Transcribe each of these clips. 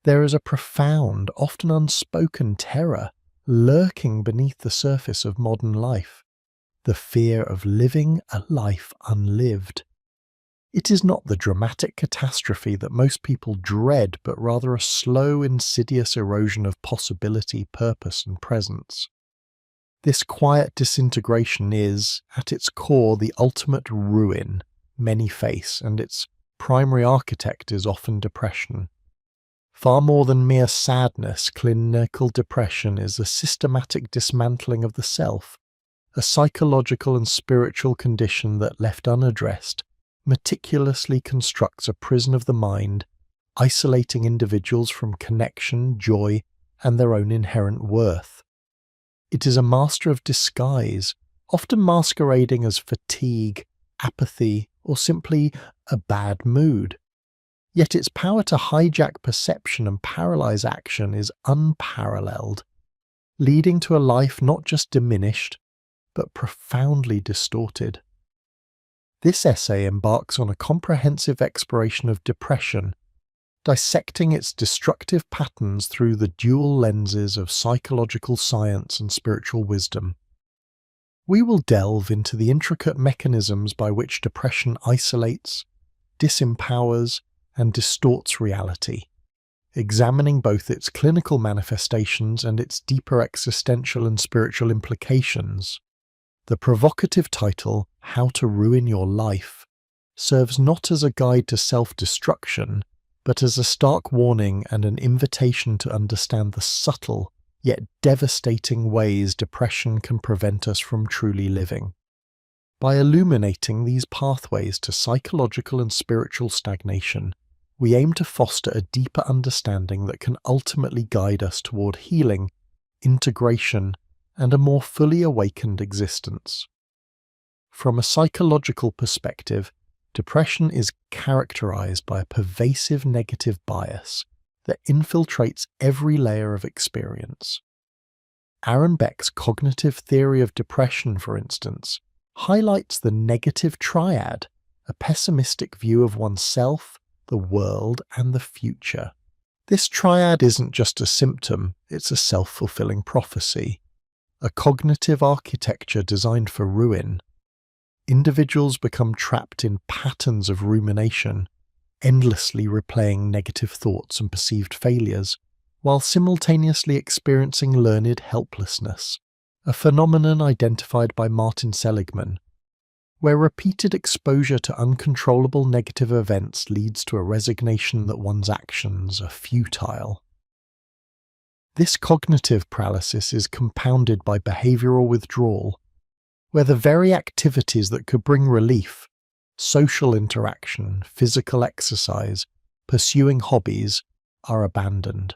There is a profound, often unspoken terror lurking beneath the surface of modern life, the fear of living a life unlived. It is not the dramatic catastrophe that most people dread, but rather a slow, insidious erosion of possibility, purpose, and presence. This quiet disintegration is, at its core, the ultimate ruin many face, and its primary architect is often depression. Far more than mere sadness, clinical depression is a systematic dismantling of the self, a psychological and spiritual condition that, left unaddressed, meticulously constructs a prison of the mind, isolating individuals from connection, joy, and their own inherent worth. It is a master of disguise, often masquerading as fatigue, apathy, or simply a bad mood. Yet its power to hijack perception and paralyze action is unparalleled, leading to a life not just diminished, but profoundly distorted. This essay embarks on a comprehensive exploration of depression, dissecting its destructive patterns through the dual lenses of psychological science and spiritual wisdom. We will delve into the intricate mechanisms by which depression isolates, disempowers, and distorts reality, examining both its clinical manifestations and its deeper existential and spiritual implications. The provocative title, How to Ruin Your Life, serves not as a guide to self-destruction, but as a stark warning and an invitation to understand the subtle, yet devastating ways depression can prevent us from truly living. By illuminating these pathways to psychological and spiritual stagnation, we aim to foster a deeper understanding that can ultimately guide us toward healing, integration, and a more fully awakened existence. From a psychological perspective, depression is characterized by a pervasive negative bias that infiltrates every layer of experience. Aaron Beck's cognitive theory of depression, for instance, highlights the negative triad, a pessimistic view of oneself, the world, and the future. This triad isn't just a symptom, it's a self-fulfilling prophecy, a cognitive architecture designed for ruin. Individuals become trapped in patterns of rumination, endlessly replaying negative thoughts and perceived failures, while simultaneously experiencing learned helplessness, a phenomenon identified by Martin Seligman, where repeated exposure to uncontrollable negative events leads to a resignation that one's actions are futile. This cognitive paralysis is compounded by behavioral withdrawal, where the very activities that could bring relief, social interaction, physical exercise, pursuing hobbies, are abandoned.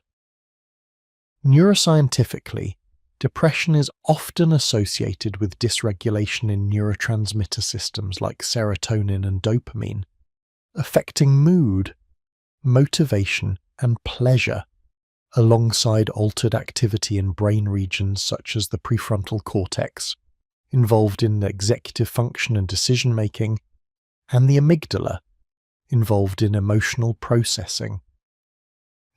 Neuroscientifically, depression is often associated with dysregulation in neurotransmitter systems like serotonin and dopamine, affecting mood, motivation, and pleasure, alongside altered activity in brain regions such as the prefrontal cortex, involved in executive function and decision-making, and the amygdala, involved in emotional processing.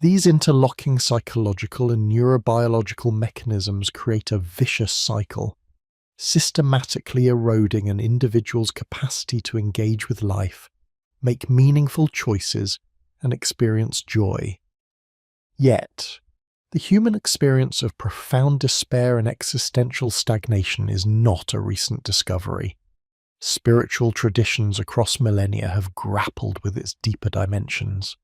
These interlocking psychological and neurobiological mechanisms create a vicious cycle, systematically eroding an individual's capacity to engage with life, make meaningful choices, and experience joy. Yet, the human experience of profound despair and existential stagnation is not a recent discovery. Spiritual traditions across millennia have grappled with its deeper dimensions.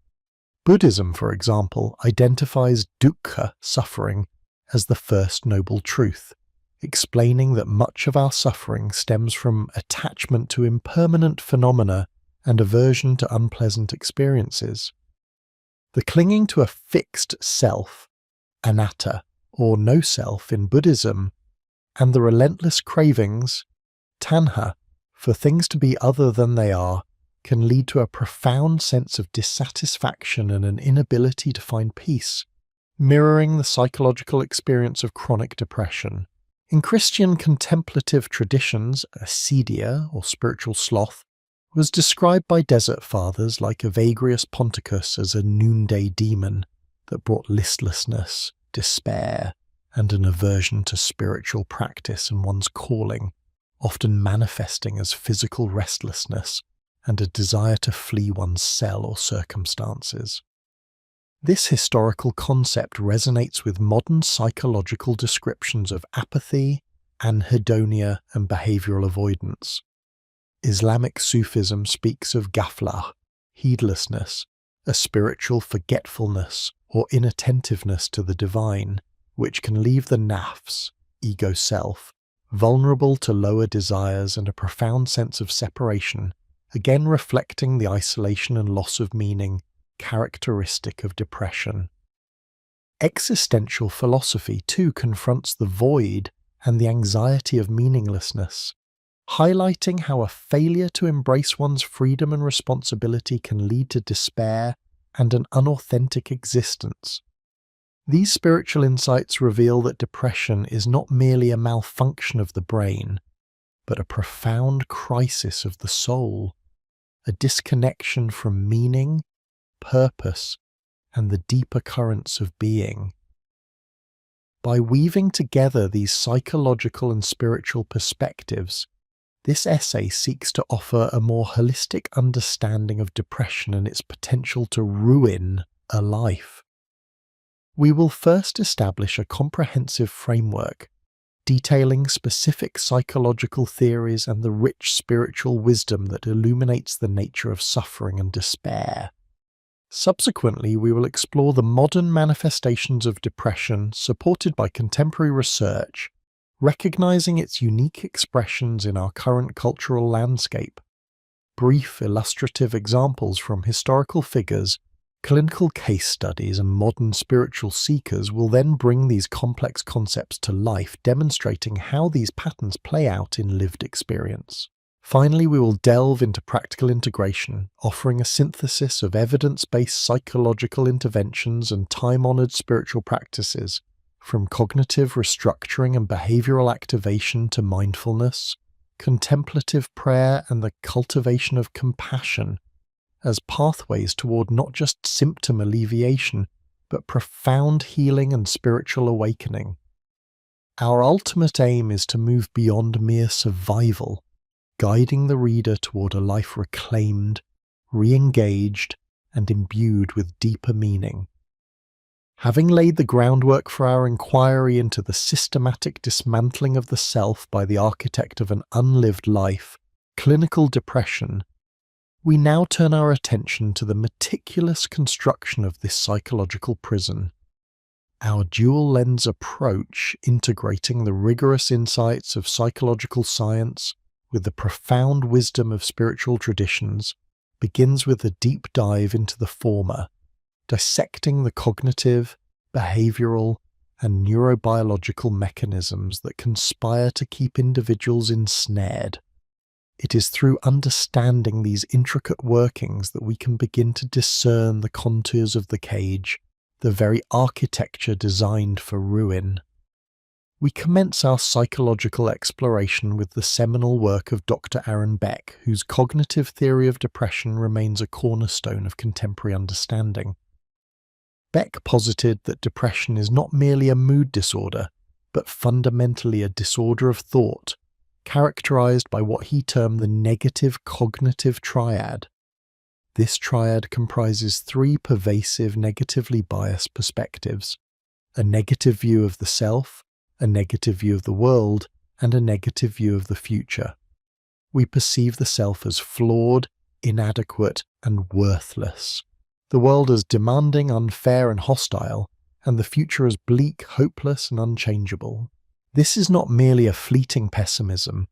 Buddhism, for example, identifies dukkha, suffering, as the first noble truth, explaining that much of our suffering stems from attachment to impermanent phenomena and aversion to unpleasant experiences. The clinging to a fixed self, anatta, or no self in Buddhism, and the relentless cravings, tanha, for things to be other than they are, can lead to a profound sense of dissatisfaction and an inability to find peace, mirroring the psychological experience of chronic depression. In Christian contemplative traditions, acedia, or spiritual sloth, was described by desert fathers like Evagrius Ponticus as a noonday demon, that brought listlessness, despair, and an aversion to spiritual practice and one's calling, often manifesting as physical restlessness and a desire to flee one's cell or circumstances. This historical concept resonates with modern psychological descriptions of apathy, anhedonia, and behavioral avoidance. Islamic Sufism speaks of ghaflah, heedlessness, a spiritual forgetfulness or inattentiveness to the divine, which can leave the nafs, ego self, vulnerable to lower desires and a profound sense of separation, again reflecting the isolation and loss of meaning characteristic of depression. Existential philosophy too confronts the void and the anxiety of meaninglessness, highlighting how a failure to embrace one's freedom and responsibility can lead to despair and an unauthentic existence. These spiritual insights reveal that depression is not merely a malfunction of the brain, but a profound crisis of the soul, a disconnection from meaning, purpose, and the deeper currents of being. By weaving together these psychological and spiritual perspectives, this essay seeks to offer a more holistic understanding of depression and its potential to ruin a life. We will first establish a comprehensive framework detailing specific psychological theories and the rich spiritual wisdom that illuminates the nature of suffering and despair. Subsequently, we will explore the modern manifestations of depression supported by contemporary research, recognizing its unique expressions in our current cultural landscape. Brief illustrative examples from historical figures, clinical case studies, and modern spiritual seekers will then bring these complex concepts to life, demonstrating how these patterns play out in lived experience. Finally, we will delve into practical integration, offering a synthesis of evidence-based psychological interventions and time-honored spiritual practices, from cognitive restructuring and behavioral activation to mindfulness, contemplative prayer, and the cultivation of compassion, as pathways toward not just symptom alleviation, but profound healing and spiritual awakening. Our ultimate aim is to move beyond mere survival, guiding the reader toward a life reclaimed, re-engaged, and imbued with deeper meaning. Having laid the groundwork for our inquiry into the systematic dismantling of the self by the architect of an unlived life, clinical depression, we now turn our attention to the meticulous construction of this psychological prison. Our dual-lens approach, integrating the rigorous insights of psychological science with the profound wisdom of spiritual traditions, begins with a deep dive into the former, dissecting the cognitive, behavioral, and neurobiological mechanisms that conspire to keep individuals ensnared. It is through understanding these intricate workings that we can begin to discern the contours of the cage, the very architecture designed for ruin. We commence our psychological exploration with the seminal work of Dr. Aaron Beck, whose cognitive theory of depression remains a cornerstone of contemporary understanding. Beck posited that depression is not merely a mood disorder, but fundamentally a disorder of thought, characterized by what he termed the negative cognitive triad. This triad comprises three pervasive negatively biased perspectives: a negative view of the self, a negative view of the world, and a negative view of the future. We perceive the self as flawed, inadequate, and worthless, the world as demanding, unfair, and hostile, and the future as bleak, hopeless, and unchangeable. This is not merely a fleeting pessimism.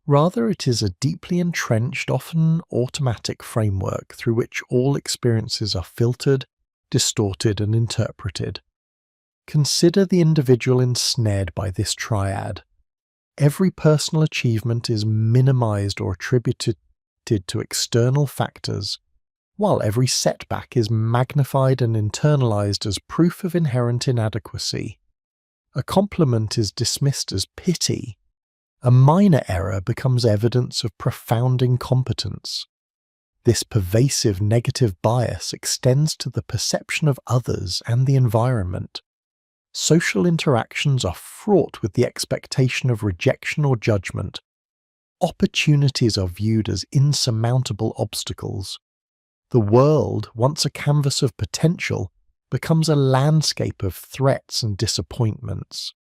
Rather, it is a deeply entrenched, often automatic framework through which all experiences are filtered, distorted, and interpreted. Consider the individual ensnared by this triad. Every personal achievement is minimized or attributed to external factors, while every setback is magnified and internalized as proof of inherent inadequacy. A compliment is dismissed as pity. A minor error becomes evidence of profound incompetence. This pervasive negative bias extends to the perception of others and the environment. Social interactions are fraught with the expectation of rejection or judgment. Opportunities are viewed as insurmountable obstacles. The world, once a canvas of potential, becomes a landscape of threats and disappointments.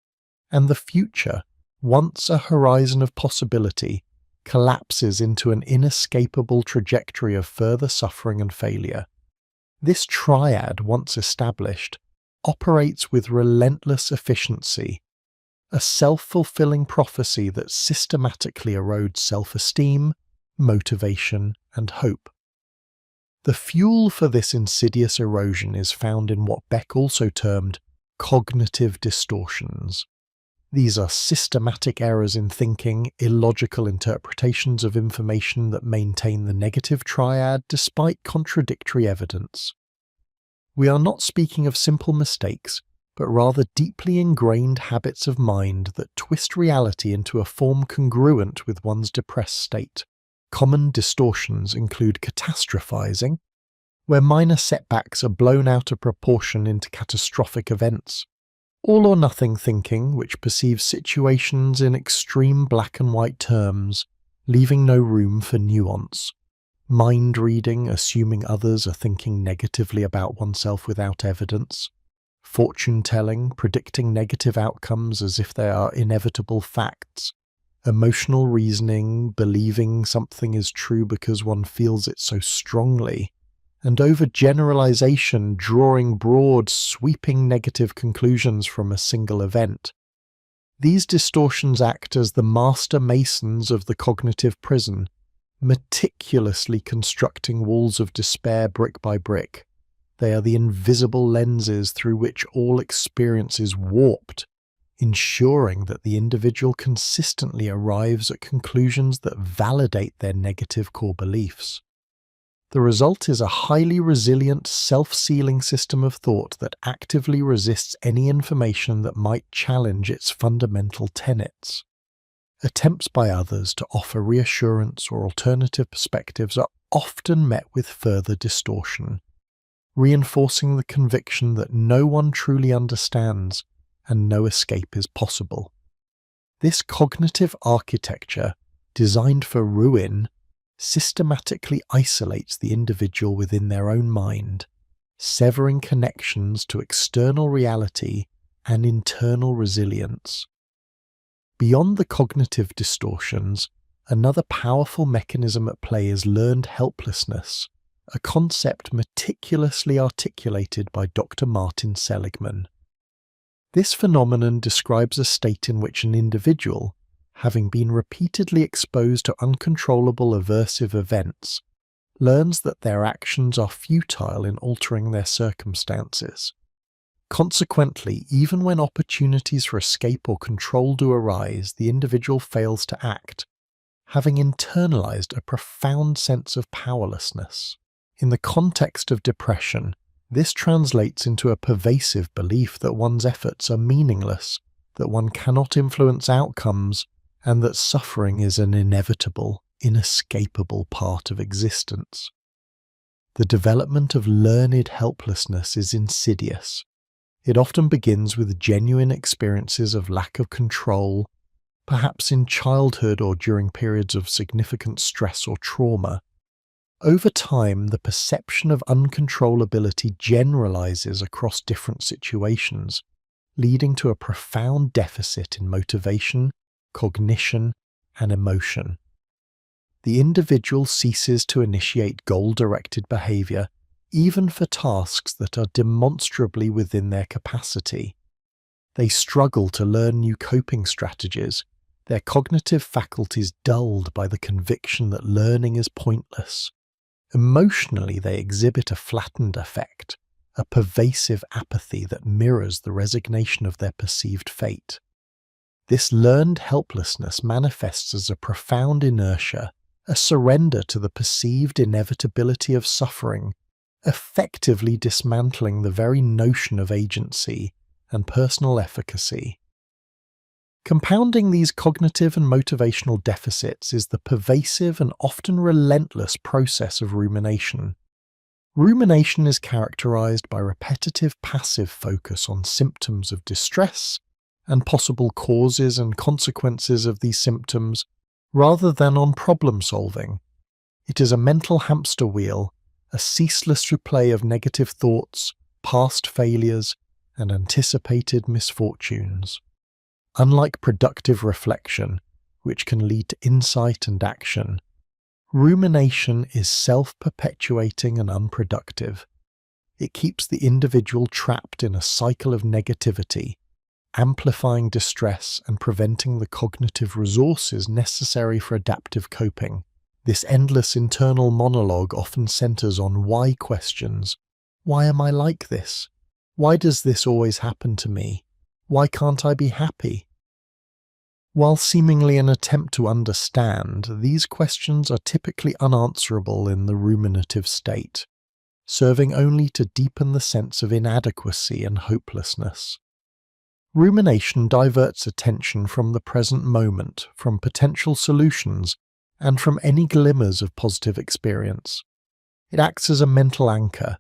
And the future, once a horizon of possibility, collapses into an inescapable trajectory of further suffering and failure. This triad, once established, operates with relentless efficiency, a self-fulfilling prophecy that systematically erodes self-esteem, motivation, and hope. The fuel for this insidious erosion is found in what Beck also termed cognitive distortions. These are systematic errors in thinking, illogical interpretations of information that maintain the negative triad despite contradictory evidence. We are not speaking of simple mistakes, but rather deeply ingrained habits of mind that twist reality into a form congruent with one's depressed state. Common distortions include catastrophizing, where minor setbacks are blown out of proportion into catastrophic events. All-or-nothing thinking, which perceives situations in extreme black and white terms, leaving no room for nuance. Mind-reading, assuming others are thinking negatively about oneself without evidence. Fortune-telling, predicting negative outcomes as if they are inevitable facts. Emotional reasoning, believing something is true because one feels it so strongly. And overgeneralization, drawing broad, sweeping negative conclusions from a single event. These distortions act as the master masons of the cognitive prison, meticulously constructing walls of despair brick by brick. They are the invisible lenses through which all experience is warped, ensuring that the individual consistently arrives at conclusions that validate their negative core beliefs. The result is a highly resilient, self-sealing system of thought that actively resists any information that might challenge its fundamental tenets. Attempts by others to offer reassurance or alternative perspectives are often met with further distortion, reinforcing the conviction that no one truly understands and no escape is possible. This cognitive architecture, designed for ruin, systematically isolates the individual within their own mind, severing connections to external reality and internal resilience. Beyond the cognitive distortions, another powerful mechanism at play is learned helplessness, a concept meticulously articulated by Dr. Martin Seligman. This phenomenon describes a state in which an individual, having been repeatedly exposed to uncontrollable aversive events, learns that their actions are futile in altering their circumstances. Consequently, even when opportunities for escape or control do arise, the individual fails to act, having internalized a profound sense of powerlessness. In the context of depression, this translates into a pervasive belief that one's efforts are meaningless, that one cannot influence outcomes, and that suffering is an inevitable, inescapable part of existence. The development of learned helplessness is insidious. It often begins with genuine experiences of lack of control, perhaps in childhood or during periods of significant stress or trauma. Over time, the perception of uncontrollability generalizes across different situations, leading to a profound deficit in motivation, cognition, and emotion. The individual ceases to initiate goal-directed behavior, even for tasks that are demonstrably within their capacity. They struggle to learn new coping strategies, their cognitive faculties dulled by the conviction that learning is pointless. Emotionally, they exhibit a flattened affect, a pervasive apathy that mirrors the resignation of their perceived fate. This learned helplessness manifests as a profound inertia, a surrender to the perceived inevitability of suffering, effectively dismantling the very notion of agency and personal efficacy. Compounding these cognitive and motivational deficits is the pervasive and often relentless process of rumination. Rumination is characterized by repetitive passive focus on symptoms of distress and possible causes and consequences of these symptoms, rather than on problem solving. It is a mental hamster wheel, a ceaseless replay of negative thoughts, past failures, and anticipated misfortunes. Unlike productive reflection, which can lead to insight and action, rumination is self-perpetuating and unproductive. It keeps the individual trapped in a cycle of negativity, amplifying distress and preventing the cognitive resources necessary for adaptive coping. This endless internal monologue often centers on why questions. Why am I like this? Why does this always happen to me? Why can't I be happy? While seemingly an attempt to understand, these questions are typically unanswerable in the ruminative state, serving only to deepen the sense of inadequacy and hopelessness. Rumination diverts attention from the present moment, from potential solutions, and from any glimmers of positive experience. It acts as a mental anchor,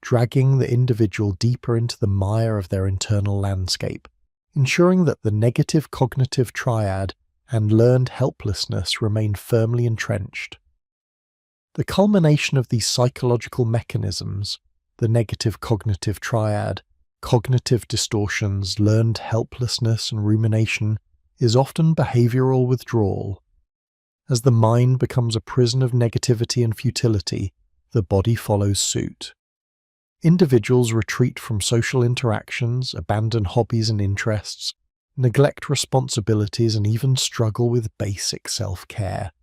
dragging the individual deeper into the mire of their internal landscape, ensuring that the negative cognitive triad and learned helplessness remain firmly entrenched. The culmination of these psychological mechanisms, the negative cognitive triad, cognitive distortions, learned helplessness, and rumination, is often behavioral withdrawal. As the mind becomes a prison of negativity and futility, the body follows suit. Individuals retreat from social interactions, abandon hobbies and interests, neglect responsibilities, and even struggle with basic self-care.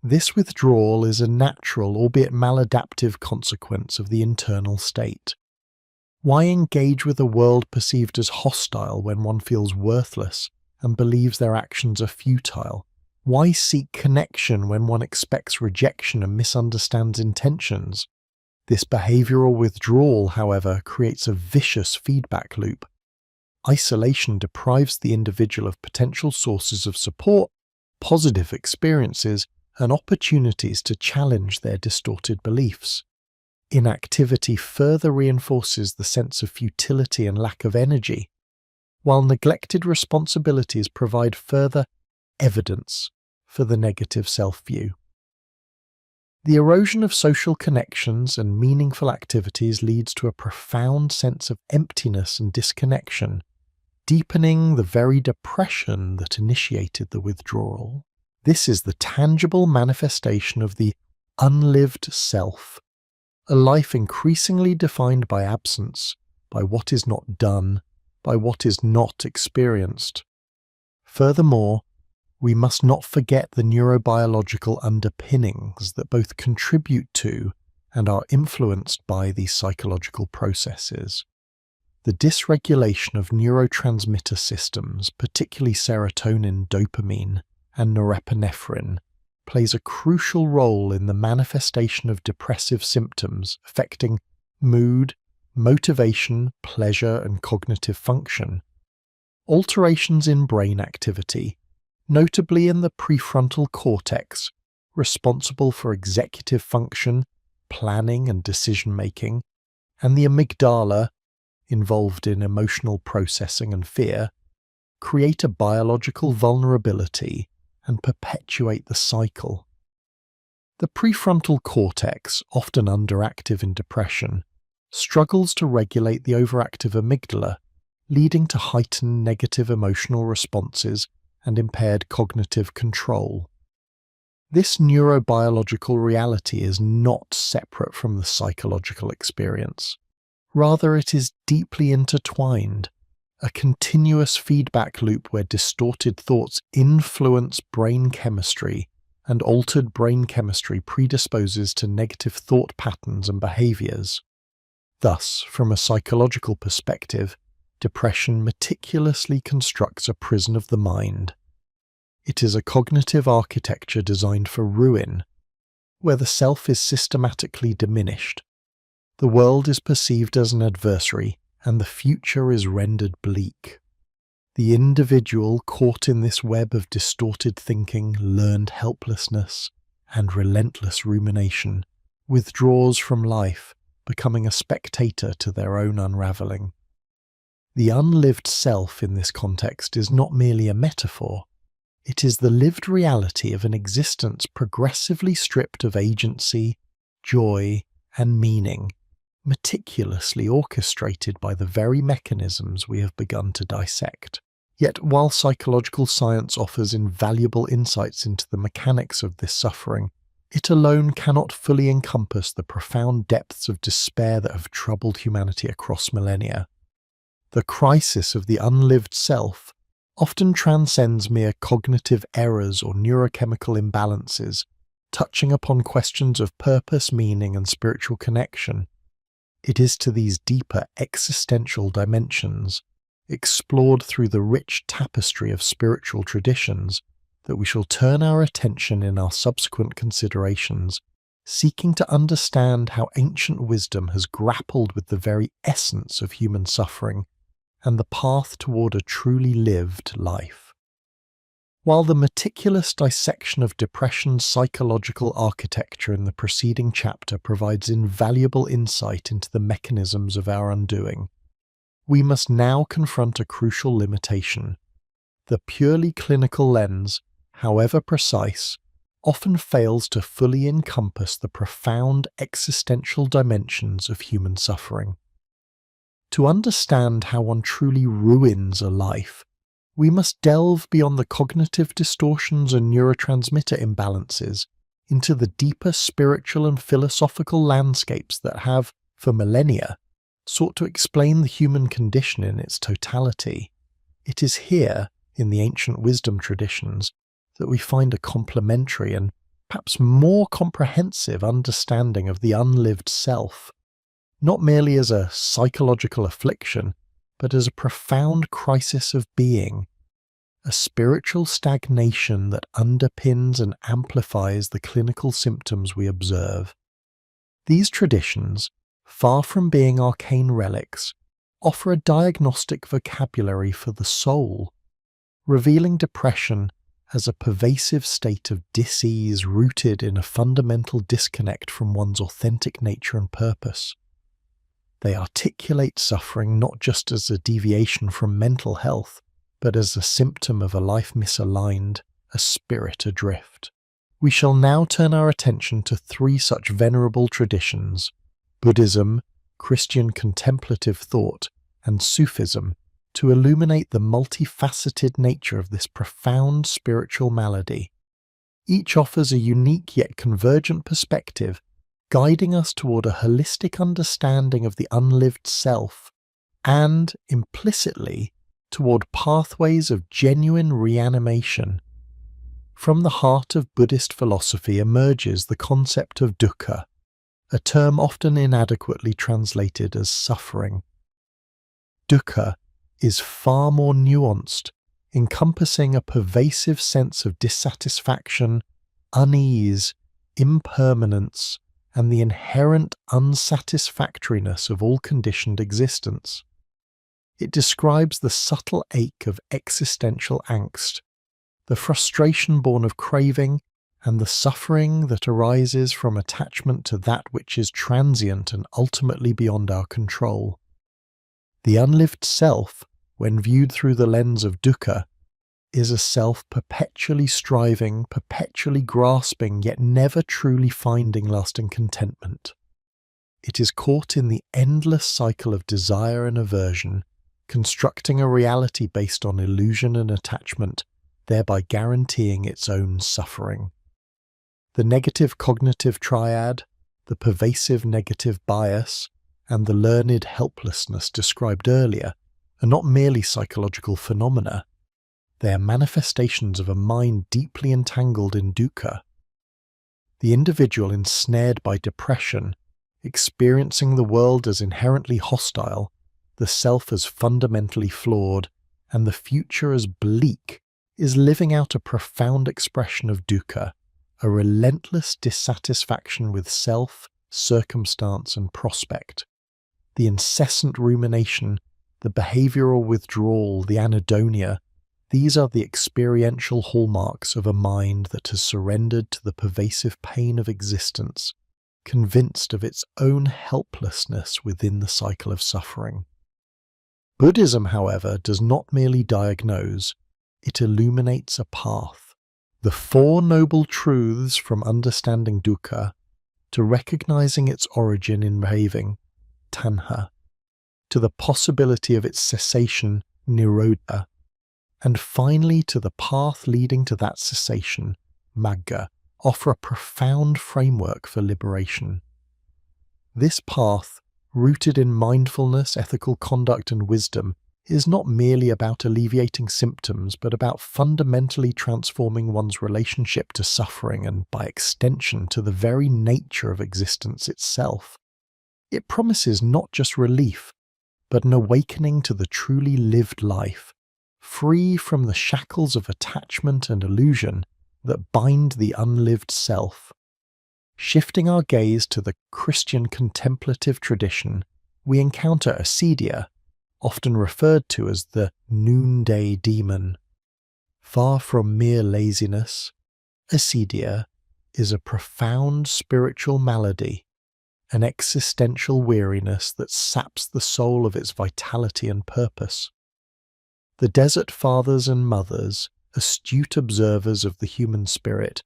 This withdrawal is a natural, albeit maladaptive, consequence of the internal state. Why engage with a world perceived as hostile when one feels worthless and believes their actions are futile? Why seek connection when one expects rejection and misunderstands intentions? This behavioral withdrawal, however, creates a vicious feedback loop. Isolation deprives the individual of potential sources of support, positive experiences, and opportunities to challenge their distorted beliefs. Inactivity further reinforces the sense of futility and lack of energy, while neglected responsibilities provide further evidence for the negative self-view. The erosion of social connections and meaningful activities leads to a profound sense of emptiness and disconnection, deepening the very depression that initiated the withdrawal. This is the tangible manifestation of the unlived self, a life increasingly defined by absence, by what is not done, by what is not experienced. Furthermore, we must not forget the neurobiological underpinnings that both contribute to and are influenced by these psychological processes. The dysregulation of neurotransmitter systems, particularly serotonin, dopamine, and norepinephrine, plays a crucial role in the manifestation of depressive symptoms affecting mood, motivation, pleasure, and cognitive function. Alterations in brain activity, notably in the prefrontal cortex, responsible for executive function, planning and decision-making, and the amygdala, involved in emotional processing and fear, create a biological vulnerability and perpetuate the cycle. The prefrontal cortex, often underactive in depression, struggles to regulate the overactive amygdala, leading to heightened negative emotional responses and impaired cognitive control. This neurobiological reality is not separate from the psychological experience. Rather, it is deeply intertwined, a continuous feedback loop where distorted thoughts influence brain chemistry, and altered brain chemistry predisposes to negative thought patterns and behaviors. Thus, from a psychological perspective, depression meticulously constructs a prison of the mind. It is a cognitive architecture designed for ruin, where the self is systematically diminished, the world is perceived as an adversary, and the future is rendered bleak. The individual caught in this web of distorted thinking, learned helplessness, and relentless rumination withdraws from life, becoming a spectator to their own unravelling. The unlived self in this context is not merely a metaphor, it is the lived reality of an existence progressively stripped of agency, joy, and meaning, meticulously orchestrated by the very mechanisms we have begun to dissect. Yet while psychological science offers invaluable insights into the mechanics of this suffering, it alone cannot fully encompass the profound depths of despair that have troubled humanity across millennia. The crisis of the unlived self often transcends mere cognitive errors or neurochemical imbalances, touching upon questions of purpose, meaning, and spiritual connection. It is to these deeper existential dimensions, explored through the rich tapestry of spiritual traditions, that we shall turn our attention in our subsequent considerations, seeking to understand how ancient wisdom has grappled with the very essence of human suffering and the path toward a truly lived life. While the meticulous dissection of depression's psychological architecture in the preceding chapter provides invaluable insight into the mechanisms of our undoing, we must now confront a crucial limitation. The purely clinical lens, however precise, often fails to fully encompass the profound existential dimensions of human suffering. To understand how one truly ruins a life, we must delve beyond the cognitive distortions and neurotransmitter imbalances into the deeper spiritual and philosophical landscapes that have, for millennia, sought to explain the human condition in its totality. It is here, in the ancient wisdom traditions, that we find a complementary and perhaps more comprehensive understanding of the unlived self, not merely as a psychological affliction, but as a profound crisis of being, a spiritual stagnation that underpins and amplifies the clinical symptoms we observe. These traditions, far from being arcane relics, offer a diagnostic vocabulary for the soul, revealing depression as a pervasive state of dis-ease rooted in a fundamental disconnect from one's authentic nature and purpose. They articulate suffering not just as a deviation from mental health, but as a symptom of a life misaligned, a spirit adrift. We shall now turn our attention to three such venerable traditions: Buddhism, Christian contemplative thought, and Sufism, to illuminate the multifaceted nature of this profound spiritual malady. Each offers a unique yet convergent perspective, guiding us toward a holistic understanding of the unlived self, and, implicitly, toward pathways of genuine reanimation. From the heart of Buddhist philosophy emerges the concept of dukkha, a term often inadequately translated as suffering. Dukkha is far more nuanced, encompassing a pervasive sense of dissatisfaction, unease, impermanence, and the inherent unsatisfactoriness of all conditioned existence. It describes the subtle ache of existential angst, the frustration born of craving, and the suffering that arises from attachment to that which is transient and ultimately beyond our control. The unlived self, when viewed through the lens of dukkha, is a self perpetually striving, perpetually grasping, yet never truly finding lasting contentment. It is caught in the endless cycle of desire and aversion, constructing a reality based on illusion and attachment, thereby guaranteeing its own suffering. The negative cognitive triad, the pervasive negative bias, and the learned helplessness described earlier are not merely psychological phenomena. They are manifestations of a mind deeply entangled in dukkha. The individual ensnared by depression, experiencing the world as inherently hostile, the self as fundamentally flawed, and the future as bleak, is living out a profound expression of dukkha, a relentless dissatisfaction with self, circumstance, and prospect. The incessant rumination the behavioral withdrawal, the anhedonia, these are the experiential hallmarks of a mind that has surrendered to the pervasive pain of existence, convinced of its own helplessness within the cycle of suffering. Buddhism, however, does not merely diagnose, it illuminates a path. The Four Noble Truths from understanding dukkha to recognizing its origin in behaving, tanha, to the possibility of its cessation, nirodha, and finally to the path leading to that cessation, magga, offer a profound framework for liberation. This path, rooted in mindfulness, ethical conduct, and wisdom, is not merely about alleviating symptoms, but about fundamentally transforming one's relationship to suffering and, by extension, to the very nature of existence itself. It promises not just relief, but an awakening to the truly lived life, free from the shackles of attachment and illusion that bind the unlived self. Shifting our gaze to the Christian contemplative tradition, we encounter acedia, often referred to as the noonday demon. Far from mere laziness, acedia is a profound spiritual malady, an existential weariness that saps the soul of its vitality and purpose. The Desert Fathers and Mothers, astute observers of the human spirit,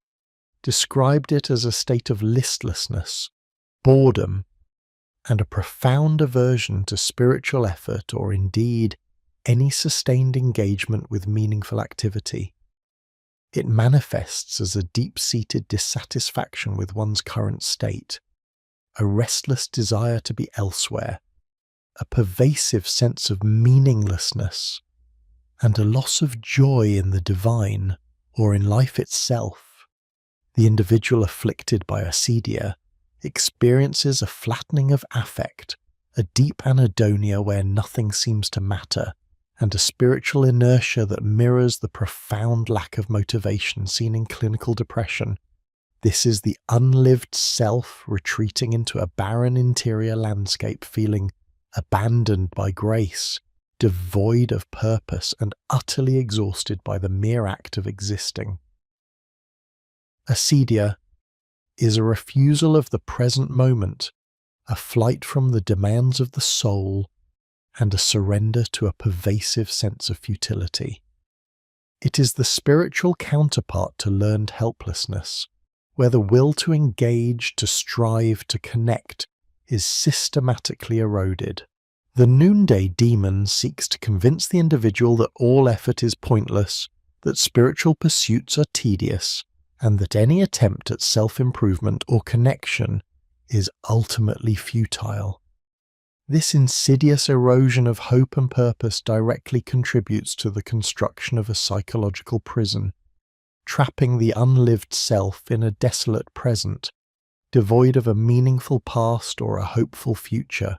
described it as a state of listlessness, boredom, and a profound aversion to spiritual effort or indeed any sustained engagement with meaningful activity. It manifests as a deep-seated dissatisfaction with one's current state, a restless desire to be elsewhere, a pervasive sense of meaninglessness, and a loss of joy in the divine or in life itself. The individual afflicted by acedia experiences a flattening of affect, a deep anhedonia where nothing seems to matter, and a spiritual inertia that mirrors the profound lack of motivation seen in clinical depression. This is the unlived self retreating into a barren interior landscape, feeling abandoned by grace, devoid of purpose, and utterly exhausted by the mere act of existing. Acedia is a refusal of the present moment, a flight from the demands of the soul, and a surrender to a pervasive sense of futility. It is the spiritual counterpart to learned helplessness, where the will to engage, to strive, to connect is systematically eroded. The noonday demon seeks to convince the individual that all effort is pointless, that spiritual pursuits are tedious, and that any attempt at self-improvement or connection is ultimately futile. This insidious erosion of hope and purpose directly contributes to the construction of a psychological prison, trapping the unlived self in a desolate present, devoid of a meaningful past or a hopeful future.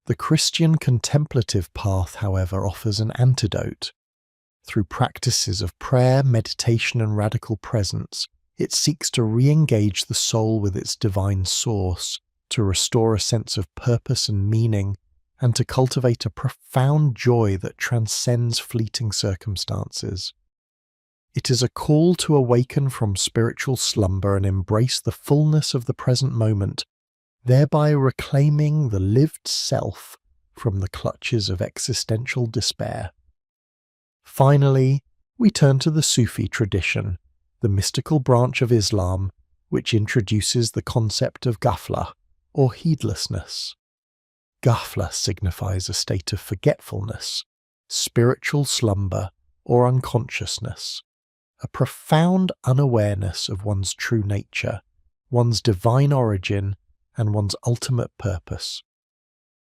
The Christian contemplative path, however, offers an antidote. Through practices of prayer, meditation, and radical presence, it seeks to re-engage the soul with its divine source, to restore a sense of purpose and meaning, and to cultivate a profound joy that transcends fleeting circumstances. It is a call to awaken from spiritual slumber and embrace the fullness of the present moment, thereby reclaiming the lived self from the clutches of existential despair. Finally, we turn to the Sufi tradition, the mystical branch of Islam, which introduces the concept of ghafla, or heedlessness. Ghafla signifies a state of forgetfulness, spiritual slumber, or unconsciousness, a profound unawareness of one's true nature, one's divine origin, and one's ultimate purpose.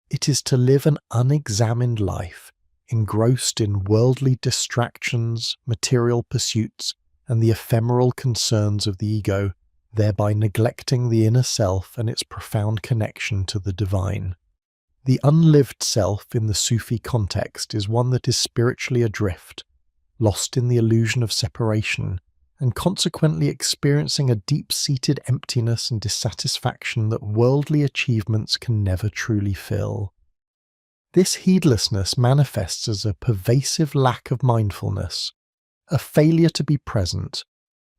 It is to live an unexamined life, engrossed in worldly distractions, material pursuits, and the ephemeral concerns of the ego, thereby neglecting the inner self and its profound connection to the divine. The unlived self in the Sufi context is one that is spiritually adrift, lost in the illusion of separation, and consequently experiencing a deep-seated emptiness and dissatisfaction that worldly achievements can never truly fill. This heedlessness manifests as a pervasive lack of mindfulness, a failure to be present,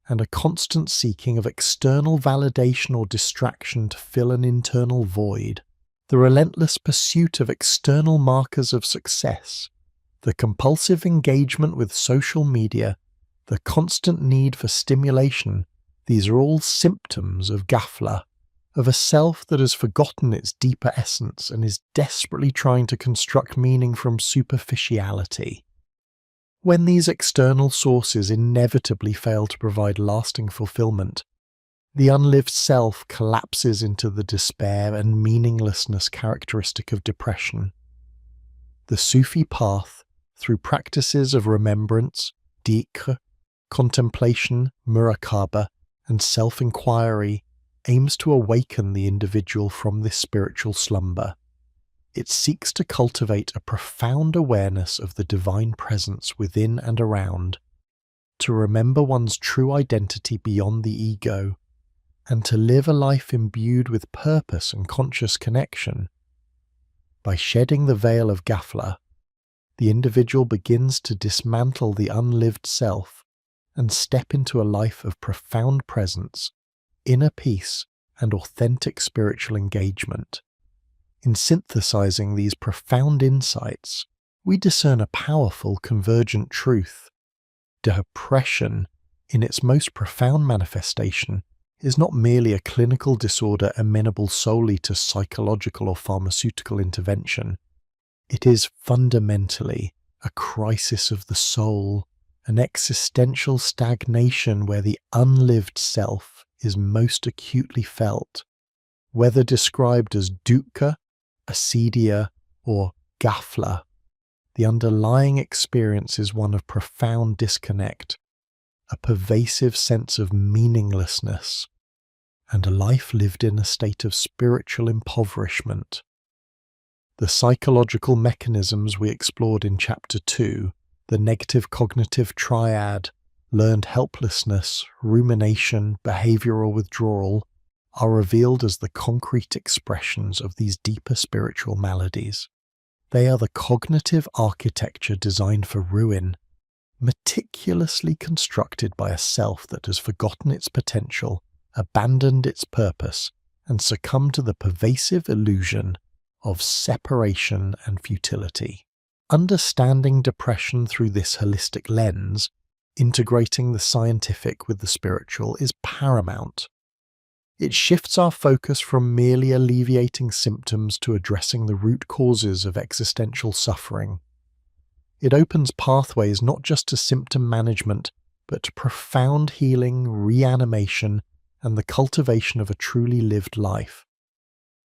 and a constant seeking of external validation or distraction to fill an internal void. The relentless pursuit of external markers of success, the compulsive engagement with social media, the constant need for stimulation, these are all symptoms of ghafla, of a self that has forgotten its deeper essence and is desperately trying to construct meaning from superficiality. When these external sources inevitably fail to provide lasting fulfillment, the unlived self collapses into the despair and meaninglessness characteristic of depression. The Sufi path, through practices of remembrance, dhikr, contemplation, muraqabah, and self-inquiry, aims to awaken the individual from this spiritual slumber. It seeks to cultivate a profound awareness of the divine presence within and around, to remember one's true identity beyond the ego, and to live a life imbued with purpose and conscious connection. By shedding the veil of ghafla, the individual begins to dismantle the unlived self and step into a life of profound presence, inner peace, and authentic spiritual engagement. In synthesizing these profound insights, we discern a powerful convergent truth. Depression, in its most profound manifestation, is not merely a clinical disorder amenable solely to psychological or pharmaceutical intervention. It is fundamentally a crisis of the soul, an existential stagnation where the unlived self is most acutely felt. Whether described as dukkha, acedia, or ghafla, the underlying experience is one of profound disconnect, a pervasive sense of meaninglessness, and a life lived in a state of spiritual impoverishment. The psychological mechanisms we explored in Chapter 2, the negative cognitive triad, learned helplessness, rumination, behavioral withdrawal, are revealed as the concrete expressions of these deeper spiritual maladies. They are the cognitive architecture designed for ruin, meticulously constructed by a self that has forgotten its potential, abandoned its purpose, and succumbed to the pervasive illusion of separation and futility. Understanding depression through this holistic lens, integrating the scientific with the spiritual, is paramount. It shifts our focus from merely alleviating symptoms to addressing the root causes of existential suffering. It opens pathways not just to symptom management, but to profound healing, reanimation, and the cultivation of a truly lived life.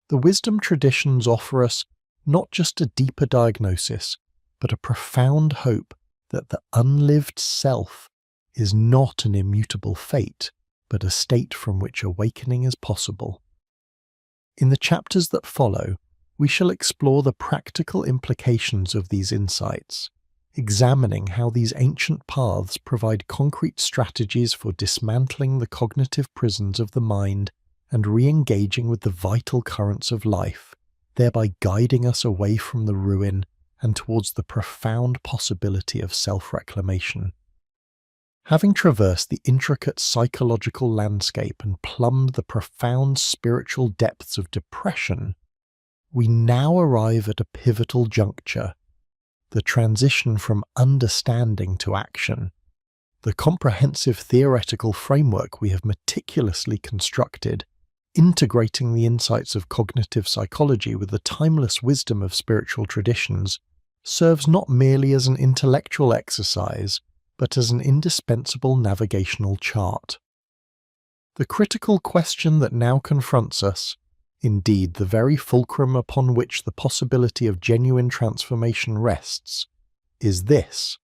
The wisdom traditions offer us not just a deeper diagnosis, but a profound hope that the unlived self is not an immutable fate, but a state from which awakening is possible. In the chapters that follow, we shall explore the practical implications of these insights, examining how these ancient paths provide concrete strategies for dismantling the cognitive prisons of the mind and re-engaging with the vital currents of life, thereby guiding us away from the ruin and towards the profound possibility of self-reclamation. Having traversed the intricate psychological landscape and plumbed the profound spiritual depths of depression, we now arrive at a pivotal juncture, the transition from understanding to action. The comprehensive theoretical framework we have meticulously constructed, integrating the insights of cognitive psychology with the timeless wisdom of spiritual traditions, serves not merely as an intellectual exercise, but as an indispensable navigational chart. The critical question that now confronts us, indeed the very fulcrum upon which the possibility of genuine transformation rests, is this: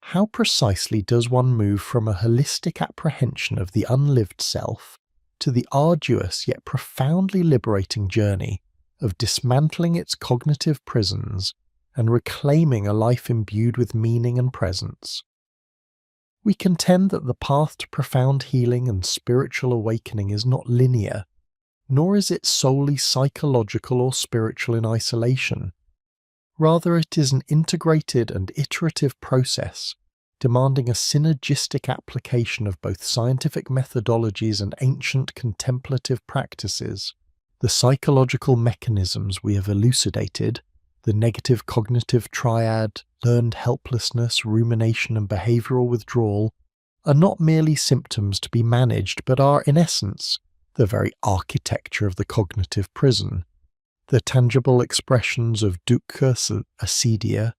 how precisely does one move from a holistic apprehension of the unlived self to the arduous yet profoundly liberating journey of dismantling its cognitive prisons and reclaiming a life imbued with meaning and presence? We contend that the path to profound healing and spiritual awakening is not linear, nor is it solely psychological or spiritual in isolation. Rather, it is an integrated and iterative process, demanding a synergistic application of both scientific methodologies and ancient contemplative practices. The psychological mechanisms we have elucidated, the negative cognitive triad, learned helplessness, rumination, and behavioral withdrawal, are not merely symptoms to be managed, but are, in essence, the very architecture of the cognitive prison, the tangible expressions of dukkha, acedia,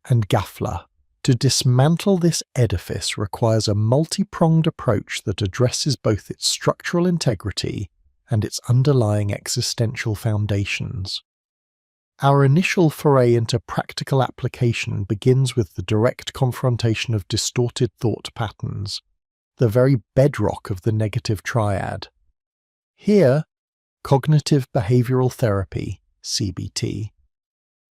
and ghafla. To dismantle this edifice requires a multi-pronged approach that addresses both its structural integrity and its underlying existential foundations. Our initial foray into practical application begins with the direct confrontation of distorted thought patterns, the very bedrock of the negative triad. Here, cognitive behavioral therapy, CBT,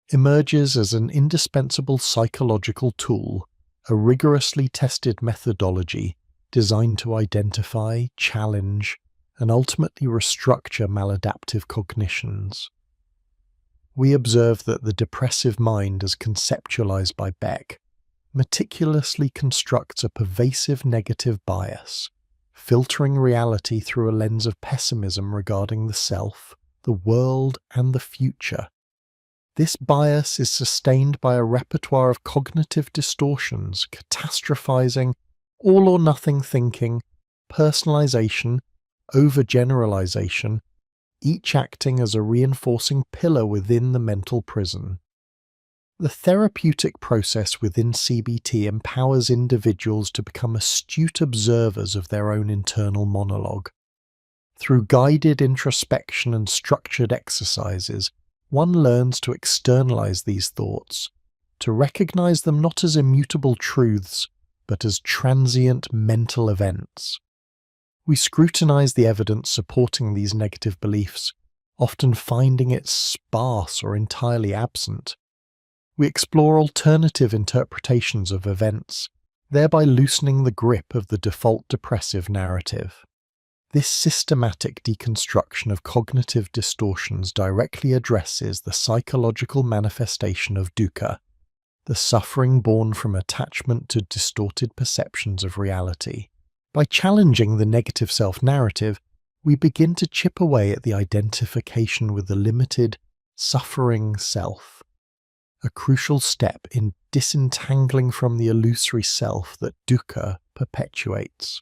emerges as an indispensable psychological tool, a rigorously tested methodology designed to identify, challenge, and ultimately restructure maladaptive cognitions. We observe that the depressive mind, as conceptualized by Beck, meticulously constructs a pervasive negative bias, filtering reality through a lens of pessimism regarding the self, the world, and the future. This bias is sustained by a repertoire of cognitive distortions, catastrophizing, all-or-nothing thinking, personalization, overgeneralization, each acting as a reinforcing pillar within the mental prison. The therapeutic process within CBT empowers individuals to become astute observers of their own internal monologue. Through guided introspection and structured exercises, one learns to externalize these thoughts, to recognize them not as immutable truths, but as transient mental events. We scrutinize the evidence supporting these negative beliefs, often finding it sparse or entirely absent. We explore alternative interpretations of events, thereby loosening the grip of the default depressive narrative. This systematic deconstruction of cognitive distortions directly addresses the psychological manifestation of dukkha, the suffering born from attachment to distorted perceptions of reality. By challenging the negative self-narrative, we begin to chip away at the identification with the limited, suffering self, a crucial step in disentangling from the illusory self that dukkha perpetuates.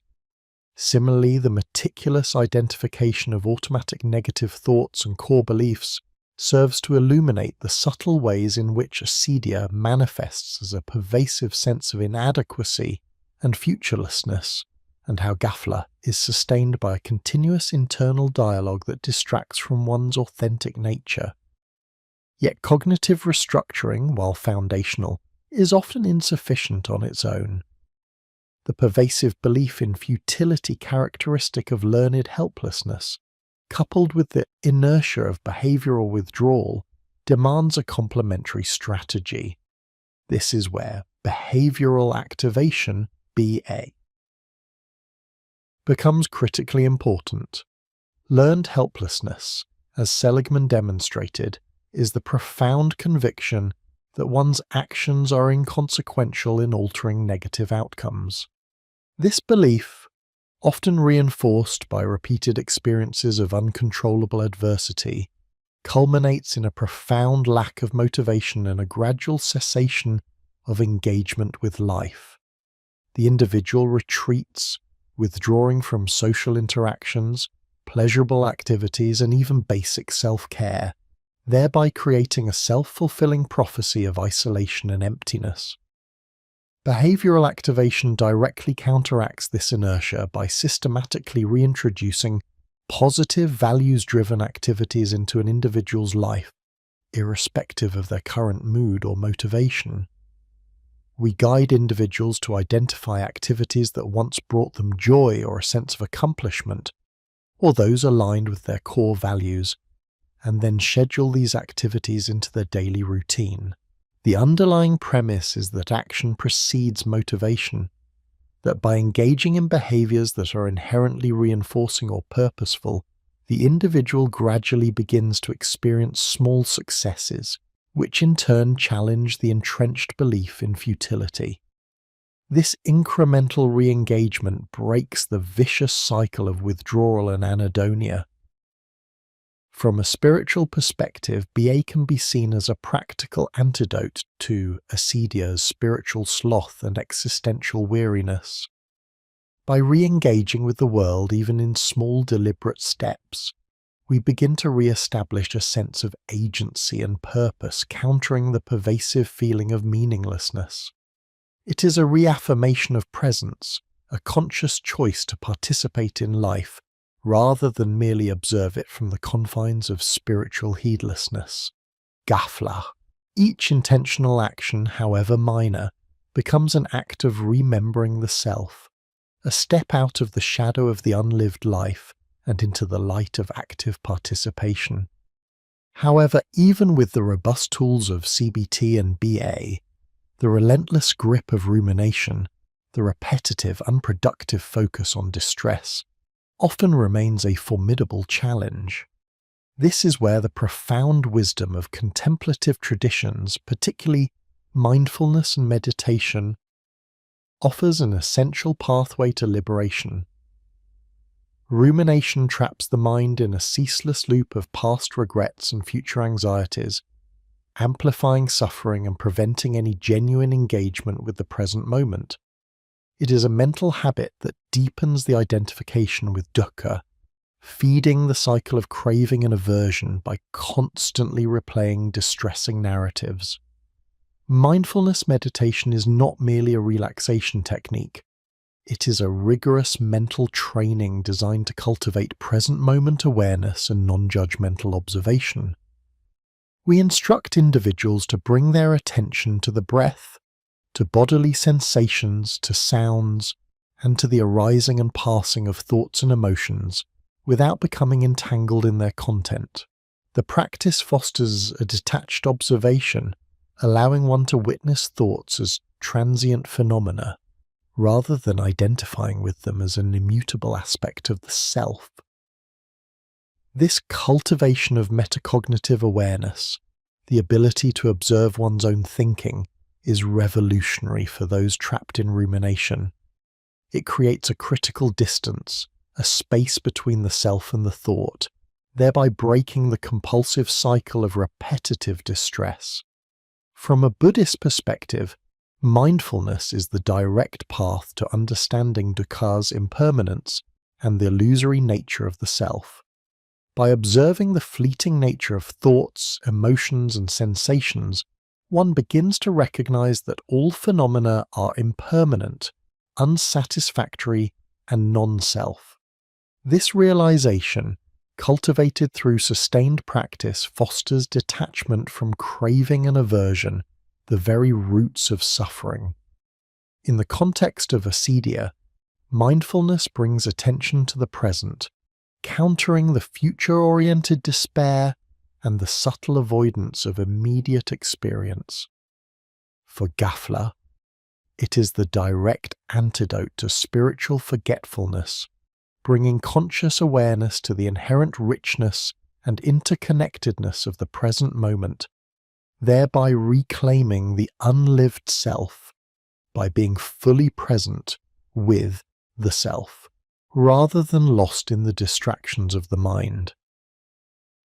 Similarly, the meticulous identification of automatic negative thoughts and core beliefs serves to illuminate the subtle ways in which acedia manifests as a pervasive sense of inadequacy and futurelessness, and how ghafla is sustained by a continuous internal dialogue that distracts from one's authentic nature. Yet cognitive restructuring, while foundational, is often insufficient on its own. The pervasive belief in futility characteristic of learned helplessness, coupled with the inertia of behavioral withdrawal, demands a complementary strategy. This is where behavioral activation, BA, becomes critically important. Learned helplessness, as Seligman demonstrated, is the profound conviction that one's actions are inconsequential in altering negative outcomes. This belief, often reinforced by repeated experiences of uncontrollable adversity, culminates in a profound lack of motivation and a gradual cessation of engagement with life. The individual retreats, withdrawing from social interactions, pleasurable activities, and even basic self-care, thereby creating a self-fulfilling prophecy of isolation and emptiness. Behavioral activation directly counteracts this inertia by systematically reintroducing positive, values-driven activities into an individual's life, irrespective of their current mood or motivation. We guide individuals to identify activities that once brought them joy or a sense of accomplishment, or those aligned with their core values, and then schedule these activities into their daily routine. The underlying premise is that action precedes motivation, that by engaging in behaviors that are inherently reinforcing or purposeful, the individual gradually begins to experience small successes, which in turn challenge the entrenched belief in futility. This incremental re-engagement breaks the vicious cycle of withdrawal and anhedonia. From a spiritual perspective, BA can be seen as a practical antidote to acedia's spiritual sloth and existential weariness. By re-engaging with the world even in small deliberate steps, we begin to re-establish a sense of agency and purpose, countering the pervasive feeling of meaninglessness. It is a reaffirmation of presence, a conscious choice to participate in life rather than merely observe it from the confines of spiritual heedlessness. Ghafla. Each intentional action, however minor, becomes an act of remembering the self, a step out of the shadow of the unlived life and into the light of active participation. However, even with the robust tools of CBT and BA, the relentless grip of rumination, the repetitive, unproductive focus on distress, often remains a formidable challenge. This is where the profound wisdom of contemplative traditions, particularly mindfulness and meditation, offers an essential pathway to liberation. Rumination traps the mind in a ceaseless loop of past regrets and future anxieties, amplifying suffering and preventing any genuine engagement with the present moment. It is a mental habit that deepens the identification with dukkha, feeding the cycle of craving and aversion by constantly replaying distressing narratives. Mindfulness meditation is not merely a relaxation technique. It is a rigorous mental training designed to cultivate present moment awareness and non-judgmental observation. We instruct individuals to bring their attention to the breath, to bodily sensations, to sounds, and to the arising and passing of thoughts and emotions without becoming entangled in their content. The practice fosters a detached observation, allowing one to witness thoughts as transient phenomena, rather than identifying with them as an immutable aspect of the self. This cultivation of metacognitive awareness, the ability to observe one's own thinking, is revolutionary for those trapped in rumination. It creates a critical distance, a space between the self and the thought, thereby breaking the compulsive cycle of repetitive distress. From a Buddhist perspective, mindfulness is the direct path to understanding dukkha's impermanence and the illusory nature of the self. By observing the fleeting nature of thoughts, emotions, and sensations, one begins to recognize that all phenomena are impermanent, unsatisfactory, and non-self. This realization, cultivated through sustained practice, fosters detachment from craving and aversion, the very roots of suffering. In the context of acedia, mindfulness brings attention to the present, countering the future-oriented despair and the subtle avoidance of immediate experience. For ghafla, it is the direct antidote to spiritual forgetfulness, bringing conscious awareness to the inherent richness and interconnectedness of the present moment, thereby reclaiming the unlived self by being fully present with the self, rather than lost in the distractions of the mind.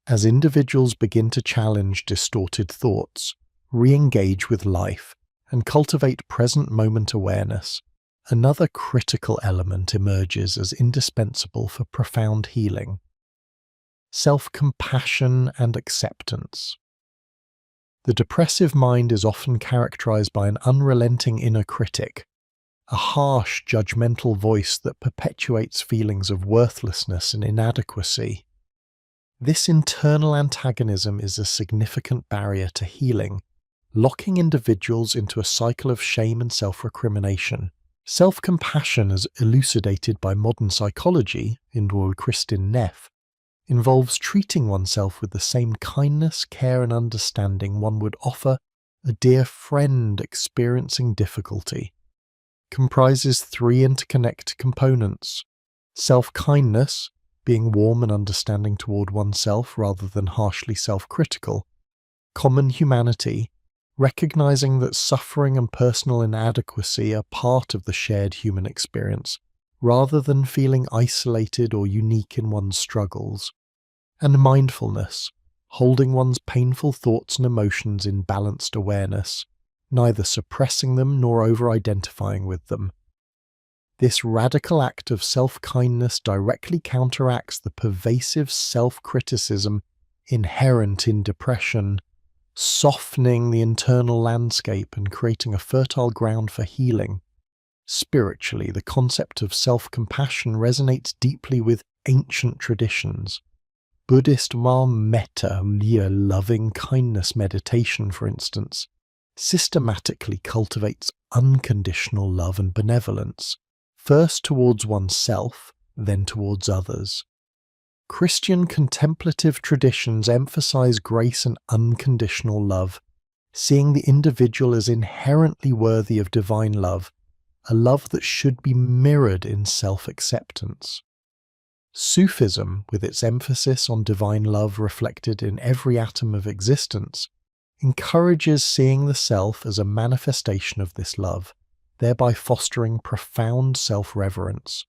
As individuals begin to challenge distorted thoughts, re-engage with life, and cultivate present moment awareness, another critical element emerges as indispensable for profound healing: self-compassion and acceptance. The depressive mind is often characterized by an unrelenting inner critic, a harsh, judgmental voice that perpetuates feelings of worthlessness and inadequacy. This internal antagonism is a significant barrier to healing, locking individuals into a cycle of shame and self-recrimination. Self-compassion, as elucidated by modern psychology, involved Kristin Neff, involves treating oneself with the same kindness, care, and understanding one would offer a dear friend experiencing difficulty. Comprises three interconnected components: self-kindness, being warm and understanding toward oneself rather than harshly self-critical; Common humanity, recognizing that suffering and personal inadequacy are part of the shared human experience, rather than feeling isolated or unique in one's struggles. And mindfulness, holding one's painful thoughts and emotions in balanced awareness, neither suppressing them nor over-identifying with them. This radical act of self-kindness directly counteracts the pervasive self-criticism inherent in depression, softening the internal landscape and creating a fertile ground for healing. Spiritually, the concept of self-compassion resonates deeply with ancient traditions. Buddhist metta, loving kindness meditation, for instance, systematically cultivates unconditional love and benevolence, first towards oneself, then towards others. Christian contemplative traditions emphasize grace and unconditional love, seeing the individual as inherently worthy of divine love, a love that should be mirrored in self-acceptance. Sufism, with its emphasis on divine love reflected in every atom of existence, encourages seeing the self as a manifestation of this love, thereby fostering profound self-reverence.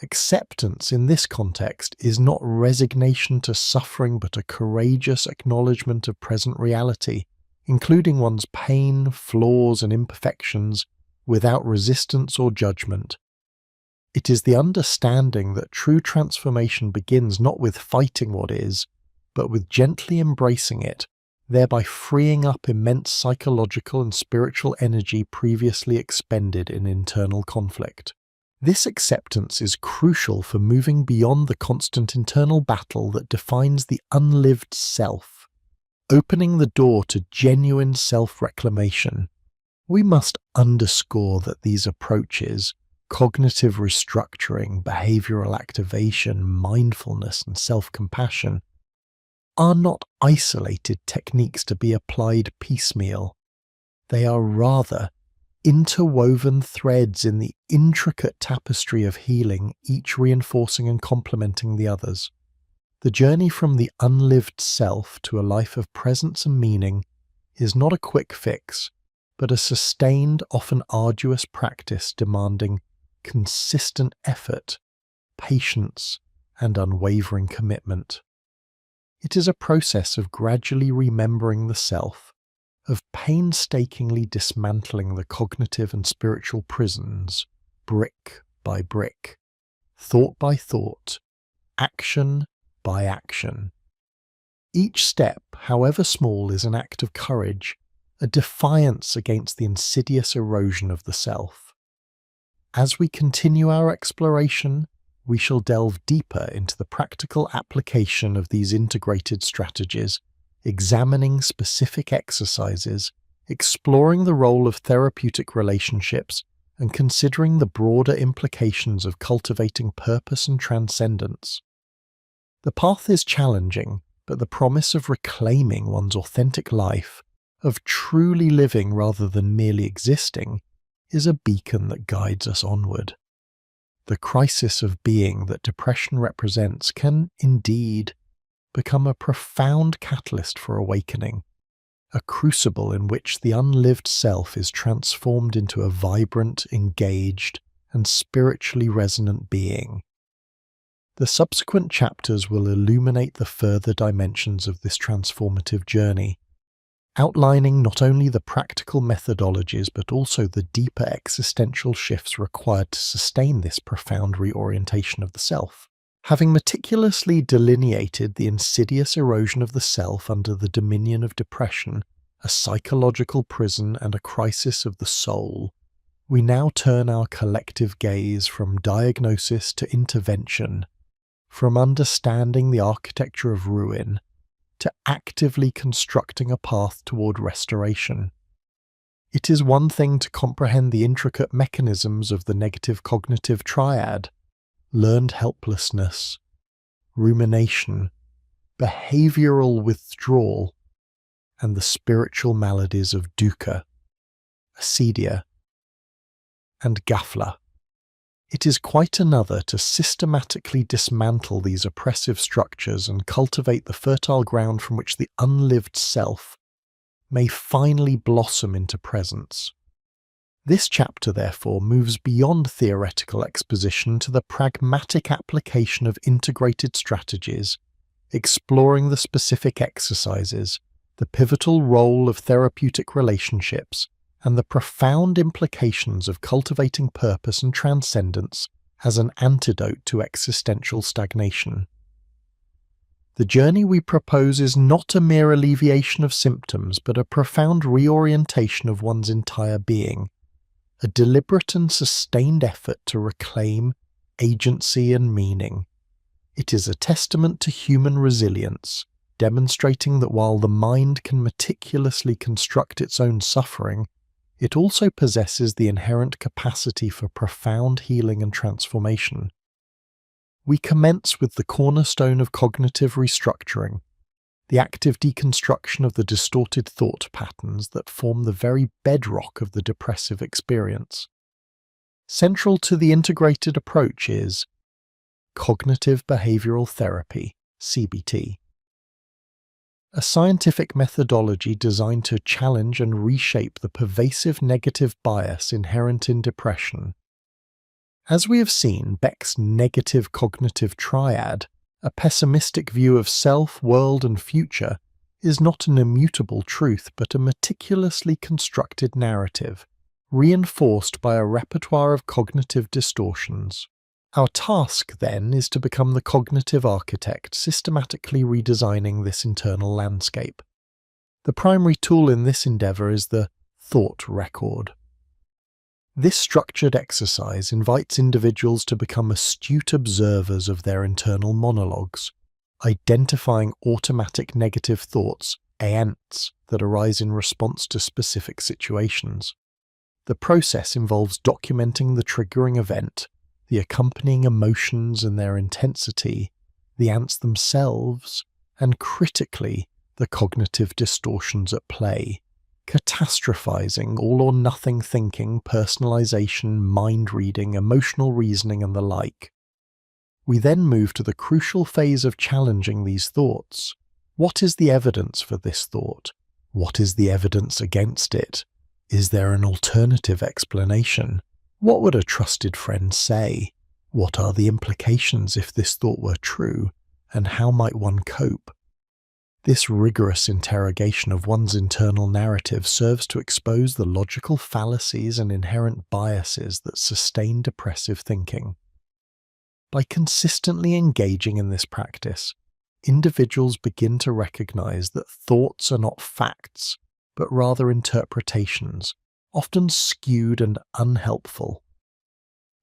Acceptance in this context is not resignation to suffering but a courageous acknowledgement of present reality, including one's pain, flaws and imperfections, without resistance or judgment. It is the understanding that true transformation begins not with fighting what is, but with gently embracing it, thereby freeing up immense psychological and spiritual energy previously expended in internal conflict. This acceptance is crucial for moving beyond the constant internal battle that defines the unlived self, opening the door to genuine self-reclamation. We must underscore that these approaches, cognitive restructuring, behavioral activation, mindfulness, and self-compassion, are not isolated techniques to be applied piecemeal. They are rather interwoven threads in the intricate tapestry of healing, each reinforcing and complementing the others. The journey from the unlived self to a life of presence and meaning is not a quick fix, but a sustained, often arduous practice demanding consistent effort, patience, and unwavering commitment. It is a process of gradually remembering the self, of painstakingly dismantling the cognitive and spiritual prisons, brick by brick, thought by thought, action by action. Each step, however small, is an act of courage, a defiance against the insidious erosion of the self. As we continue our exploration, we shall delve deeper into the practical application of these integrated strategies, examining specific exercises, exploring the role of therapeutic relationships, and considering the broader implications of cultivating purpose and transcendence. The path is challenging, but the promise of reclaiming one's authentic life, of truly living rather than merely existing, is a beacon that guides us onward. The crisis of being that depression represents can, indeed, become a profound catalyst for awakening, a crucible in which the unlived self is transformed into a vibrant, engaged, and spiritually resonant being. The subsequent chapters will illuminate the further dimensions of this transformative journey, outlining not only the practical methodologies but also the deeper existential shifts required to sustain this profound reorientation of the self. Having meticulously delineated the insidious erosion of the self under the dominion of depression, a psychological prison and a crisis of the soul, we now turn our collective gaze from diagnosis to intervention, from understanding the architecture of ruin to actively constructing a path toward restoration. It is one thing to comprehend the intricate mechanisms of the negative cognitive triad, learned helplessness, rumination, behavioral withdrawal, and the spiritual maladies of dukkha, acedia, and ghafla. It is quite another to systematically dismantle these oppressive structures and cultivate the fertile ground from which the unlived self, may finally blossom into presence. This chapter, therefore, moves beyond theoretical exposition to the pragmatic application of integrated strategies, exploring the specific exercises, the pivotal role of therapeutic relationships, and the profound implications of cultivating purpose and transcendence as an antidote to existential stagnation. The journey we propose is not a mere alleviation of symptoms, but a profound reorientation of one's entire being, a deliberate and sustained effort to reclaim agency and meaning. It is a testament to human resilience, demonstrating that while the mind can meticulously construct its own suffering, it also possesses the inherent capacity for profound healing and transformation. We commence with the cornerstone of cognitive restructuring, the active deconstruction of the distorted thought patterns that form the very bedrock of the depressive experience. Central to the integrated approach is cognitive behavioral therapy, CBT, a scientific methodology designed to challenge and reshape the pervasive negative bias inherent in depression. As we have seen, Beck's negative cognitive triad, a pessimistic view of self, world, and future, is not an immutable truth but a meticulously constructed narrative, reinforced by a repertoire of cognitive distortions. Our task, then, is to become the cognitive architect, systematically redesigning this internal landscape. The primary tool in this endeavour is the thought record. This structured exercise invites individuals to become astute observers of their internal monologues, identifying automatic negative thoughts, ANTs, that arise in response to specific situations. The process involves documenting the triggering event, the accompanying emotions and their intensity, the ANTs themselves, and critically, the cognitive distortions at play. Catastrophizing, all-or-nothing thinking, personalization, mind-reading, emotional reasoning, and the like. We then move to the crucial phase of challenging these thoughts. What is the evidence for this thought? What is the evidence against it? Is there an alternative explanation? What would a trusted friend say? What are the implications if this thought were true? And how might one cope? This rigorous interrogation of one's internal narrative serves to expose the logical fallacies and inherent biases that sustain depressive thinking. By consistently engaging in this practice, individuals begin to recognize that thoughts are not facts, but rather interpretations, often skewed and unhelpful.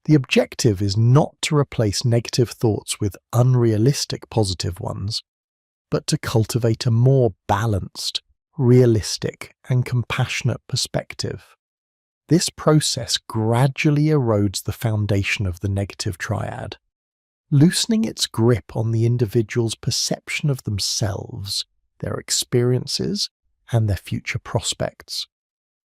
The objective is not to replace negative thoughts with unrealistic positive ones, but to cultivate a more balanced, realistic, and compassionate perspective. This process gradually erodes the foundation of the negative triad, loosening its grip on the individual's perception of themselves, their experiences, and their future prospects.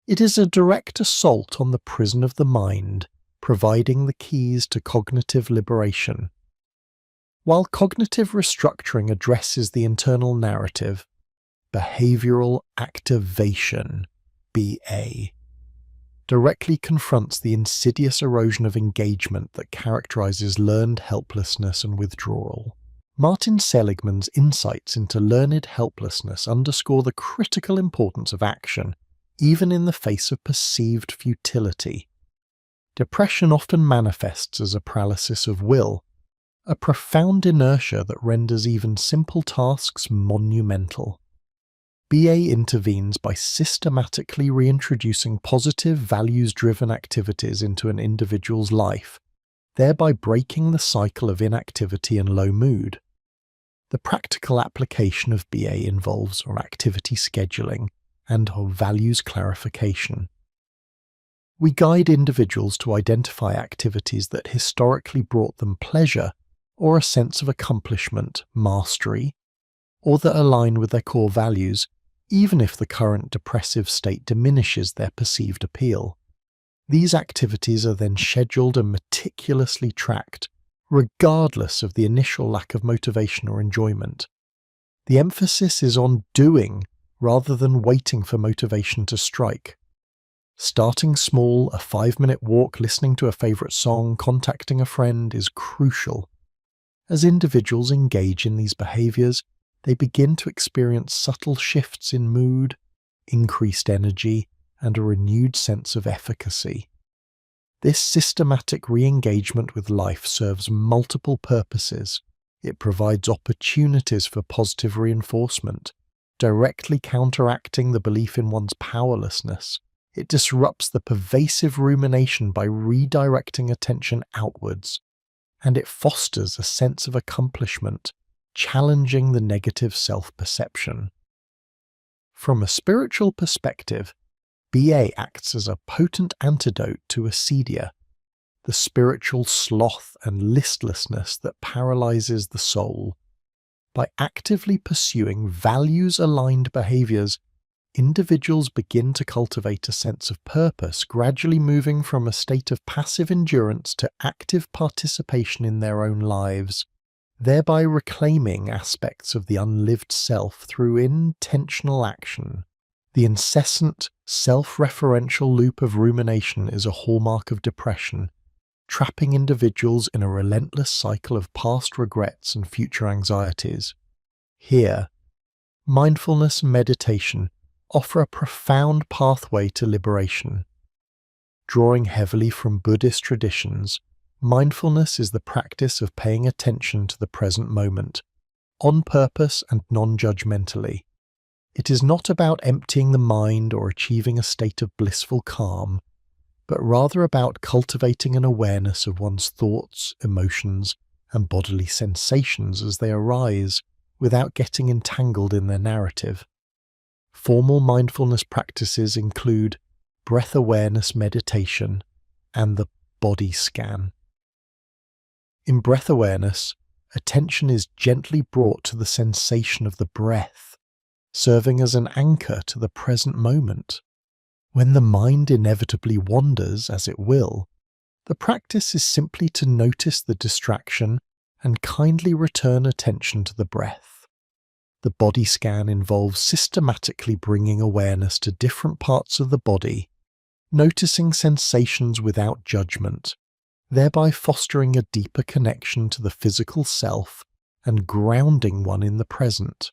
It is a direct assault on the prison of the mind, providing the keys to cognitive liberation. While cognitive restructuring addresses the internal narrative, behavioral activation, BA, directly confronts the insidious erosion of engagement that characterizes learned helplessness and withdrawal. Martin Seligman's insights into learned helplessness underscore the critical importance of action, even in the face of perceived futility. Depression often manifests as a paralysis of will, a profound inertia that renders even simple tasks monumental. BA intervenes by systematically reintroducing positive, values-driven activities into an individual's life, thereby breaking the cycle of inactivity and low mood. The practical application of BA involves activity scheduling and values clarification. We guide individuals to identify activities that historically brought them pleasure or a sense of accomplishment, mastery, or that align with their core values, even if the current depressive state diminishes their perceived appeal. These activities are then scheduled and meticulously tracked, regardless of the initial lack of motivation or enjoyment. The emphasis is on doing rather than waiting for motivation to strike. Starting small, a 5-minute walk, listening to a favourite song, contacting a friend is crucial. As individuals engage in these behaviours, they begin to experience subtle shifts in mood, increased energy, and a renewed sense of efficacy. This systematic re-engagement with life serves multiple purposes. It provides opportunities for positive reinforcement, directly counteracting the belief in one's powerlessness. It disrupts the pervasive rumination by redirecting attention outwards, and it fosters a sense of accomplishment, challenging the negative self-perception. From a spiritual perspective, BA acts as a potent antidote to acedia, the spiritual sloth and listlessness that paralyzes the soul. By actively pursuing values-aligned behaviors, individuals begin to cultivate a sense of purpose, gradually moving from a state of passive endurance to active participation in their own lives, thereby reclaiming aspects of the unlived self through intentional action. The incessant, self-referential loop of rumination is a hallmark of depression, trapping individuals in a relentless cycle of past regrets and future anxieties. Here, mindfulness and meditation offer a profound pathway to liberation. Drawing heavily from Buddhist traditions, mindfulness is the practice of paying attention to the present moment, on purpose and non-judgmentally. It is not about emptying the mind or achieving a state of blissful calm, but rather about cultivating an awareness of one's thoughts, emotions, and bodily sensations as they arise, without getting entangled in their narrative. Formal mindfulness practices include breath awareness meditation and the body scan. In breath awareness, attention is gently brought to the sensation of the breath, serving as an anchor to the present moment. When the mind inevitably wanders, as it will, the practice is simply to notice the distraction and kindly return attention to the breath. The body scan involves systematically bringing awareness to different parts of the body, noticing sensations without judgment, thereby fostering a deeper connection to the physical self and grounding one in the present.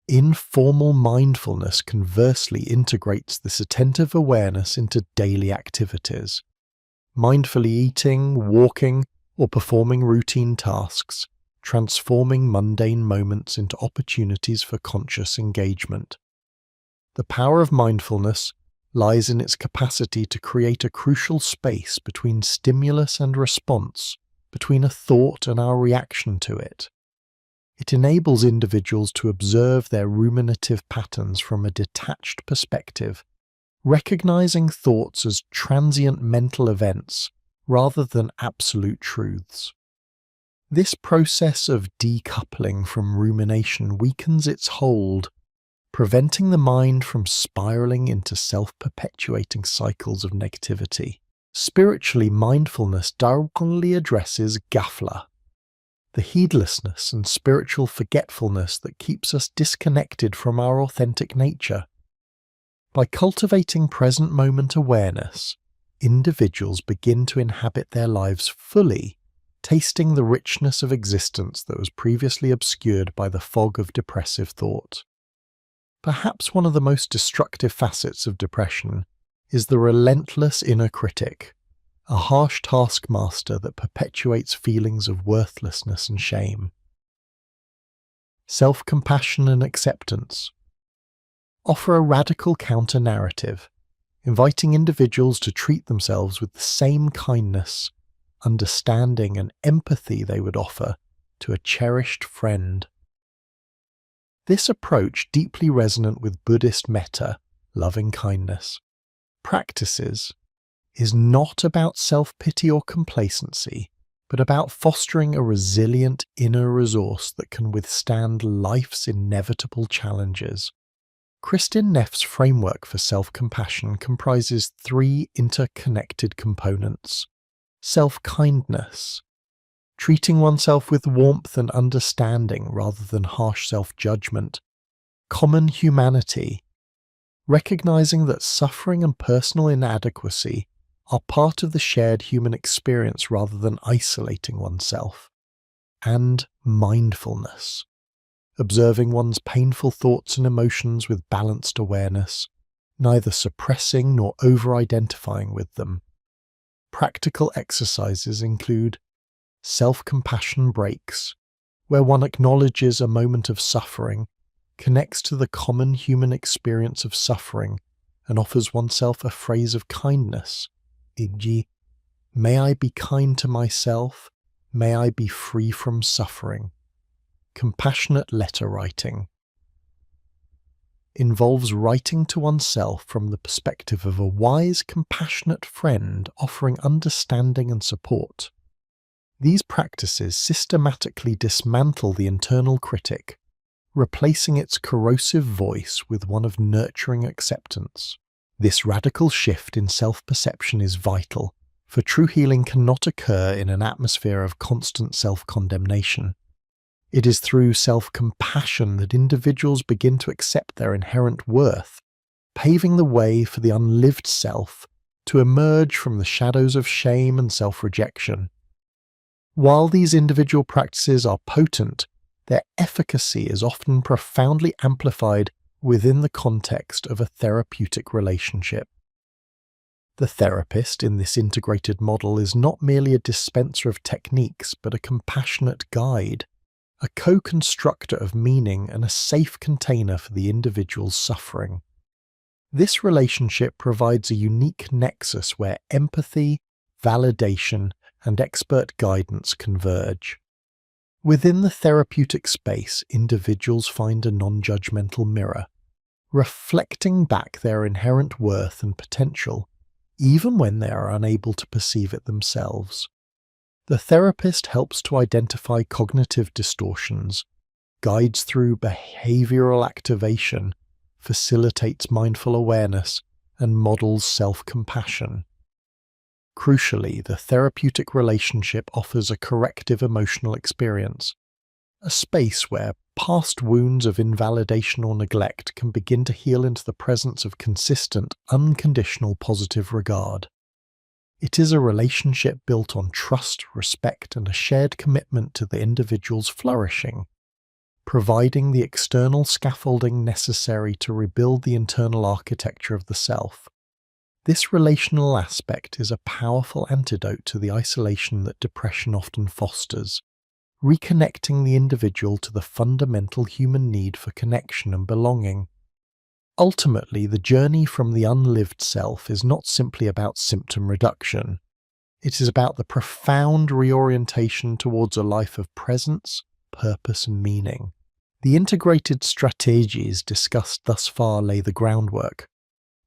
Informal mindfulness conversely integrates this attentive awareness into daily activities. Mindfully eating, walking, or performing routine tasks, transforming mundane moments into opportunities for conscious engagement. The power of mindfulness lies in its capacity to create a crucial space between stimulus and response, between a thought and our reaction to it. It enables individuals to observe their ruminative patterns from a detached perspective, recognizing thoughts as transient mental events rather than absolute truths. This process of decoupling from rumination weakens its hold, preventing the mind from spiraling into self-perpetuating cycles of negativity. Spiritually, mindfulness directly addresses ghafla, the heedlessness and spiritual forgetfulness that keeps us disconnected from our authentic nature. By cultivating present moment awareness, individuals begin to inhabit their lives fully, tasting the richness of existence that was previously obscured by the fog of depressive thought. Perhaps one of the most destructive facets of depression is the relentless inner critic, a harsh taskmaster that perpetuates feelings of worthlessness and shame. Self-compassion and acceptance offer a radical counter-narrative, inviting individuals to treat themselves with the same kindness, understanding, and empathy they would offer to a cherished friend. This approach, deeply resonant with Buddhist metta, loving kindness, practices, is not about self-pity or complacency, but about fostering a resilient inner resource that can withstand life's inevitable challenges. Kristin Neff's framework for self-compassion comprises 3 interconnected components: self-kindness, treating oneself with warmth and understanding rather than harsh self-judgment; Common humanity, recognizing that suffering and personal inadequacy are part of the shared human experience rather than isolating oneself. And mindfulness, observing one's painful thoughts and emotions with balanced awareness, neither suppressing nor over-identifying with them. Practical exercises include self-compassion breaks, where one acknowledges a moment of suffering, connects to the common human experience of suffering, and offers oneself a phrase of kindness, e.g., "May I be kind to myself, may I be free from suffering." Compassionate letter writing involves writing to oneself from the perspective of a wise, compassionate friend offering understanding and support. These practices systematically dismantle the internal critic, replacing its corrosive voice with one of nurturing acceptance. This radical shift in self-perception is vital, for true healing cannot occur in an atmosphere of constant self-condemnation. It is through self-compassion that individuals begin to accept their inherent worth, paving the way for the unlived self to emerge from the shadows of shame and self-rejection. While these individual practices are potent, their efficacy is often profoundly amplified within the context of a therapeutic relationship. The therapist in this integrated model is not merely a dispenser of techniques, but a compassionate guide, a co-constructor of meaning and a safe container for the individual's suffering. This relationship provides a unique nexus where empathy, validation, and expert guidance converge. Within the therapeutic space, individuals find a non-judgmental mirror, reflecting back their inherent worth and potential, even when they are unable to perceive it themselves. The therapist helps to identify cognitive distortions, guides through behavioral activation, facilitates mindful awareness, and models self-compassion. Crucially, the therapeutic relationship offers a corrective emotional experience, a space where past wounds of invalidation or neglect can begin to heal into the presence of consistent, unconditional positive regard. It is a relationship built on trust, respect, and a shared commitment to the individual's flourishing, providing the external scaffolding necessary to rebuild the internal architecture of the self. This relational aspect is a powerful antidote to the isolation that depression often fosters, reconnecting the individual to the fundamental human need for connection and belonging. Ultimately, the journey from the unlived self is not simply about symptom reduction. It is about the profound reorientation towards a life of presence, purpose, and meaning. The integrated strategies discussed thus far lay the groundwork,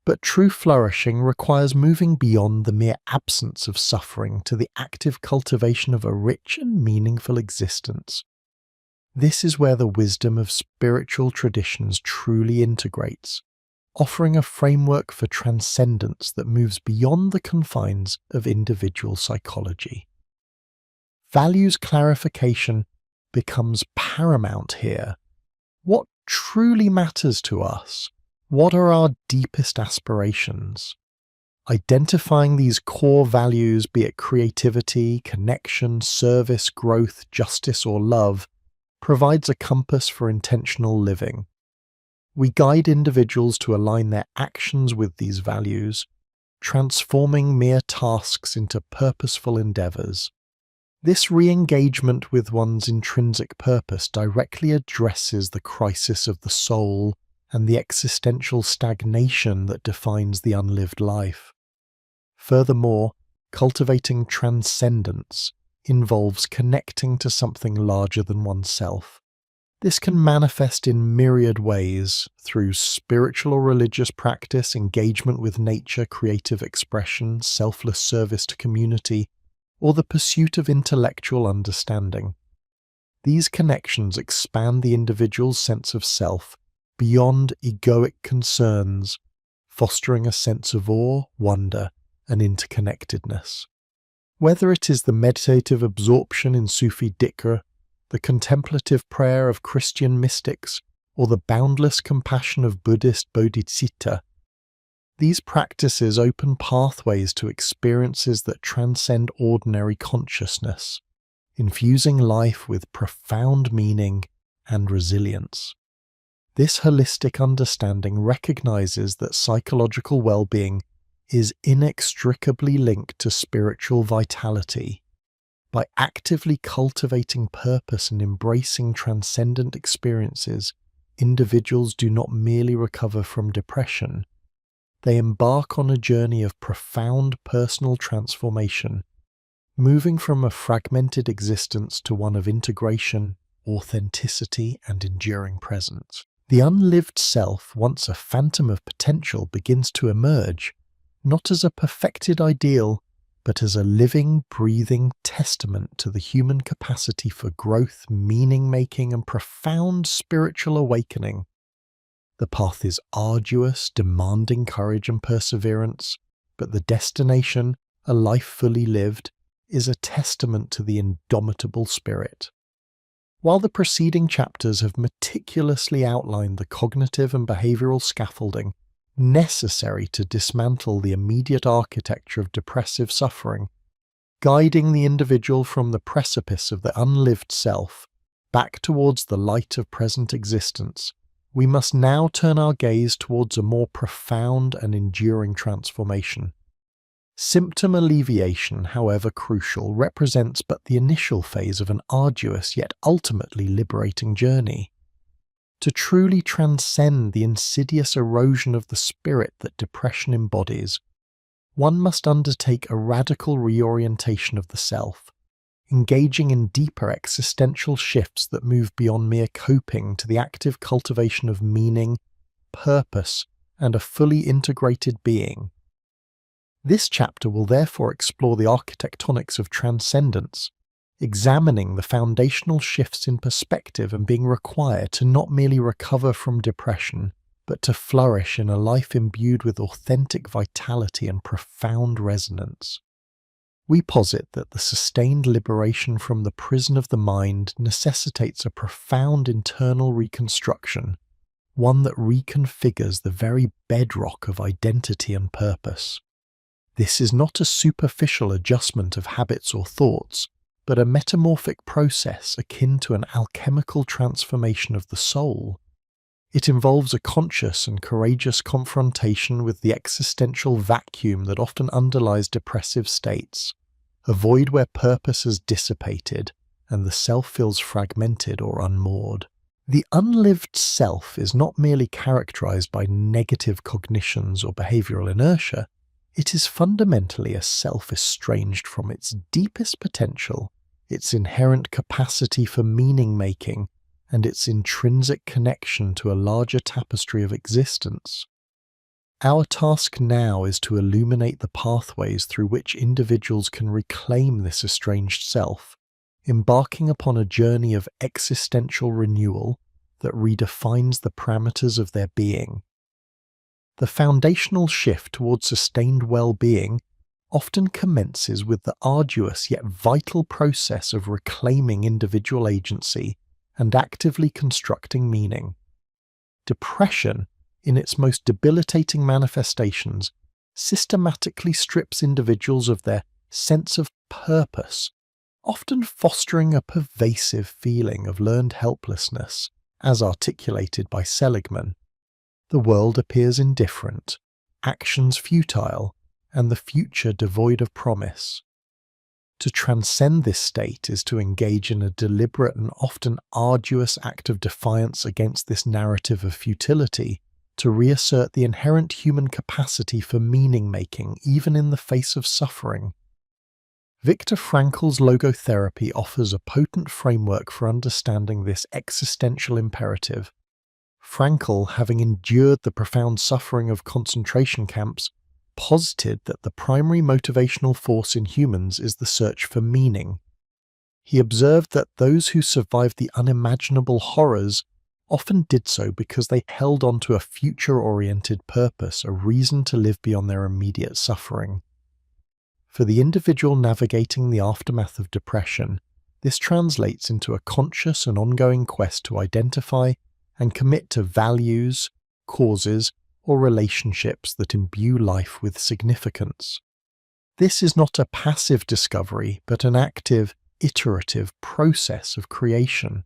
but true flourishing requires moving beyond the mere absence of suffering to the active cultivation of a rich and meaningful existence. This is where the wisdom of spiritual traditions truly integrates, offering a framework for transcendence that moves beyond the confines of individual psychology. Values clarification becomes paramount here. What truly matters to us? What are our deepest aspirations? Identifying these core values, be it creativity, connection, service, growth, justice, or love, provides a compass for intentional living. We guide individuals to align their actions with these values, transforming mere tasks into purposeful endeavors. This re-engagement with one's intrinsic purpose directly addresses the crisis of the soul and the existential stagnation that defines the unlived life. Furthermore, cultivating transcendence involves connecting to something larger than oneself. This can manifest in myriad ways through spiritual or religious practice, engagement with nature, creative expression, selfless service to community, or the pursuit of intellectual understanding. These connections expand the individual's sense of self beyond egoic concerns, fostering a sense of awe, wonder, and interconnectedness. Whether it is the meditative absorption in Sufi dhikr, the contemplative prayer of Christian mystics, or the boundless compassion of Buddhist bodhicitta. These practices open pathways to experiences that transcend ordinary consciousness, infusing life with profound meaning and resilience. This holistic understanding recognizes that psychological well-being is inextricably linked to spiritual vitality. By actively cultivating purpose and embracing transcendent experiences, individuals do not merely recover from depression, they embark on a journey of profound personal transformation, moving from a fragmented existence to one of integration, authenticity, and enduring presence. The unlived self, once a phantom of potential, begins to emerge, not as a perfected ideal, but as a living, breathing testament to the human capacity for growth, meaning-making, and profound spiritual awakening. The path is arduous, demanding courage and perseverance, but the destination, a life fully lived, is a testament to the indomitable spirit. While the preceding chapters have meticulously outlined the cognitive and behavioral scaffolding necessary to dismantle the immediate architecture of depressive suffering, guiding the individual from the precipice of the unlived self back towards the light of present existence, we must now turn our gaze towards a more profound and enduring transformation. Symptom alleviation, however crucial, represents but the initial phase of an arduous yet ultimately liberating journey. To truly transcend the insidious erosion of the spirit that depression embodies, one must undertake a radical reorientation of the self, engaging in deeper existential shifts that move beyond mere coping to the active cultivation of meaning, purpose, and a fully integrated being. This chapter will therefore explore the architectonics of transcendence, examining the foundational shifts in perspective and being required to not merely recover from depression, but to flourish in a life imbued with authentic vitality and profound resonance. We posit that the sustained liberation from the prison of the mind necessitates a profound internal reconstruction, one that reconfigures the very bedrock of identity and purpose. This is not a superficial adjustment of habits or thoughts, but a metamorphic process akin to an alchemical transformation of the soul. It involves a conscious and courageous confrontation with the existential vacuum that often underlies depressive states, a void where purpose has dissipated and the self feels fragmented or unmoored. The unlived self is not merely characterized by negative cognitions or behavioral inertia, it is fundamentally a self estranged from its deepest potential, its inherent capacity for meaning-making, and its intrinsic connection to a larger tapestry of existence. Our task now is to illuminate the pathways through which individuals can reclaim this estranged self, embarking upon a journey of existential renewal that redefines the parameters of their being. The foundational shift towards sustained well-being often commences with the arduous yet vital process of reclaiming individual agency and actively constructing meaning. Depression, in its most debilitating manifestations, systematically strips individuals of their sense of purpose, often fostering a pervasive feeling of learned helplessness, as articulated by Seligman. The world appears indifferent, actions futile, and the future devoid of promise. To transcend this state is to engage in a deliberate and often arduous act of defiance against this narrative of futility, to reassert the inherent human capacity for meaning-making even in the face of suffering. Viktor Frankl's logotherapy offers a potent framework for understanding this existential imperative. Frankl, having endured the profound suffering of concentration camps, posited that the primary motivational force in humans is the search for meaning. He observed that those who survived the unimaginable horrors often did so because they held on to a future-oriented purpose, a reason to live beyond their immediate suffering. For the individual navigating the aftermath of depression, this translates into a conscious and ongoing quest to identify and commit to values, causes, or relationships that imbue life with significance. This is not a passive discovery, but an active, iterative process of creation.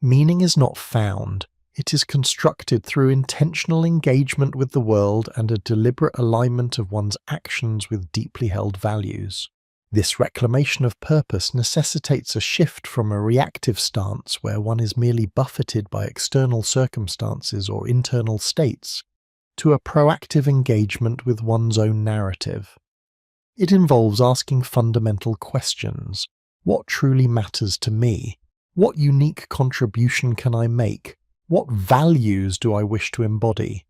Meaning is not found, it is constructed through intentional engagement with the world and a deliberate alignment of one's actions with deeply held values. This reclamation of purpose necessitates a shift from a reactive stance where one is merely buffeted by external circumstances or internal states, to a proactive engagement with one's own narrative. It involves asking fundamental questions. What truly matters to me? What unique contribution can I make? What values do I wish to embody?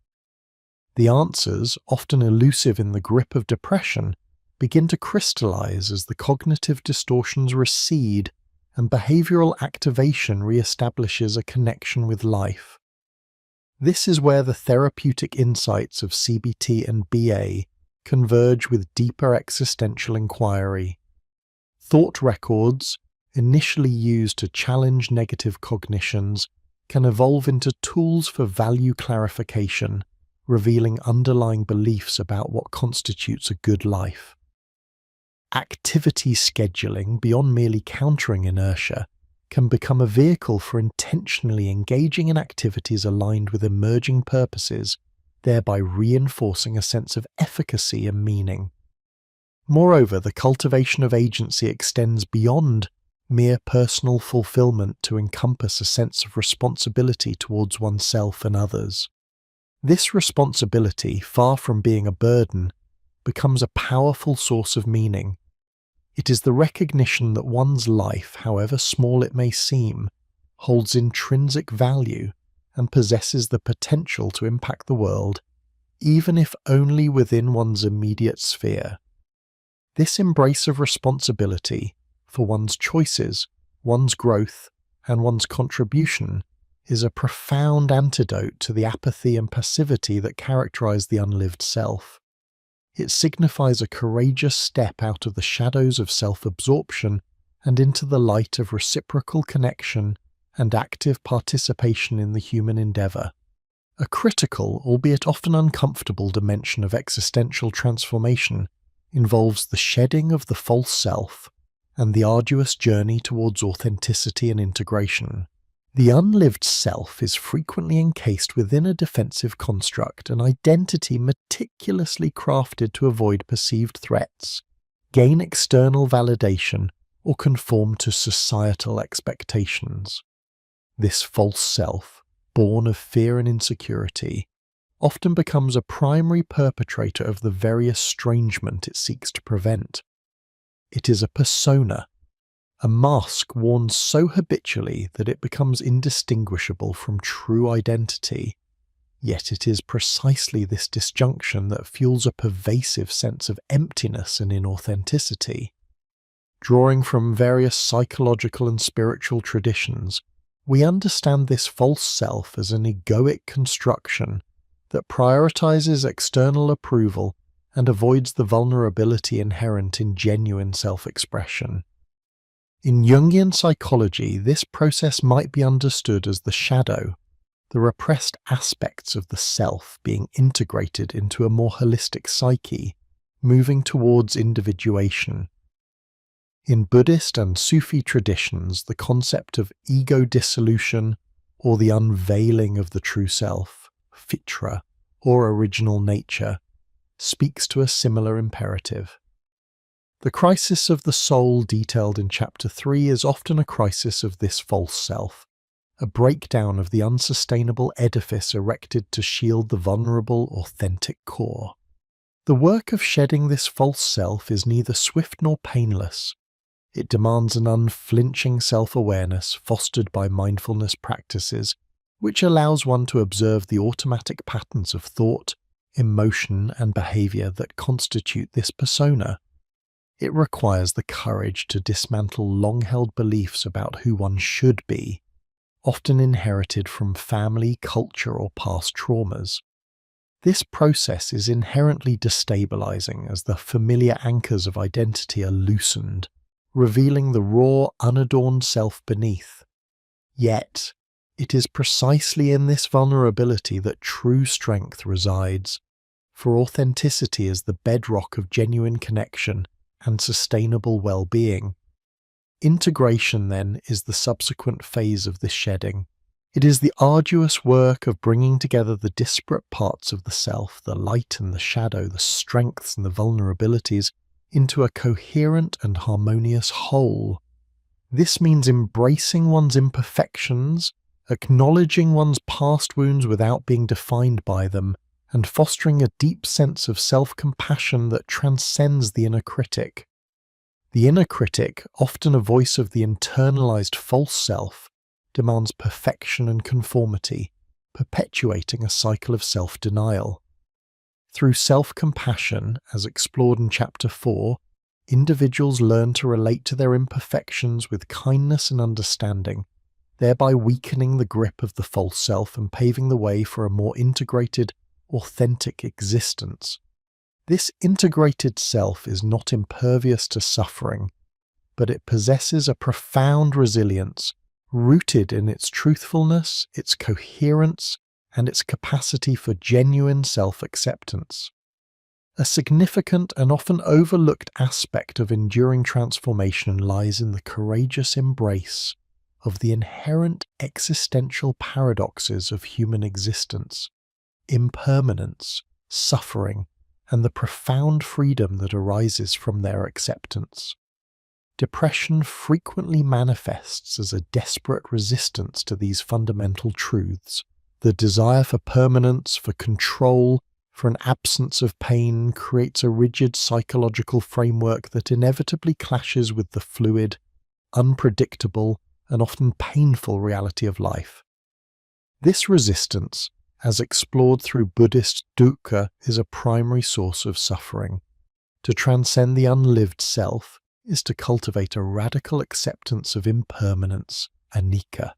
The answers, often elusive in the grip of depression, begin to crystallize as the cognitive distortions recede and behavioral activation reestablishes a connection with life. This is where the therapeutic insights of CBT and BA converge with deeper existential inquiry. Thought records, initially used to challenge negative cognitions, can evolve into tools for value clarification, revealing underlying beliefs about what constitutes a good life. Activity scheduling, beyond merely countering inertia, can become a vehicle for intentionally engaging in activities aligned with emerging purposes, thereby reinforcing a sense of efficacy and meaning. Moreover, the cultivation of agency extends beyond mere personal fulfillment to encompass a sense of responsibility towards oneself and others. This responsibility, far from being a burden, becomes a powerful source of meaning. It is the recognition that one's life, however small it may seem, holds intrinsic value and possesses the potential to impact the world, even if only within one's immediate sphere. This embrace of responsibility for one's choices, one's growth, and one's contribution is a profound antidote to the apathy and passivity that characterize the unlived self. It signifies a courageous step out of the shadows of self-absorption and into the light of reciprocal connection and active participation in the human endeavor. A critical, albeit often uncomfortable, dimension of existential transformation involves the shedding of the false self and the arduous journey towards authenticity and integration. The unlived self is frequently encased within a defensive construct, an identity meticulously crafted to avoid perceived threats, gain external validation, or conform to societal expectations. This false self, born of fear and insecurity, often becomes a primary perpetrator of the very estrangement it seeks to prevent. It is a persona, a mask worn so habitually that it becomes indistinguishable from true identity. Yet it is precisely this disjunction that fuels a pervasive sense of emptiness and inauthenticity. Drawing from various psychological and spiritual traditions, we understand this false self as an egoic construction that prioritizes external approval and avoids the vulnerability inherent in genuine self-expression. In Jungian psychology, this process might be understood as the shadow, the repressed aspects of the self being integrated into a more holistic psyche, moving towards individuation. In Buddhist and Sufi traditions, the concept of ego dissolution, or the unveiling of the true self, fitra, or original nature, speaks to a similar imperative. The crisis of the soul detailed in Chapter 3 is often a crisis of this false self, a breakdown of the unsustainable edifice erected to shield the vulnerable, authentic core. The work of shedding this false self is neither swift nor painless. It demands an unflinching self-awareness fostered by mindfulness practices, which allows one to observe the automatic patterns of thought, emotion, and behavior that constitute this persona. It requires the courage to dismantle long-held beliefs about who one should be, often inherited from family, culture, or past traumas. This process is inherently destabilizing as the familiar anchors of identity are loosened, revealing the raw, unadorned self beneath. Yet, It is precisely in this vulnerability that true strength resides, for authenticity is the bedrock of genuine connection and sustainable well-being. Integration, then, is the subsequent phase of this shedding. It is the arduous work of bringing together the disparate parts of the self, the light and the shadow, the strengths and the vulnerabilities, into a coherent and harmonious whole. This means embracing one's imperfections, acknowledging one's past wounds without being defined by them, and fostering a deep sense of self-compassion that transcends the inner critic. The inner critic, often a voice of the internalized false self, demands perfection and conformity, perpetuating a cycle of self-denial. Through self-compassion, as explored in Chapter 4, individuals learn to relate to their imperfections with kindness and understanding, thereby weakening the grip of the false self and paving the way for a more integrated, authentic existence. This integrated self is not impervious to suffering, but it possesses a profound resilience, rooted in its truthfulness, its coherence, and its capacity for genuine self-acceptance. A significant and often overlooked aspect of enduring transformation lies in the courageous embrace of the inherent existential paradoxes of human existence, impermanence, suffering, and the profound freedom that arises from their acceptance. Depression frequently manifests as a desperate resistance to these fundamental truths. The desire for permanence, for control, for an absence of pain creates a rigid psychological framework that inevitably clashes with the fluid, unpredictable, and often painful reality of life. This resistance, as explored through Buddhist dukkha, is a primary source of suffering. To transcend the unlived self is to cultivate a radical acceptance of impermanence, anicca,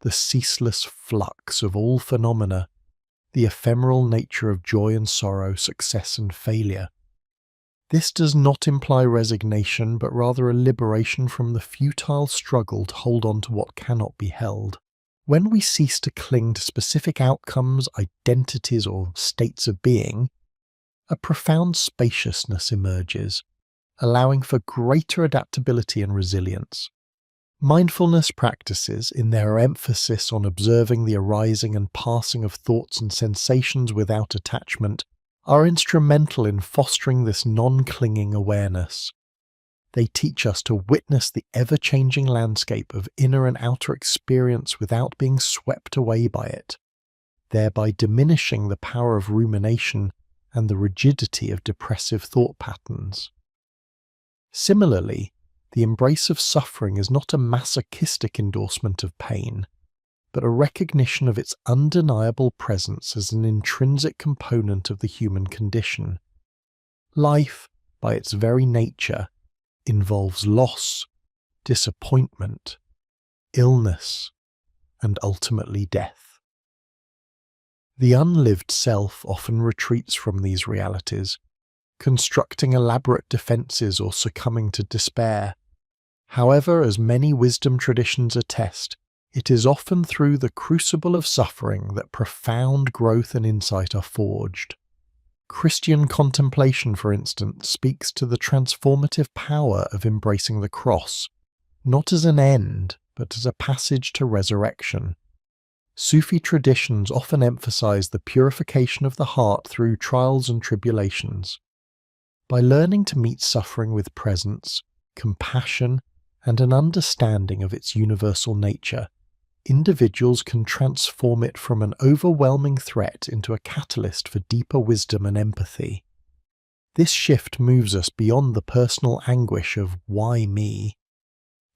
the ceaseless flux of all phenomena, the ephemeral nature of joy and sorrow, success and failure. This does not imply resignation, but rather a liberation from the futile struggle to hold on to what cannot be held. When we cease to cling to specific outcomes, identities, or states of being, a profound spaciousness emerges, allowing for greater adaptability and resilience. Mindfulness practices, in their emphasis on observing the arising and passing of thoughts and sensations without attachment, are instrumental in fostering this non-clinging awareness. They teach us to witness the ever-changing landscape of inner and outer experience without being swept away by it, thereby diminishing the power of rumination and the rigidity of depressive thought patterns. Similarly, the embrace of suffering is not a masochistic endorsement of pain, but a recognition of its undeniable presence as an intrinsic component of the human condition. Life, by its very nature, involves loss, disappointment, illness, and ultimately death. The unlived self often retreats from these realities, constructing elaborate defenses or succumbing to despair. However, as many wisdom traditions attest, it is often through the crucible of suffering that profound growth and insight are forged. Christian contemplation, for instance, speaks to the transformative power of embracing the cross, not as an end, but as a passage to resurrection. Sufi traditions often emphasize the purification of the heart through trials and tribulations. By learning to meet suffering with presence, compassion, and an understanding of its universal nature, individuals can transform it from an overwhelming threat into a catalyst for deeper wisdom and empathy. This shift moves us beyond the personal anguish of "why me?"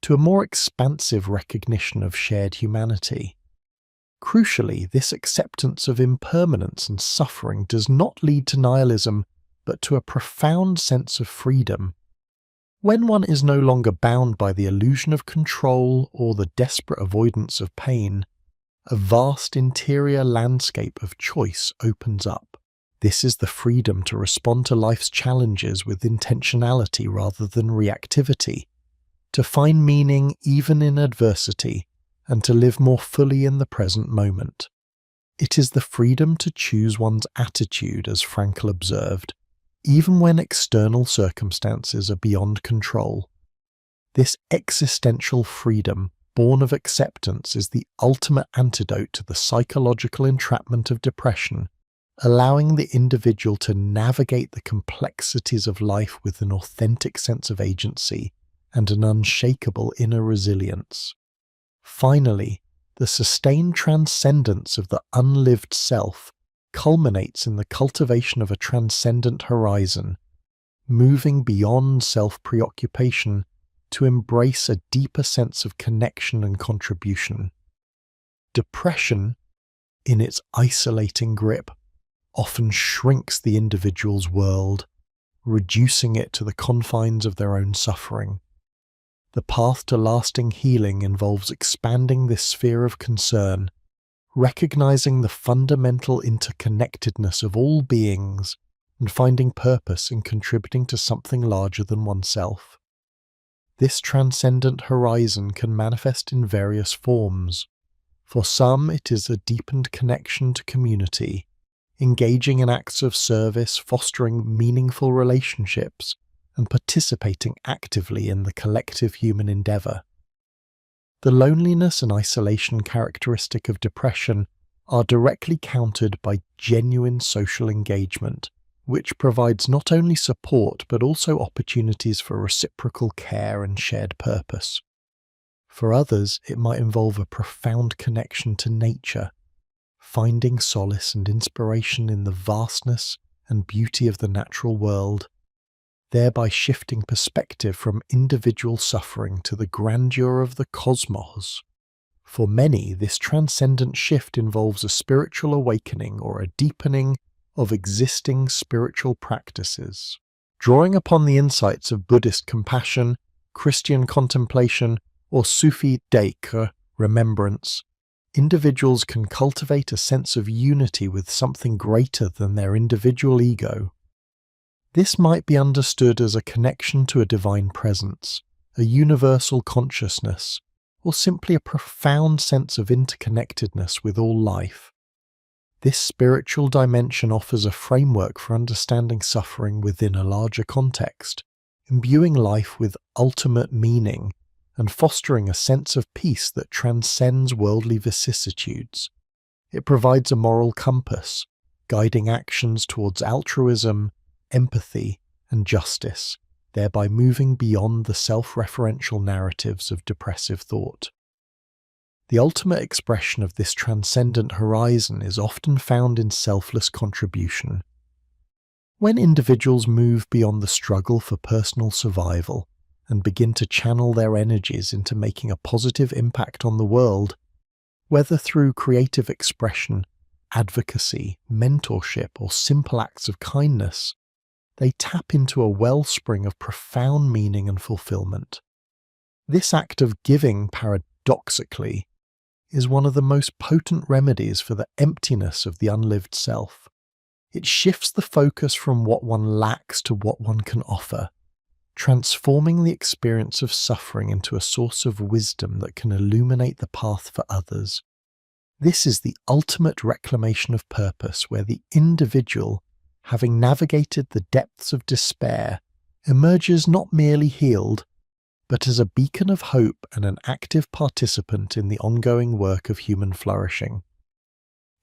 to a more expansive recognition of shared humanity. Crucially, this acceptance of impermanence and suffering does not lead to nihilism, but to a profound sense of freedom. When one is no longer bound by the illusion of control or the desperate avoidance of pain, a vast interior landscape of choice opens up. This is the freedom to respond to life's challenges with intentionality rather than reactivity, to find meaning even in adversity, and to live more fully in the present moment. It is the freedom to choose one's attitude, as Frankl observed, even when external circumstances are beyond control. This existential freedom, born of acceptance, is the ultimate antidote to the psychological entrapment of depression, allowing the individual to navigate the complexities of life with an authentic sense of agency and an unshakable inner resilience. Finally, the sustained transcendence of the unlived self culminates in the cultivation of a transcendent horizon, moving beyond self-preoccupation to embrace a deeper sense of connection and contribution. Depression, in its isolating grip, often shrinks the individual's world, reducing it to the confines of their own suffering. The path to lasting healing involves expanding this sphere of concern, recognizing the fundamental interconnectedness of all beings and finding purpose in contributing to something larger than oneself. This transcendent horizon can manifest in various forms. For some, it is a deepened connection to community, engaging in acts of service, fostering meaningful relationships, and participating actively in the collective human endeavor. The loneliness and isolation characteristic of depression are directly countered by genuine social engagement, which provides not only support but also opportunities for reciprocal care and shared purpose. For others, it might involve a profound connection to nature, finding solace and inspiration in the vastness and beauty of the natural world, thereby shifting perspective from individual suffering to the grandeur of the cosmos. For many, this transcendent shift involves a spiritual awakening or a deepening of existing spiritual practices. Drawing upon the insights of Buddhist compassion, Christian contemplation, or Sufi daikar, remembrance, individuals can cultivate a sense of unity with something greater than their individual ego. This might be understood as a connection to a divine presence, a universal consciousness, or simply a profound sense of interconnectedness with all life. This spiritual dimension offers a framework for understanding suffering within a larger context, imbuing life with ultimate meaning and fostering a sense of peace that transcends worldly vicissitudes. It provides a moral compass, guiding actions towards altruism, empathy, and justice, thereby moving beyond the self-referential narratives of depressive thought. The ultimate expression of this transcendent horizon is often found in selfless contribution. When individuals move beyond the struggle for personal survival and begin to channel their energies into making a positive impact on the world, whether through creative expression, advocacy, mentorship, or simple acts of kindness, they tap into a wellspring of profound meaning and fulfillment. This act of giving, paradoxically, is one of the most potent remedies for the emptiness of the unlived self. It shifts the focus from what one lacks to what one can offer, transforming the experience of suffering into a source of wisdom that can illuminate the path for others. This is the ultimate reclamation of purpose, where the individual, having navigated the depths of despair, emerges not merely healed, but as a beacon of hope and an active participant in the ongoing work of human flourishing.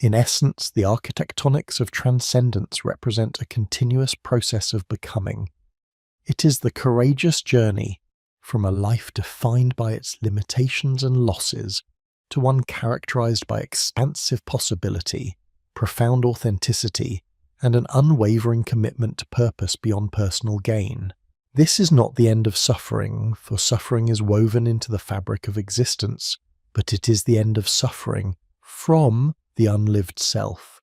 In essence, the architectonics of transcendence represent a continuous process of becoming. It is the courageous journey from a life defined by its limitations and losses to one characterized by expansive possibility, profound authenticity, and an unwavering commitment to purpose beyond personal gain. This is not the end of suffering, for suffering is woven into the fabric of existence, but it is the end of suffering from the unlived self.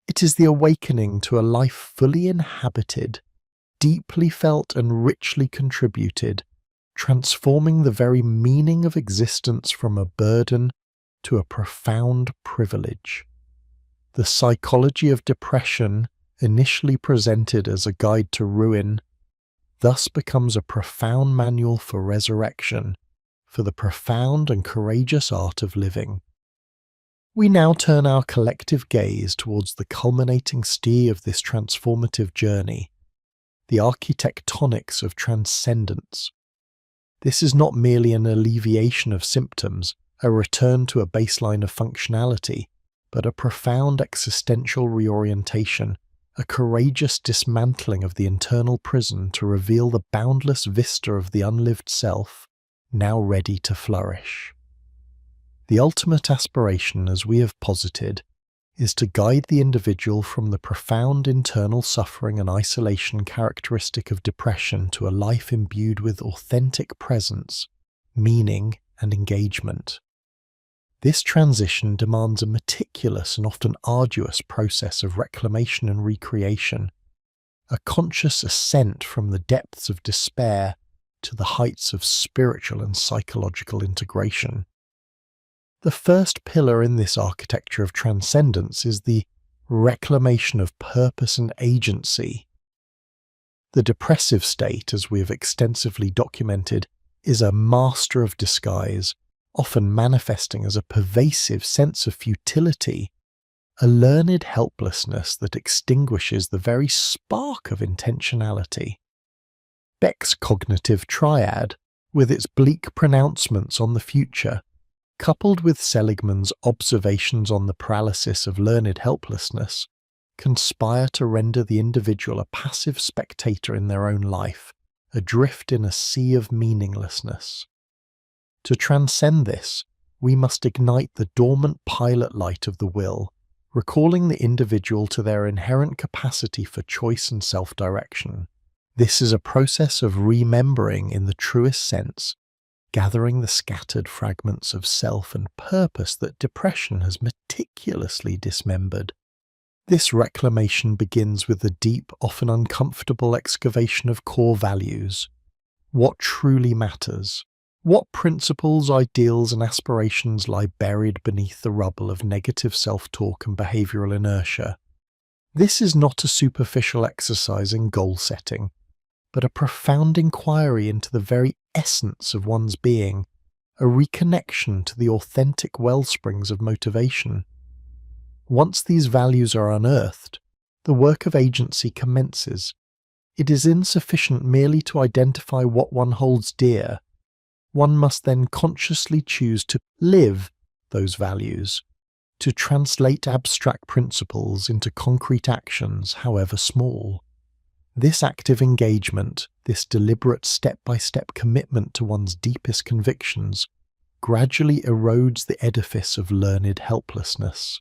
It is the awakening to a life fully inhabited, deeply felt and richly contributed, transforming the very meaning of existence from a burden to a profound privilege. The psychology of depression, initially presented as a guide to ruin, thus becomes a profound manual for resurrection, for the profound and courageous art of living. We now turn our collective gaze towards the culminating steer of this transformative journey, the architectonics of transcendence. This is not merely an alleviation of symptoms, a return to a baseline of functionality, but a profound existential reorientation, a courageous dismantling of the internal prison to reveal the boundless vista of the unlived self, now ready to flourish. The ultimate aspiration, as we have posited, is to guide the individual from the profound internal suffering and isolation characteristic of depression to a life imbued with authentic presence, meaning, and engagement. This transition demands a meticulous and often arduous process of reclamation and recreation, a conscious ascent from the depths of despair to the heights of spiritual and psychological integration. The first pillar in this architecture of transcendence is the reclamation of purpose and agency. The depressive state, as we have extensively documented, is a master of disguise, often manifesting as a pervasive sense of futility, a learned helplessness that extinguishes the very spark of intentionality. Beck's cognitive triad, with its bleak pronouncements on the future, coupled with Seligman's observations on the paralysis of learned helplessness, conspire to render the individual a passive spectator in their own life, adrift in a sea of meaninglessness. To transcend this, we must ignite the dormant pilot light of the will, recalling the individual to their inherent capacity for choice and self-direction. This is a process of remembering in the truest sense, gathering the scattered fragments of self and purpose that depression has meticulously dismembered. This reclamation begins with the deep, often uncomfortable excavation of core values. What truly matters? What principles, ideals, and aspirations lie buried beneath the rubble of negative self-talk and behavioral inertia? This is not a superficial exercise in goal-setting, but a profound inquiry into the very essence of one's being, a reconnection to the authentic wellsprings of motivation. Once these values are unearthed, the work of agency commences. It is insufficient merely to identify what one holds dear. One must then consciously choose to live those values, to translate abstract principles into concrete actions, however small. This active engagement, this deliberate step-by-step commitment to one's deepest convictions, gradually erodes the edifice of learned helplessness.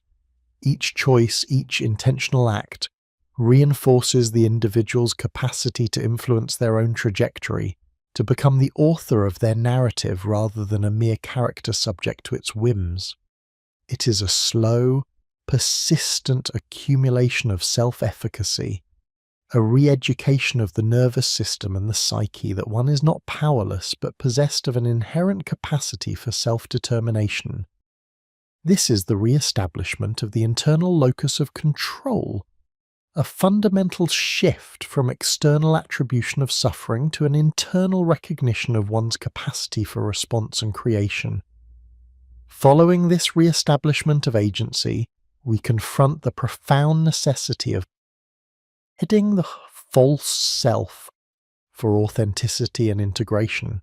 Each choice, each intentional act, reinforces the individual's capacity to influence their own trajectory, to become the author of their narrative rather than a mere character subject to its whims. It is a slow, persistent accumulation of self-efficacy, a re-education of the nervous system and the psyche that one is not powerless but possessed of an inherent capacity for self-determination. This is the re-establishment of the internal locus of control, a fundamental shift from external attribution of suffering to an internal recognition of one's capacity for response and creation. Following this re-establishment of agency, we confront the profound necessity of heading the false self for authenticity and integration.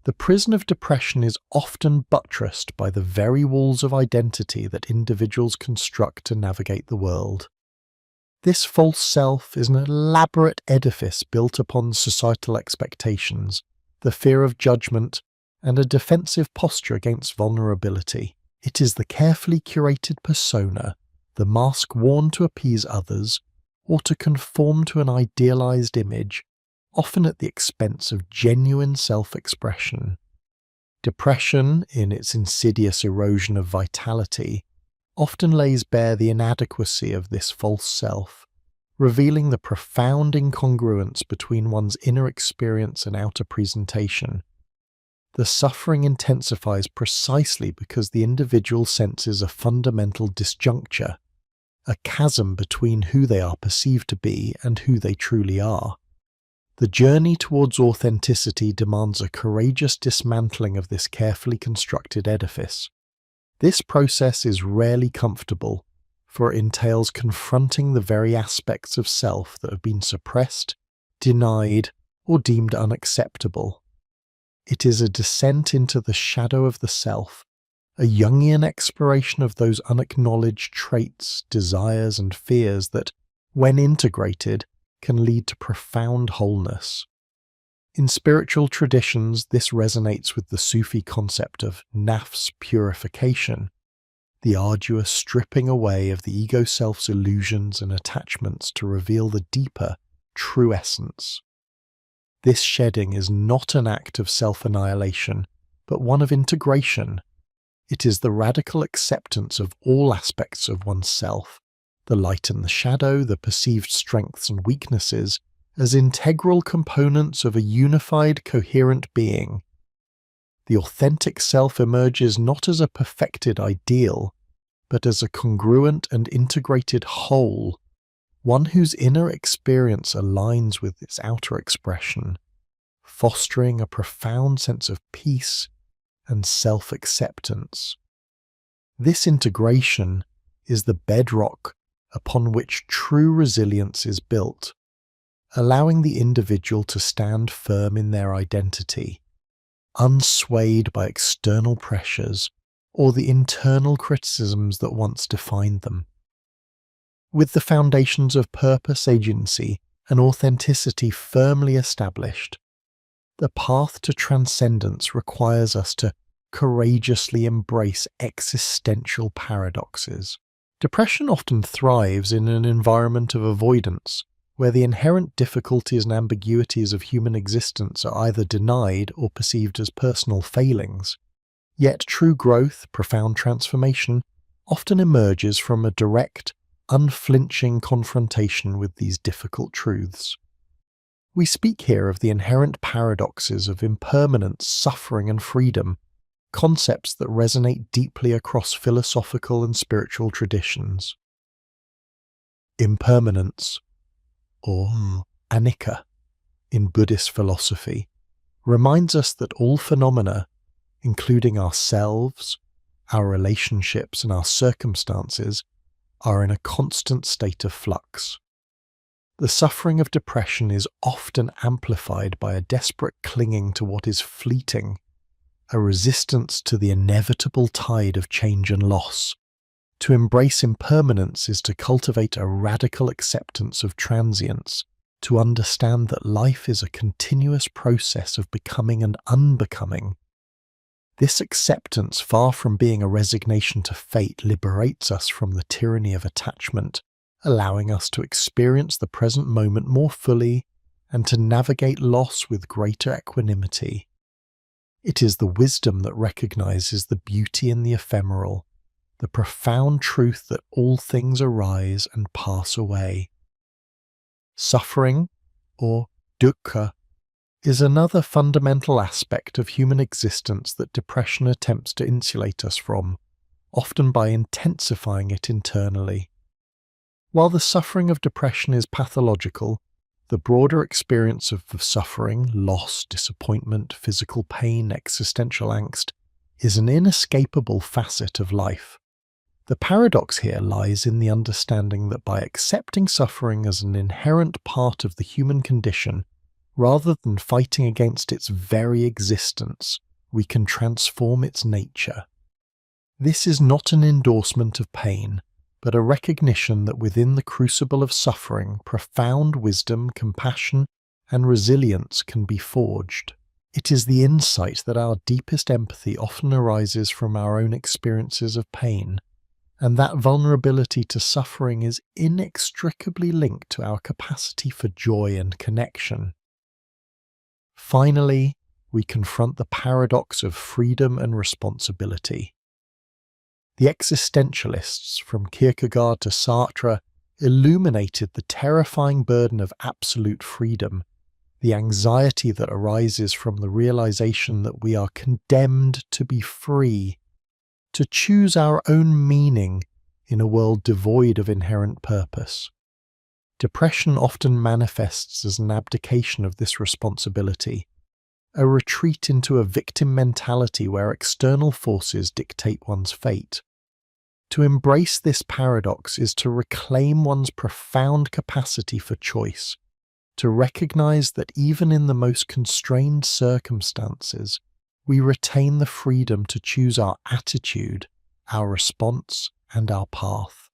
The prison of depression is often buttressed by the very walls of identity that individuals construct to navigate the world. This false self is an elaborate edifice built upon societal expectations, the fear of judgment, and a defensive posture against vulnerability. It is the carefully curated persona, the mask worn to appease others, or to conform to an idealized image, often at the expense of genuine self-expression. Depression, in its insidious erosion of vitality, often lays bare the inadequacy of this false self, revealing the profound incongruence between one's inner experience and outer presentation. The suffering intensifies precisely because the individual senses a fundamental disjuncture, a chasm between who they are perceived to be and who they truly are. The journey towards authenticity demands a courageous dismantling of this carefully constructed edifice. This process is rarely comfortable, for it entails confronting the very aspects of self that have been suppressed, denied, or deemed unacceptable. It is a descent into the shadow of the self, a Jungian exploration of those unacknowledged traits, desires, and fears that, when integrated, can lead to profound wholeness. In spiritual traditions, this resonates with the Sufi concept of nafs purification, the arduous stripping away of the ego self's illusions and attachments to reveal the deeper, true essence. This shedding is not an act of self-annihilation, but one of integration. It is the radical acceptance of all aspects of oneself, the light and the shadow, the perceived strengths and weaknesses, as integral components of a unified, coherent being. The authentic self emerges not as a perfected ideal, but as a congruent and integrated whole, one whose inner experience aligns with its outer expression, fostering a profound sense of peace and self-acceptance. This integration is the bedrock upon which true resilience is built, allowing the individual to stand firm in their identity, unswayed by external pressures or the internal criticisms that once defined them. With the foundations of purpose, agency, and authenticity firmly established, the path to transcendence requires us to courageously embrace existential paradoxes. Depression often thrives in an environment of avoidance, where the inherent difficulties and ambiguities of human existence are either denied or perceived as personal failings. Yet true growth, profound transformation, often emerges from a direct, unflinching confrontation with these difficult truths. We speak here of the inherent paradoxes of impermanence, suffering, and freedom, concepts that resonate deeply across philosophical and spiritual traditions. Impermanence, or anicca, in Buddhist philosophy, reminds us that all phenomena, including ourselves, our relationships, and our circumstances, are in a constant state of flux. The suffering of depression is often amplified by a desperate clinging to what is fleeting, a resistance to the inevitable tide of change and loss. To embrace impermanence is to cultivate a radical acceptance of transience, to understand that life is a continuous process of becoming and unbecoming. This acceptance, far from being a resignation to fate, liberates us from the tyranny of attachment, allowing us to experience the present moment more fully and to navigate loss with greater equanimity. It is the wisdom that recognizes the beauty in the ephemeral, the profound truth that all things arise and pass away. Suffering, or dukkha, is another fundamental aspect of human existence that depression attempts to insulate us from, often by intensifying it internally. While the suffering of depression is pathological, the broader experience of suffering, loss, disappointment, physical pain, existential angst, is an inescapable facet of life. The paradox here lies in the understanding that by accepting suffering as an inherent part of the human condition, rather than fighting against its very existence, we can transform its nature. This is not an endorsement of pain, but a recognition that within the crucible of suffering, profound wisdom, compassion, and resilience can be forged. It is the insight that our deepest empathy often arises from our own experiences of pain, and that vulnerability to suffering is inextricably linked to our capacity for joy and connection. Finally, we confront the paradox of freedom and responsibility. The existentialists, from Kierkegaard to Sartre, illuminated the terrifying burden of absolute freedom, the anxiety that arises from the realization that we are condemned to be free, to choose our own meaning in a world devoid of inherent purpose. Depression often manifests as an abdication of this responsibility, a retreat into a victim mentality where external forces dictate one's fate. To embrace this paradox is to reclaim one's profound capacity for choice, to recognize that even in the most constrained circumstances, we retain the freedom to choose our attitude, our response, and our path.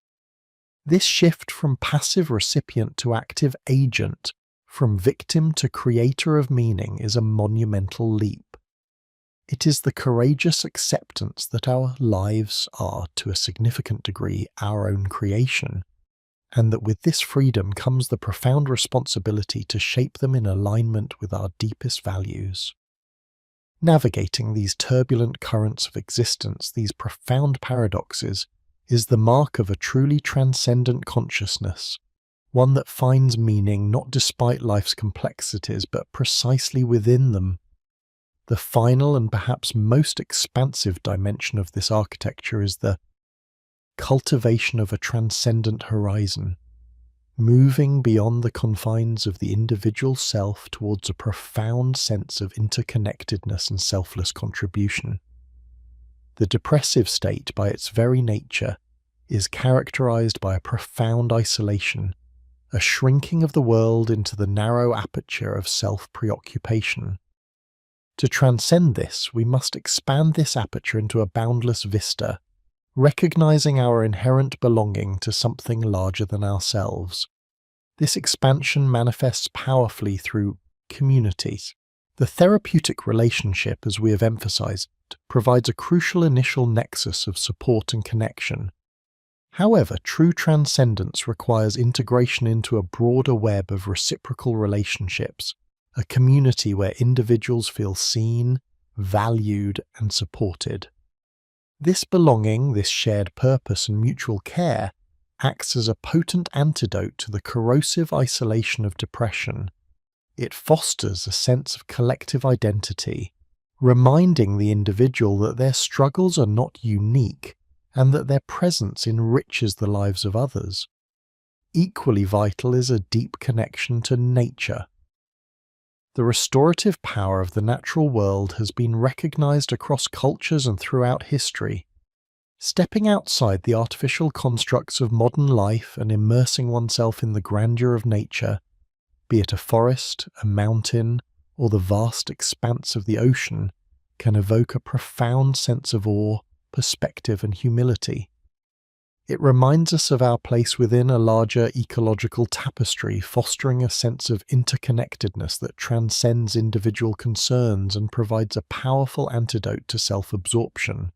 This shift from passive recipient to active agent, from victim to creator of meaning, is a monumental leap. It is the courageous acceptance that our lives are, to a significant degree, our own creation, and that with this freedom comes the profound responsibility to shape them in alignment with our deepest values. Navigating these turbulent currents of existence, these profound paradoxes, is the mark of a truly transcendent consciousness, one that finds meaning not despite life's complexities, but precisely within them. The final and perhaps most expansive dimension of this architecture is the cultivation of a transcendent horizon, moving beyond the confines of the individual self towards a profound sense of interconnectedness and selfless contribution. The depressive state, by its very nature, is characterized by a profound isolation, a shrinking of the world into the narrow aperture of self-preoccupation. To transcend this, we must expand this aperture into a boundless vista, recognizing our inherent belonging to something larger than ourselves. This expansion manifests powerfully through communities. The therapeutic relationship, as we have emphasized, provides a crucial initial nexus of support and connection. However, true transcendence requires integration into a broader web of reciprocal relationships, a community where individuals feel seen, valued, and supported. This belonging, this shared purpose and mutual care acts as a potent antidote to the corrosive isolation of depression. It fosters a sense of collective identity, reminding the individual that their struggles are not unique and that their presence enriches the lives of others. Equally vital is a deep connection to nature. The restorative power of the natural world has been recognized across cultures and throughout history. Stepping outside the artificial constructs of modern life and immersing oneself in the grandeur of nature, be it a forest, a mountain, or the vast expanse of the ocean, can evoke a profound sense of awe, perspective, and humility. It reminds us of our place within a larger ecological tapestry, fostering a sense of interconnectedness that transcends individual concerns and provides a powerful antidote to self-absorption.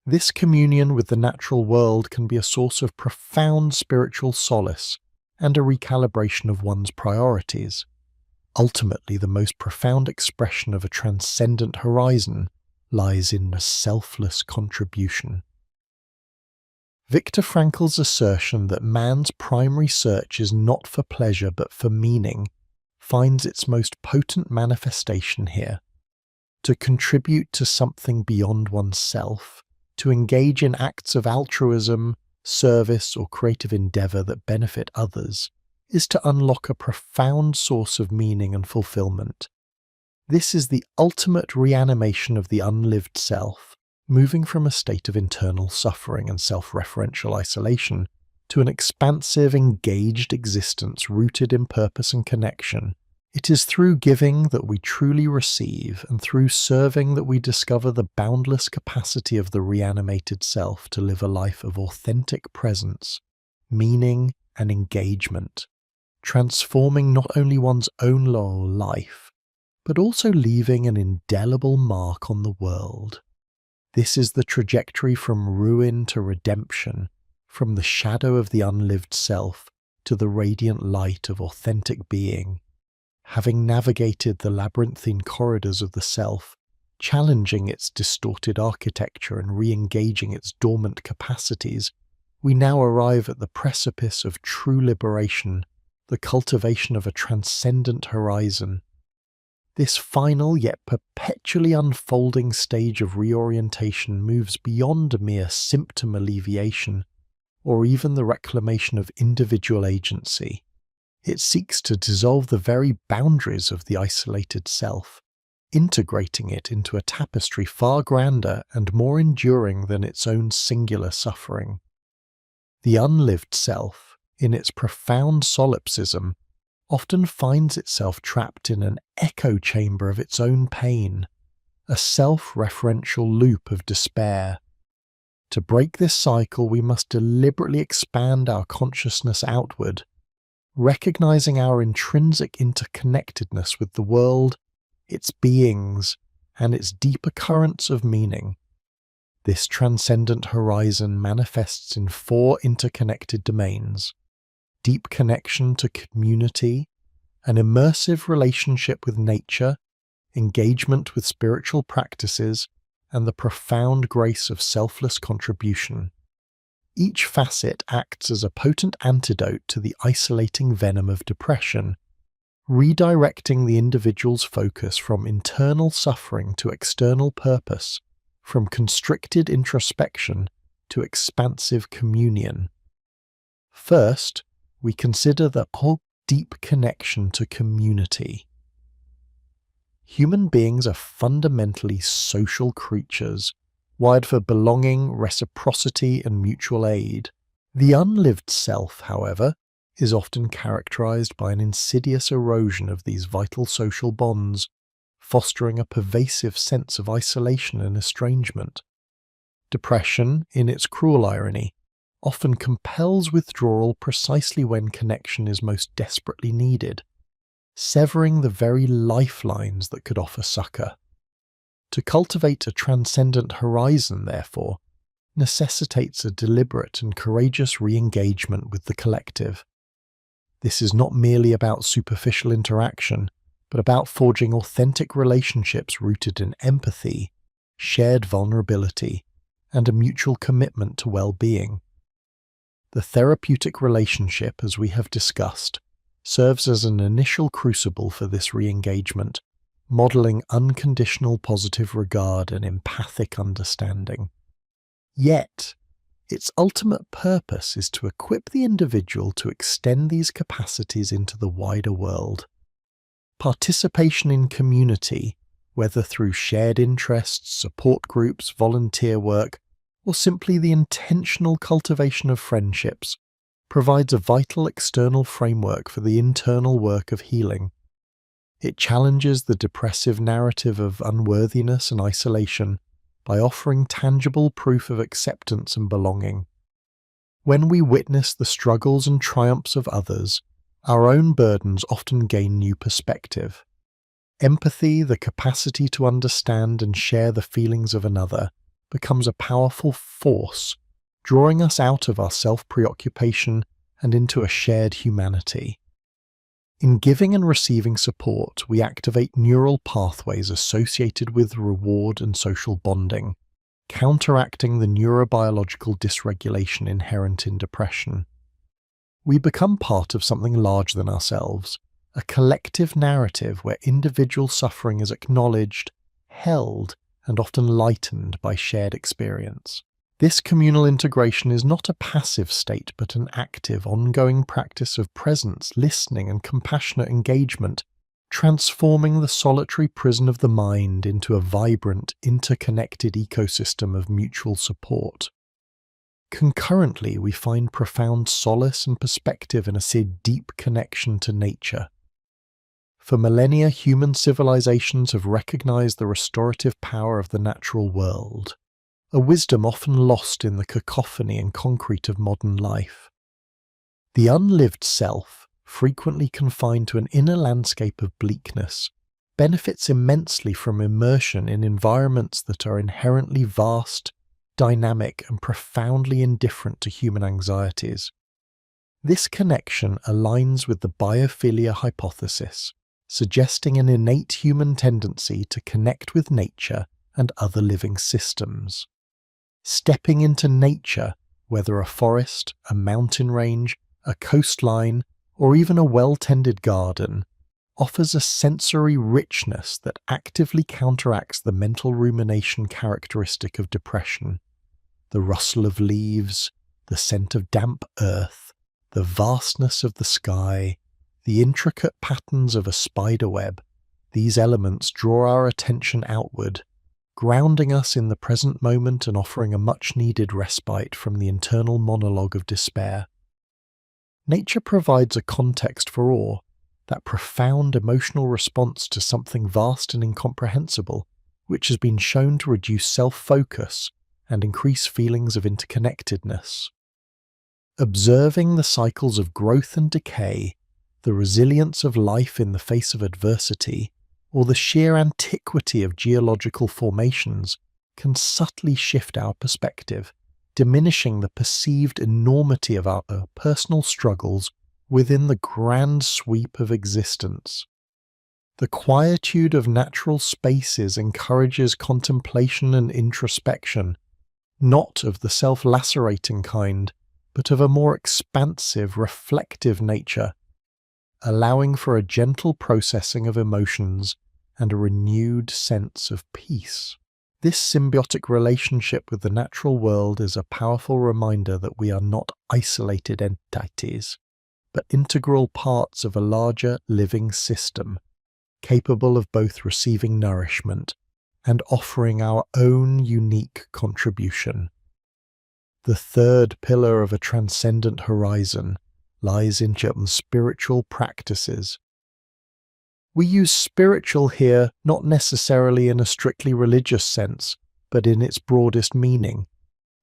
This communion with the natural world can be a source of profound spiritual solace and a recalibration of one's priorities. Ultimately, the most profound expression of a transcendent horizon lies in a selfless contribution. Viktor Frankl's assertion that man's primary search is not for pleasure but for meaning finds its most potent manifestation here. To contribute to something beyond oneself, to engage in acts of altruism, service, or creative endeavor that benefit others, is to unlock a profound source of meaning and fulfillment. This is the ultimate reanimation of the unlived self, moving from a state of internal suffering and self-referential isolation to an expansive, engaged existence rooted in purpose and connection. It is through giving that we truly receive, and through serving that we discover the boundless capacity of the reanimated self to live a life of authentic presence, meaning, and engagement, transforming not only one's own life, but also leaving an indelible mark on the world. This is the trajectory from ruin to redemption, from the shadow of the unlived self to the radiant light of authentic being. Having navigated the labyrinthine corridors of the self, challenging its distorted architecture and re-engaging its dormant capacities, we now arrive at the precipice of true liberation, the cultivation of a transcendent horizon. This final yet perpetually unfolding stage of reorientation moves beyond mere symptom alleviation, or even the reclamation of individual agency. It seeks to dissolve the very boundaries of the isolated self, integrating it into a tapestry far grander and more enduring than its own singular suffering. The unlived self, in its profound solipsism, often finds itself trapped in an echo chamber of its own pain, a self-referential loop of despair. To break this cycle, we must deliberately expand our consciousness outward, recognizing our intrinsic interconnectedness with the world, its beings, and its deeper currents of meaning. This transcendent horizon manifests in 4 interconnected domains: deep connection to community, an immersive relationship with nature, engagement with spiritual practices, and the profound grace of selfless contribution. Each facet acts as a potent antidote to the isolating venom of depression, redirecting the individual's focus from internal suffering to external purpose, from constricted introspection to expansive communion. First, we consider the whole deep connection to community. Human beings are fundamentally social creatures, wired for belonging, reciprocity, and mutual aid. The unlived self, however, is often characterized by an insidious erosion of these vital social bonds, fostering a pervasive sense of isolation and estrangement. Depression, in its cruel irony, often compels withdrawal precisely when connection is most desperately needed, severing the very lifelines that could offer succor. To cultivate a transcendent horizon, therefore, necessitates a deliberate and courageous re-engagement with the collective. This is not merely about superficial interaction, but about forging authentic relationships rooted in empathy, shared vulnerability, and a mutual commitment to well-being. The therapeutic relationship, as we have discussed, serves as an initial crucible for this re-engagement, modeling unconditional positive regard and empathic understanding. Yet, its ultimate purpose is to equip the individual to extend these capacities into the wider world. Participation in community, whether through shared interests, support groups, volunteer work, or simply the intentional cultivation of friendships, provides a vital external framework for the internal work of healing. It challenges the depressive narrative of unworthiness and isolation by offering tangible proof of acceptance and belonging. When we witness the struggles and triumphs of others, our own burdens often gain new perspective. Empathy, the capacity to understand and share the feelings of another, becomes a powerful force, drawing us out of our self-preoccupation and into a shared humanity. In giving and receiving support, we activate neural pathways associated with reward and social bonding, counteracting the neurobiological dysregulation inherent in depression. We become part of something larger than ourselves, a collective narrative where individual suffering is acknowledged, held, and often lightened by shared experience. This communal integration is not a passive state but an active, ongoing practice of presence, listening, and compassionate engagement, transforming the solitary prison of the mind into a vibrant, interconnected ecosystem of mutual support. Concurrently, we find profound solace and perspective in a deep connection to nature. For millennia, human civilizations have recognized the restorative power of the natural world, a wisdom often lost in the cacophony and concrete of modern life. The unlived self, frequently confined to an inner landscape of bleakness, benefits immensely from immersion in environments that are inherently vast, dynamic, and profoundly indifferent to human anxieties. This connection aligns with the biophilia hypothesis, suggesting an innate human tendency to connect with nature and other living systems. Stepping into nature, whether a forest, a mountain range, a coastline, or even a well-tended garden, offers a sensory richness that actively counteracts the mental rumination characteristic of depression. The rustle of leaves, the scent of damp earth, the vastness of the sky, the intricate patterns of a spider web, these elements draw our attention outward, grounding us in the present moment and offering a much-needed respite from the internal monologue of despair. Nature provides a context for awe, that profound emotional response to something vast and incomprehensible, which has been shown to reduce self-focus and increase feelings of interconnectedness. Observing the cycles of growth and decay, the resilience of life in the face of adversity, or the sheer antiquity of geological formations can subtly shift our perspective, diminishing the perceived enormity of our personal struggles within the grand sweep of existence. The quietude of natural spaces encourages contemplation and introspection, not of the self-lacerating kind, but of a more expansive, reflective nature, allowing for a gentle processing of emotions and a renewed sense of peace. This symbiotic relationship with the natural world is a powerful reminder that we are not isolated entities, but integral parts of a larger living system, capable of both receiving nourishment and offering our own unique contribution. The third pillar of a transcendent horizon lies in spiritual practices. We use spiritual here not necessarily in a strictly religious sense, but in its broadest meaning,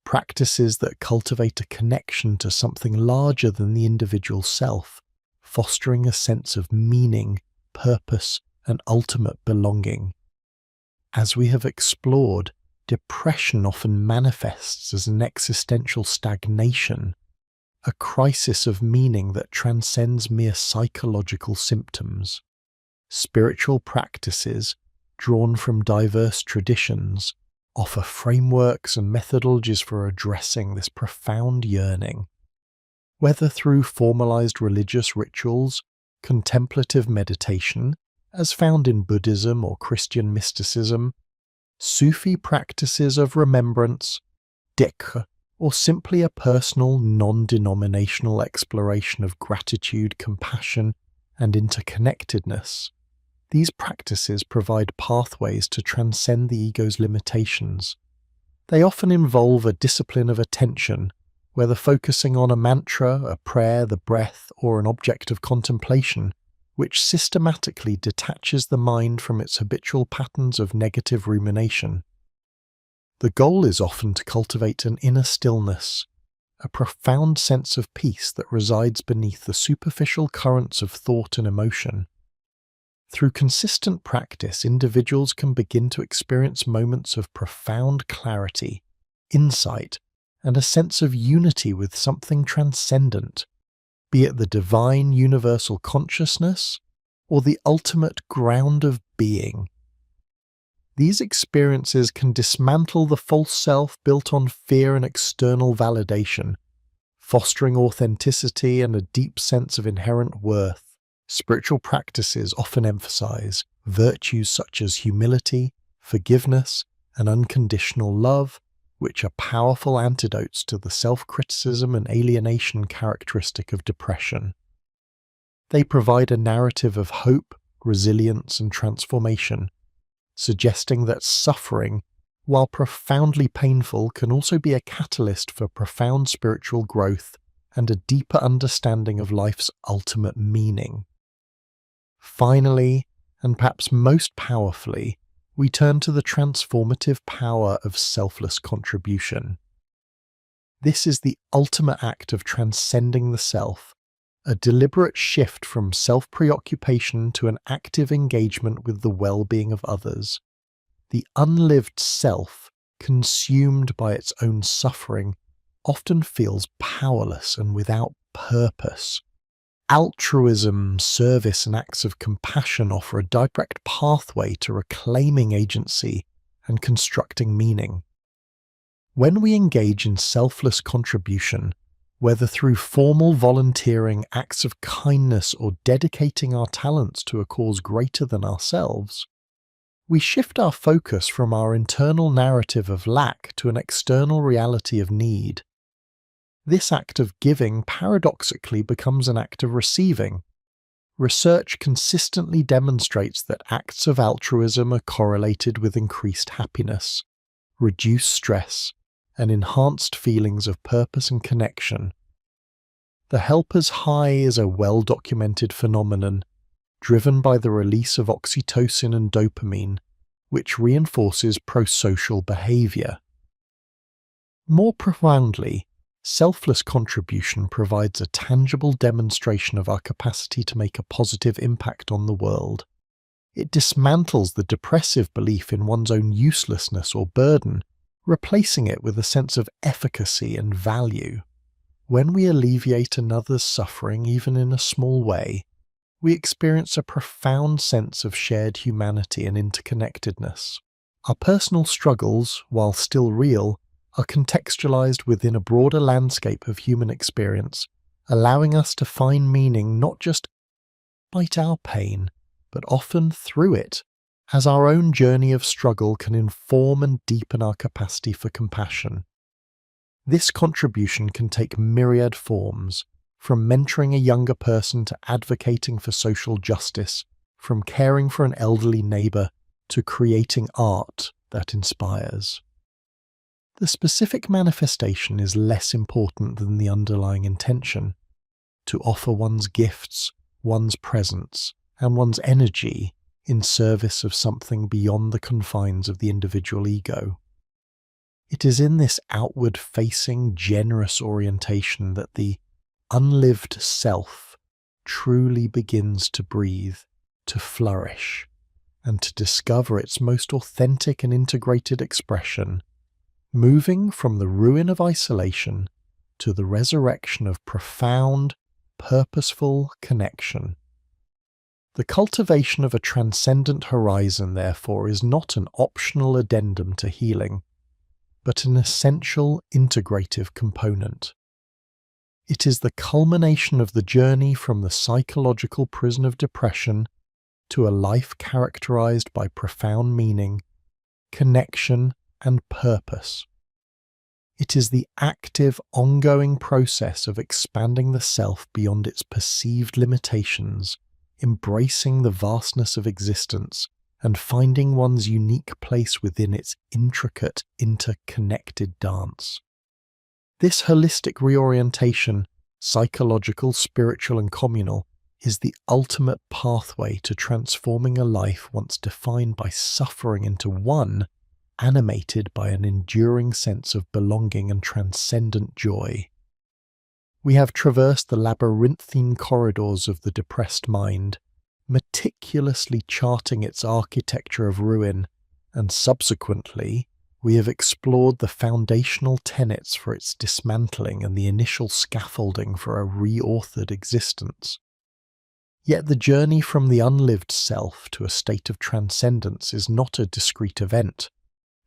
practices that cultivate a connection to something larger than the individual self, fostering a sense of meaning, purpose, and ultimate belonging. As we have explored, depression often manifests as an existential stagnation, a crisis of meaning that transcends mere psychological symptoms. Spiritual practices, drawn from diverse traditions, offer frameworks and methodologies for addressing this profound yearning. Whether through formalized religious rituals, contemplative meditation, as found in Buddhism or Christian mysticism, Sufi practices of remembrance, dhikr, or simply a personal, non-denominational exploration of gratitude, compassion, and interconnectedness, these practices provide pathways to transcend the ego's limitations. They often involve a discipline of attention, whether focusing on a mantra, a prayer, the breath, or an object of contemplation, which systematically detaches the mind from its habitual patterns of negative rumination. The goal is often to cultivate an inner stillness, a profound sense of peace that resides beneath the superficial currents of thought and emotion. Through consistent practice, individuals can begin to experience moments of profound clarity, insight, and a sense of unity with something transcendent, be it the divine universal consciousness or the ultimate ground of being. These experiences can dismantle the false self built on fear and external validation, fostering authenticity and a deep sense of inherent worth. Spiritual practices often emphasize virtues such as humility, forgiveness, and unconditional love, which are powerful antidotes to the self-criticism and alienation characteristic of depression. They provide a narrative of hope, resilience, and transformation, suggesting that suffering, while profoundly painful, can also be a catalyst for profound spiritual growth and a deeper understanding of life's ultimate meaning. Finally, and perhaps most powerfully, we turn to the transformative power of selfless contribution. This is the ultimate act of transcending the self, a deliberate shift from self-preoccupation to an active engagement with the well-being of others. The unlived self, consumed by its own suffering, often feels powerless and without purpose. Altruism, service, and acts of compassion offer a direct pathway to reclaiming agency and constructing meaning. When we engage in selfless contribution, whether through formal volunteering, acts of kindness, or dedicating our talents to a cause greater than ourselves, we shift our focus from our internal narrative of lack to an external reality of need. This act of giving paradoxically becomes an act of receiving. Research consistently demonstrates that acts of altruism are correlated with increased happiness, reduced stress, and enhanced feelings of purpose and connection. The helper's high is a well-documented phenomenon, driven by the release of oxytocin and dopamine, which reinforces prosocial behavior. More profoundly, selfless contribution provides a tangible demonstration of our capacity to make a positive impact on the world. It dismantles the depressive belief in one's own uselessness or burden, replacing it with a sense of efficacy and value. When we alleviate another's suffering, even in a small way, we experience a profound sense of shared humanity and interconnectedness. Our personal struggles, while still real, are contextualized within a broader landscape of human experience, allowing us to find meaning not just despite our pain, but often through it, as our own journey of struggle can inform and deepen our capacity for compassion. This contribution can take myriad forms, from mentoring a younger person to advocating for social justice, from caring for an elderly neighbour to creating art that inspires. The specific manifestation is less important than the underlying intention: to offer one's gifts, one's presence, and one's energy in service of something beyond the confines of the individual ego. It is in this outward-facing, generous orientation that the unlived self truly begins to breathe, to flourish, and to discover its most authentic and integrated expression, moving from the ruin of isolation to the resurrection of profound, purposeful connection. The cultivation of a transcendent horizon, therefore, is not an optional addendum to healing, but an essential integrative component. It is the culmination of the journey from the psychological prison of depression to a life characterized by profound meaning, connection, and purpose. It is the active, ongoing process of expanding the self beyond its perceived limitations, embracing the vastness of existence, and finding one's unique place within its intricate, interconnected dance. This holistic reorientation, psychological, spiritual, and communal, is the ultimate pathway to transforming a life once defined by suffering into one animated by an enduring sense of belonging and transcendent joy. We have traversed the labyrinthine corridors of the depressed mind, meticulously charting its architecture of ruin, and subsequently, we have explored the foundational tenets for its dismantling and the initial scaffolding for a reauthored existence. Yet the journey from the unlived self to a state of transcendence is not a discrete event,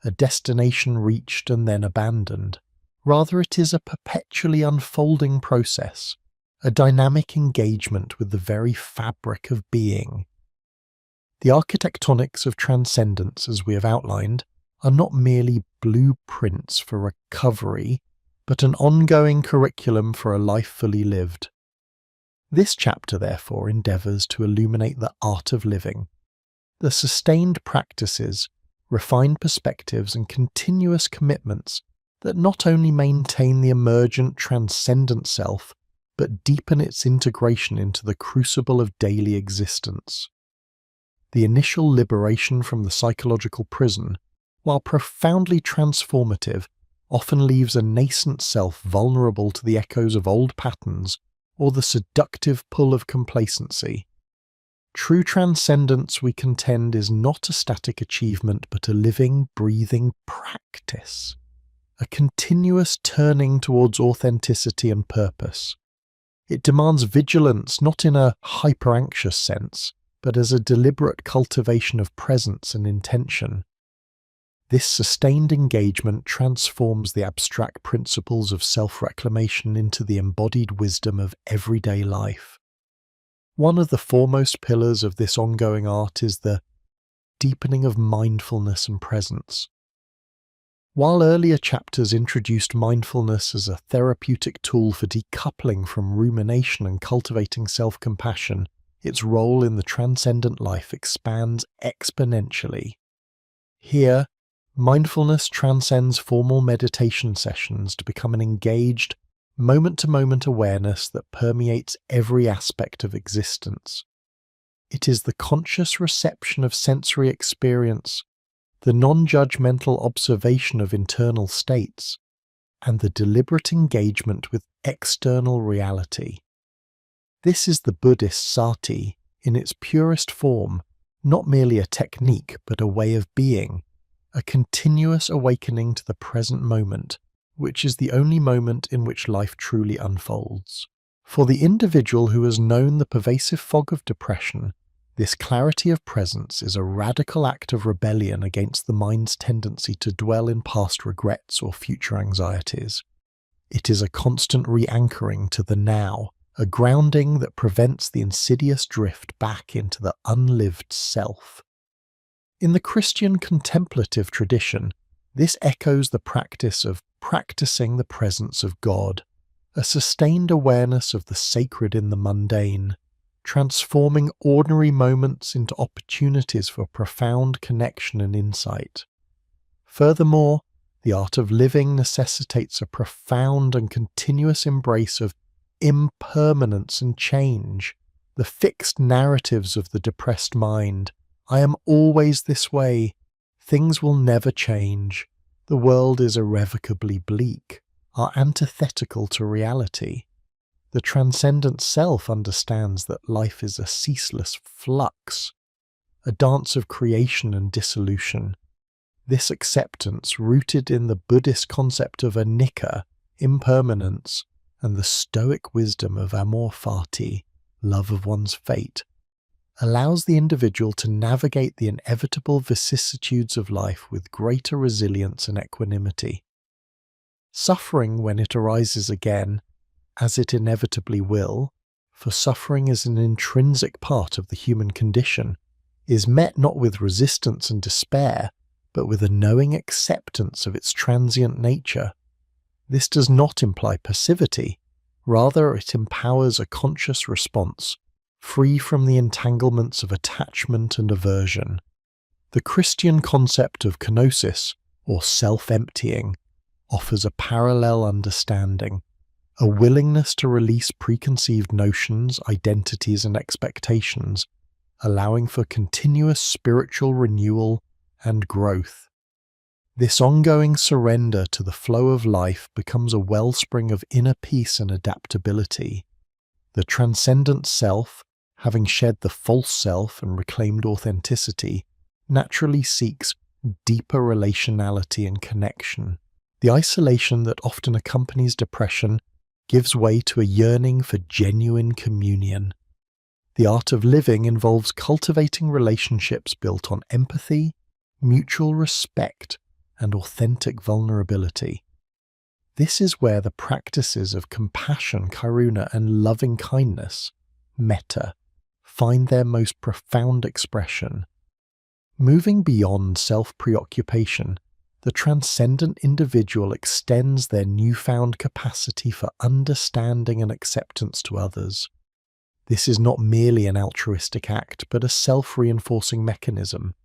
a destination reached and then abandoned. Rather, it is a perpetually unfolding process, a dynamic engagement with the very fabric of being. The architectonics of transcendence, as we have outlined, are not merely blueprints for recovery, but an ongoing curriculum for a life fully lived. This chapter, therefore, endeavours to illuminate the art of living, the sustained practices, refined perspectives, and continuous commitments that not only maintain the emergent transcendent self, but deepen its integration into the crucible of daily existence. The initial liberation from the psychological prison, while profoundly transformative, often leaves a nascent self vulnerable to the echoes of old patterns or the seductive pull of complacency. True transcendence, we contend, is not a static achievement but a living, breathing practice, a continuous turning towards authenticity and purpose. It demands vigilance not in a hyper-anxious sense, but as a deliberate cultivation of presence and intention. This sustained engagement transforms the abstract principles of self-reclamation into the embodied wisdom of everyday life. One of the foremost pillars of this ongoing art is the deepening of mindfulness and presence. While earlier chapters introduced mindfulness as a therapeutic tool for decoupling from rumination and cultivating self-compassion, its role in the transcendent life expands exponentially. Here, mindfulness transcends formal meditation sessions to become an engaged, moment-to-moment awareness that permeates every aspect of existence. It is the conscious reception of sensory experience, the non-judgmental observation of internal states, and the deliberate engagement with external reality. This is the Buddhist sati in its purest form, not merely a technique but a way of being, a continuous awakening to the present moment, which is the only moment in which life truly unfolds. For the individual who has known the pervasive fog of depression, this clarity of presence is a radical act of rebellion against the mind's tendency to dwell in past regrets or future anxieties. It is a constant re-anchoring to the now, a grounding that prevents the insidious drift back into the unlived self. In the Christian contemplative tradition, this echoes the practice of practicing the presence of God, a sustained awareness of the sacred in the mundane, transforming ordinary moments into opportunities for profound connection and insight. Furthermore, the art of living necessitates a profound and continuous embrace of impermanence and change, the fixed narratives of the depressed mind. I am always this way. Things will never change. The world is irrevocably bleak, are antithetical to reality. The transcendent self understands that life is a ceaseless flux, a dance of creation and dissolution. This acceptance, rooted in the Buddhist concept of anicca, impermanence, and the Stoic wisdom of amor fati, love of one's fate, allows the individual to navigate the inevitable vicissitudes of life with greater resilience and equanimity. Suffering, when it arises again, as it inevitably will, for suffering is an intrinsic part of the human condition, is met not with resistance and despair, but with a knowing acceptance of its transient nature. This does not imply passivity, rather it empowers a conscious response, free from the entanglements of attachment and aversion. The Christian concept of kenosis, or self-emptying, offers a parallel understanding, a willingness to release preconceived notions, identities, and expectations, allowing for continuous spiritual renewal and growth. This ongoing surrender to the flow of life becomes a wellspring of inner peace and adaptability. The transcendent self, having shed the false self and reclaimed authenticity, naturally seeks deeper relationality and connection. The isolation that often accompanies depression gives way to a yearning for genuine communion. The art of living involves cultivating relationships built on empathy, mutual respect, and authentic vulnerability. This is where the practices of compassion, karuna, and loving kindness, metta, find their most profound expression. Moving beyond self-preoccupation, the transcendent individual extends their newfound capacity for understanding and acceptance to others. This is not merely an altruistic act, but a self-reinforcing mechanism.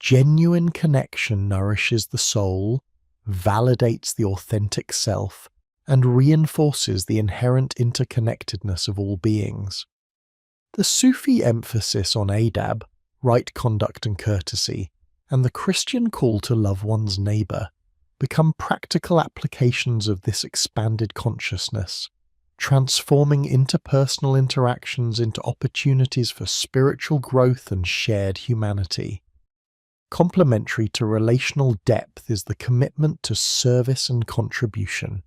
Genuine connection nourishes the soul, validates the authentic self, and reinforces the inherent interconnectedness of all beings. The Sufi emphasis on adab, right conduct and courtesy, and the Christian call to love one's neighbour become practical applications of this expanded consciousness, transforming interpersonal interactions into opportunities for spiritual growth and shared humanity. Complementary to relational depth is the commitment to service and contribution.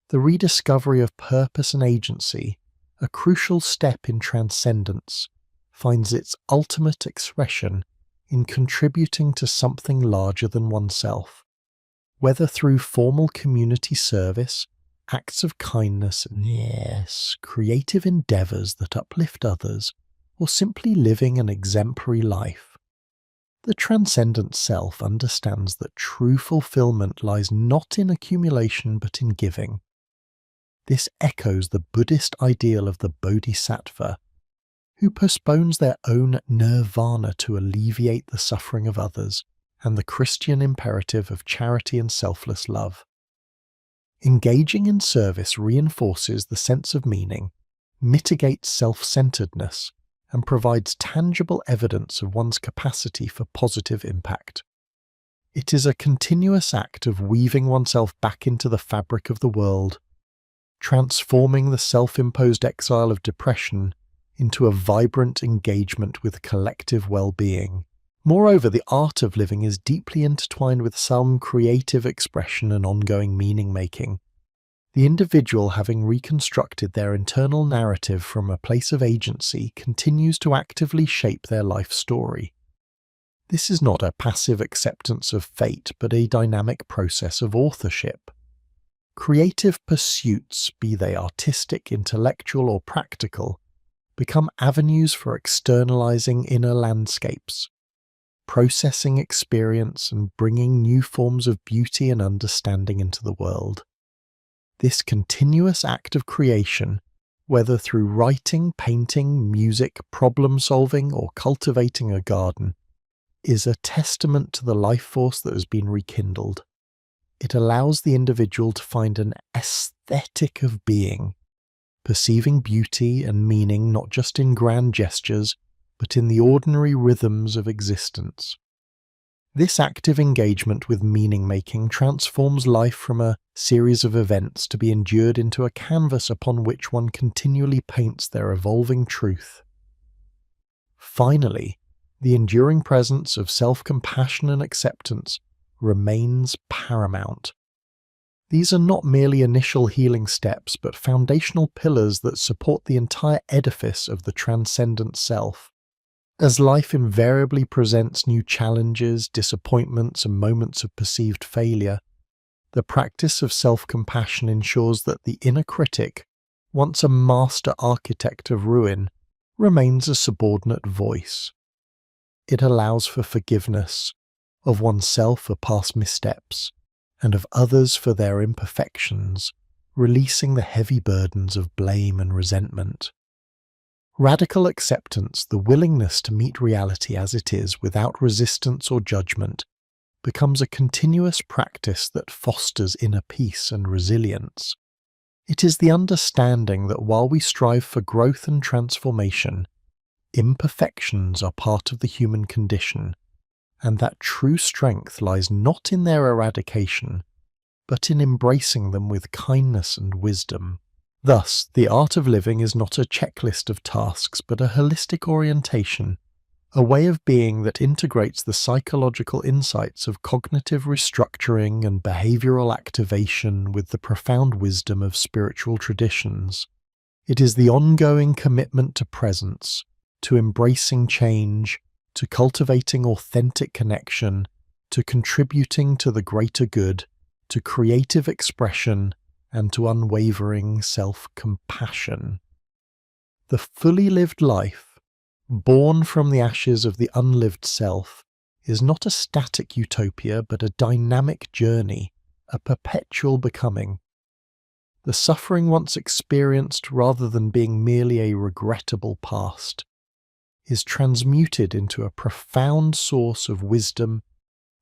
The rediscovery of purpose and agency, a crucial step in transcendence, finds its ultimate expression in contributing to something larger than oneself, whether through formal community service, acts of kindness, and creative endeavours that uplift others, or simply living an exemplary life. The transcendent self understands that true fulfillment lies not in accumulation but in giving. This echoes the Buddhist ideal of the bodhisattva, who postpones their own nirvana to alleviate the suffering of others, and the Christian imperative of charity and selfless love. Engaging in service reinforces the sense of meaning, mitigates self-centeredness, and provides tangible evidence of one's capacity for positive impact. It is a continuous act of weaving oneself back into the fabric of the world, transforming the self-imposed exile of depression into a vibrant engagement with collective well-being. Moreover, the art of living is deeply intertwined with some creative expression and ongoing meaning-making. The individual, having reconstructed their internal narrative from a place of agency, continues to actively shape their life story. This is not a passive acceptance of fate, but a dynamic process of authorship. Creative pursuits, be they artistic, intellectual, or practical, become avenues for externalizing inner landscapes, processing experience and bringing new forms of beauty and understanding into the world. This continuous act of creation, whether through writing, painting, music, problem-solving, or cultivating a garden, is a testament to the life force that has been rekindled. It allows the individual to find an aesthetic of being, perceiving beauty and meaning not just in grand gestures, but in the ordinary rhythms of existence. This active engagement with meaning-making transforms life from a series of events to be endured into a canvas upon which one continually paints their evolving truth. Finally, the enduring presence of self-compassion and acceptance remains paramount. These are not merely initial healing steps, but foundational pillars that support the entire edifice of the transcendent self. As life invariably presents new challenges, disappointments, and moments of perceived failure, the practice of self-compassion ensures that the inner critic, once a master architect of ruin, remains a subordinate voice. It allows for forgiveness, of oneself for past missteps, and of others for their imperfections, releasing the heavy burdens of blame and resentment. Radical acceptance, the willingness to meet reality as it is without resistance or judgment, becomes a continuous practice that fosters inner peace and resilience. It is the understanding that while we strive for growth and transformation, imperfections are part of the human condition, and that true strength lies not in their eradication, but in embracing them with kindness and wisdom. Thus, the art of living is not a checklist of tasks, but a holistic orientation, a way of being that integrates the psychological insights of cognitive restructuring and behavioral activation with the profound wisdom of spiritual traditions. It is the ongoing commitment to presence, to embracing change, to cultivating authentic connection, to contributing to the greater good, to creative expression, and to unwavering self-compassion. The fully lived life, born from the ashes of the unlived self, is not a static utopia but a dynamic journey, a perpetual becoming. The suffering once experienced, rather than being merely a regrettable past, is transmuted into a profound source of wisdom,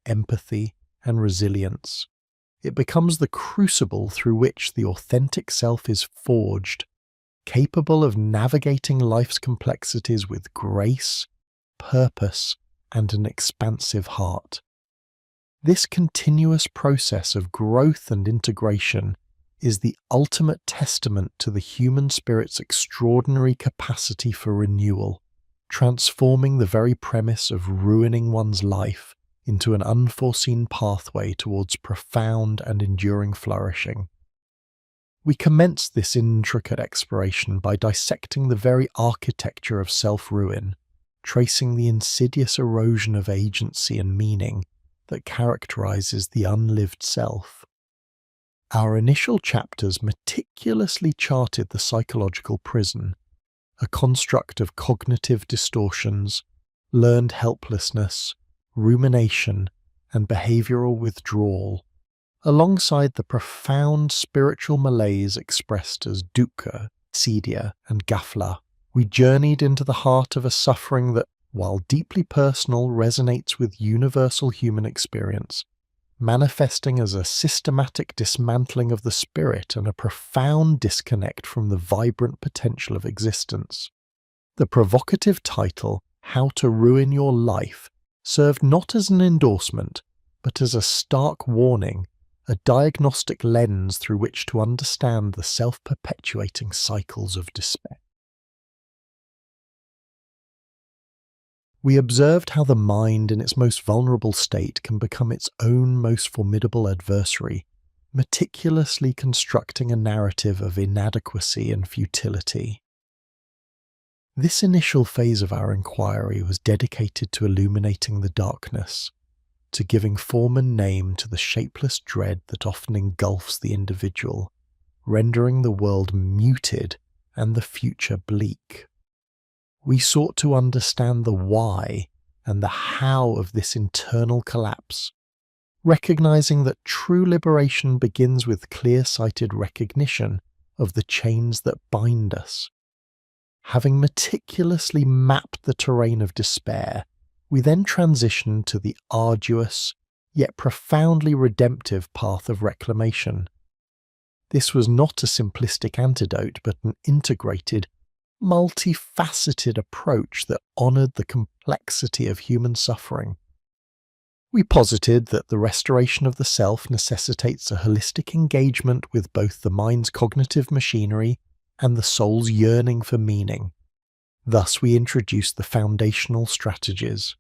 empathy, and resilience. It becomes the crucible through which the authentic self is forged, capable of navigating life's complexities with grace, purpose, and an expansive heart. This continuous process of growth and integration is the ultimate testament to the human spirit's extraordinary capacity for renewal, transforming the very premise of ruining one's life into an unforeseen pathway towards profound and enduring flourishing. We commence this intricate exploration by dissecting the very architecture of self-ruin, tracing the insidious erosion of agency and meaning that characterizes the unlived self. Our initial chapters meticulously charted the psychological prison, a construct of cognitive distortions, learned helplessness, rumination, and behavioral withdrawal, alongside the profound spiritual malaise expressed as dukkha, sedia, and ghafla. We journeyed into the heart of a suffering that, while deeply personal, resonates with universal human experience, manifesting as a systematic dismantling of the spirit and a profound disconnect from the vibrant potential of existence. The provocative title, How to Ruin Your Life, served not as an endorsement, but as a stark warning, a diagnostic lens through which to understand the self-perpetuating cycles of despair. We observed how the mind in its most vulnerable state can become its own most formidable adversary, meticulously constructing a narrative of inadequacy and futility. This initial phase of our inquiry was dedicated to illuminating the darkness, to giving form and name to the shapeless dread that often engulfs the individual, rendering the world muted and the future bleak. We sought to understand the why and the how of this internal collapse, recognizing that true liberation begins with clear-sighted recognition of the chains that bind us. Having meticulously mapped the terrain of despair, we then transitioned to the arduous, yet profoundly redemptive path of reclamation. This was not a simplistic antidote, but an integrated, multifaceted approach that honoured the complexity of human suffering. We posited that the restoration of the self necessitates a holistic engagement with both the mind's cognitive machinery and the soul's yearning for meaning. Thus we introduced the foundational strategies: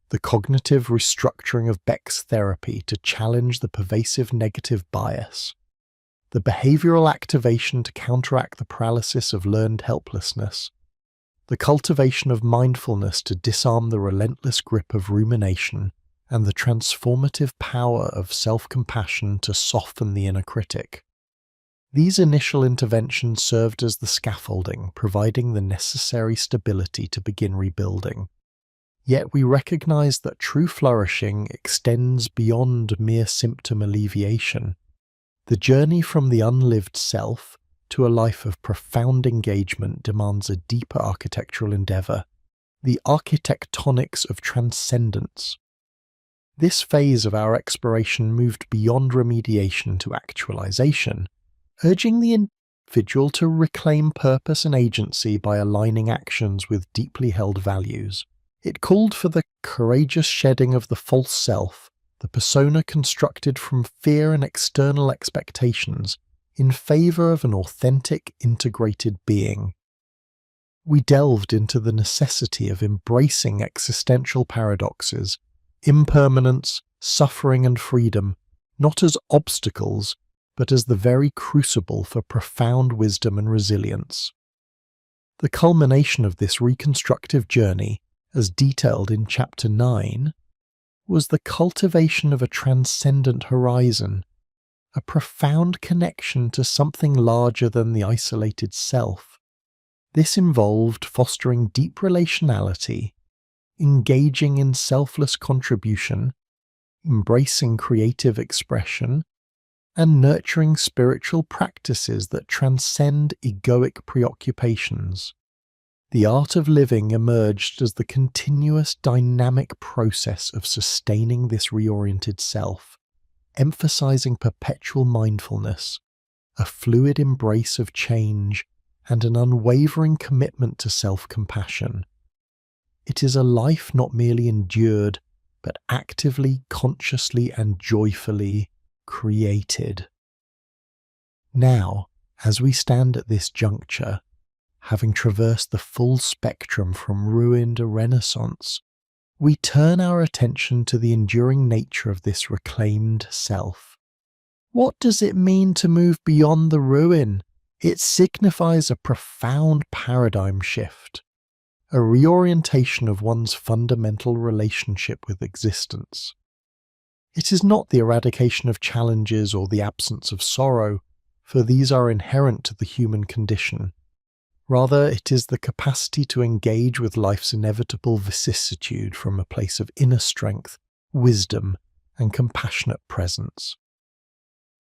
the cognitive restructuring of Beck's therapy to challenge the pervasive negative bias, the behavioral activation to counteract the paralysis of learned helplessness, the cultivation of mindfulness to disarm the relentless grip of rumination, and the transformative power of self-compassion to soften the inner critic. These initial interventions served as the scaffolding, providing the necessary stability to begin rebuilding. Yet we recognize that true flourishing extends beyond mere symptom alleviation. The journey from the unlived self to a life of profound engagement demands a deeper architectural endeavour, the architectonics of transcendence. This phase of our exploration moved beyond remediation to actualization, urging the individual to reclaim purpose and agency by aligning actions with deeply held values. It called for the courageous shedding of the false self, the persona constructed from fear and external expectations, in favour of an authentic, integrated being. We delved into the necessity of embracing existential paradoxes, impermanence, suffering and freedom, not as obstacles, but as the very crucible for profound wisdom and resilience. The culmination of this reconstructive journey, as detailed in Chapter 9, was the cultivation of a transcendent horizon, a profound connection to something larger than the isolated self. This involved fostering deep relationality, engaging in selfless contribution, embracing creative expression, and nurturing spiritual practices that transcend egoic preoccupations. The art of living emerged as the continuous dynamic process of sustaining this reoriented self, emphasizing perpetual mindfulness, a fluid embrace of change, and an unwavering commitment to self-compassion. It is a life not merely endured, but actively, consciously, and joyfully created. Now, as we stand at this juncture, having traversed the full spectrum from ruin to renaissance, we turn our attention to the enduring nature of this reclaimed self. What does it mean to move beyond the ruin? It signifies a profound paradigm shift, a reorientation of one's fundamental relationship with existence. It is not the eradication of challenges or the absence of sorrow, for these are inherent to the human condition. Rather, it is the capacity to engage with life's inevitable vicissitude from a place of inner strength, wisdom, and compassionate presence.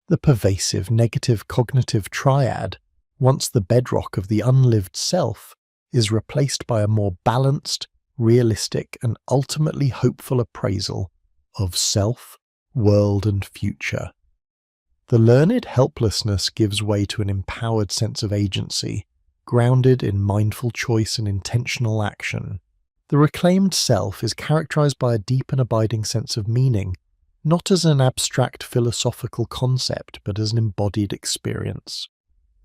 The pervasive negative cognitive triad, once the bedrock of the unlived self, is replaced by a more balanced, realistic, and ultimately hopeful appraisal of self, world, and future. The learned helplessness gives way to an empowered sense of agency, grounded in mindful choice and intentional action. The reclaimed self is characterized by a deep and abiding sense of meaning, not as an abstract philosophical concept, but as an embodied experience.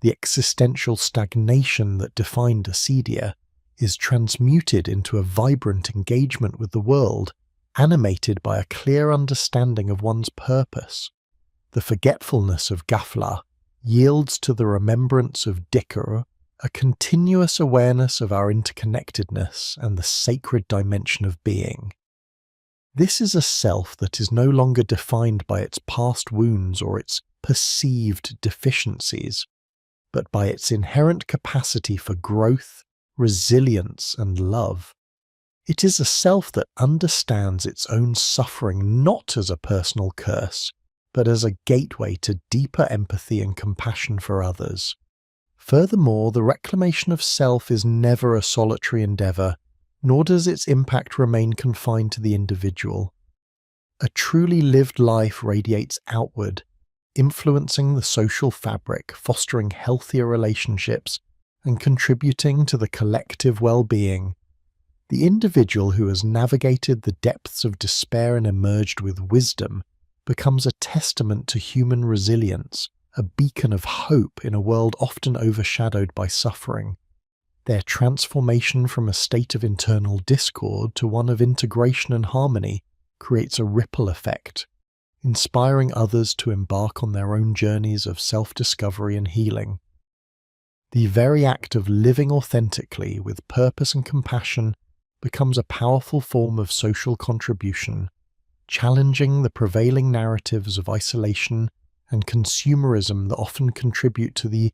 The existential stagnation that defined acedia is transmuted into a vibrant engagement with the world, animated by a clear understanding of one's purpose. The forgetfulness of ghafla yields to the remembrance of dhikr, a continuous awareness of our interconnectedness and the sacred dimension of being. This is a self that is no longer defined by its past wounds or its perceived deficiencies, but by its inherent capacity for growth, resilience, and love. It is a self that understands its own suffering not as a personal curse, but as a gateway to deeper empathy and compassion for others. Furthermore, the reclamation of self is never a solitary endeavour, nor does its impact remain confined to the individual. A truly lived life radiates outward, influencing the social fabric, fostering healthier relationships, and contributing to the collective well-being. The individual who has navigated the depths of despair and emerged with wisdom becomes a testament to human resilience, a beacon of hope in a world often overshadowed by suffering. Their transformation from a state of internal discord to one of integration and harmony creates a ripple effect, inspiring others to embark on their own journeys of self-discovery and healing. The very act of living authentically with purpose and compassion becomes a powerful form of social contribution, challenging the prevailing narratives of isolation and consumerism that often contribute to the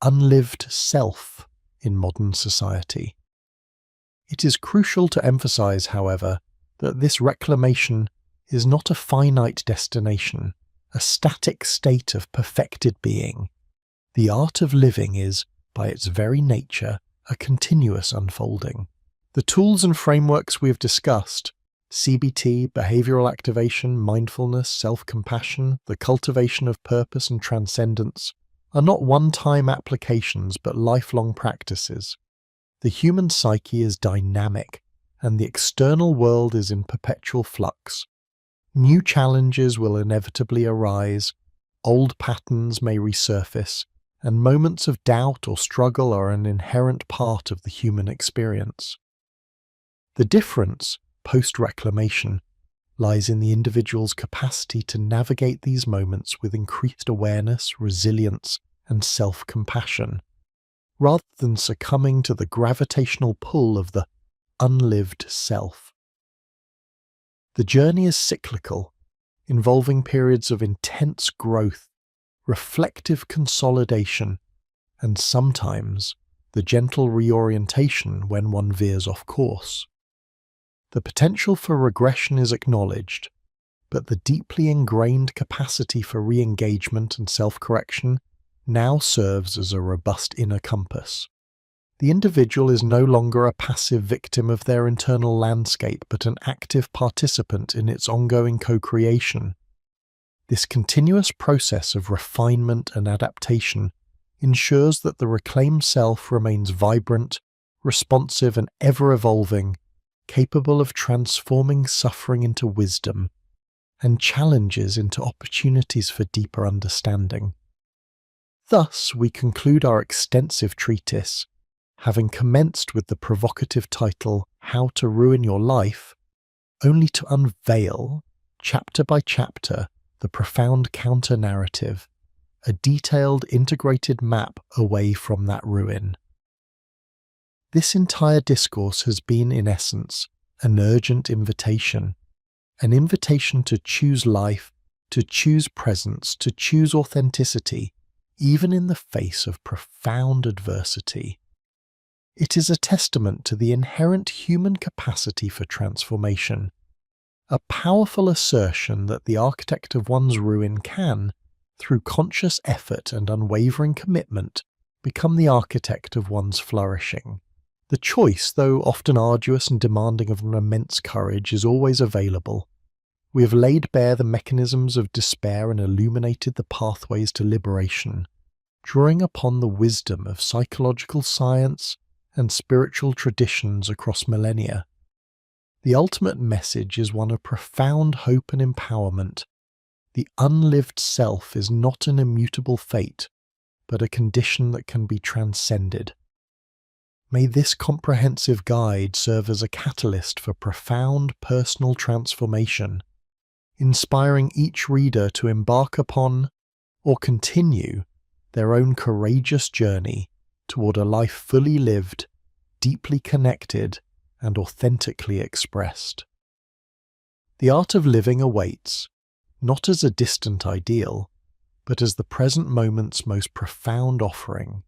unlived self in modern society. It is crucial to emphasize, however, that this reclamation is not a finite destination, a static state of perfected being. The art of living is, by its very nature, a continuous unfolding. The tools and frameworks we have discussed, CBT, behavioral activation, mindfulness, self-compassion, the cultivation of purpose and transcendence, are not one-time applications but lifelong practices. The human psyche is dynamic, and the external world is in perpetual flux. New challenges will inevitably arise, old patterns may resurface, and moments of doubt or struggle are an inherent part of the human experience. The difference, post-reclamation, lies in the individual's capacity to navigate these moments with increased awareness, resilience, and self-compassion, rather than succumbing to the gravitational pull of the unlived self. The journey is cyclical, involving periods of intense growth, reflective consolidation, and sometimes the gentle reorientation when one veers off course. The potential for regression is acknowledged, but the deeply ingrained capacity for re-engagement and self-correction now serves as a robust inner compass. The individual is no longer a passive victim of their internal landscape, but an active participant in its ongoing co-creation. This continuous process of refinement and adaptation ensures that the reclaimed self remains vibrant, responsive, and ever-evolving, capable of transforming suffering into wisdom and challenges into opportunities for deeper understanding. Thus, we conclude our extensive treatise, having commenced with the provocative title, How to Ruin Your Life, only to unveil, chapter by chapter, the profound counter-narrative, a detailed integrated map away from that ruin. This entire discourse has been, in essence, an urgent invitation, an invitation to choose life, to choose presence, to choose authenticity, even in the face of profound adversity. It is a testament to the inherent human capacity for transformation, a powerful assertion that the architect of one's ruin can, through conscious effort and unwavering commitment, become the architect of one's flourishing. The choice, though often arduous and demanding of an immense courage, is always available. We have laid bare the mechanisms of despair and illuminated the pathways to liberation, drawing upon the wisdom of psychological science and spiritual traditions across millennia. The ultimate message is one of profound hope and empowerment. The unlived self is not an immutable fate, but a condition that can be transcended. May this comprehensive guide serve as a catalyst for profound personal transformation, inspiring each reader to embark upon or continue their own courageous journey toward a life fully lived, deeply connected, and authentically expressed. The art of living awaits, not as a distant ideal, but as the present moment's most profound offering.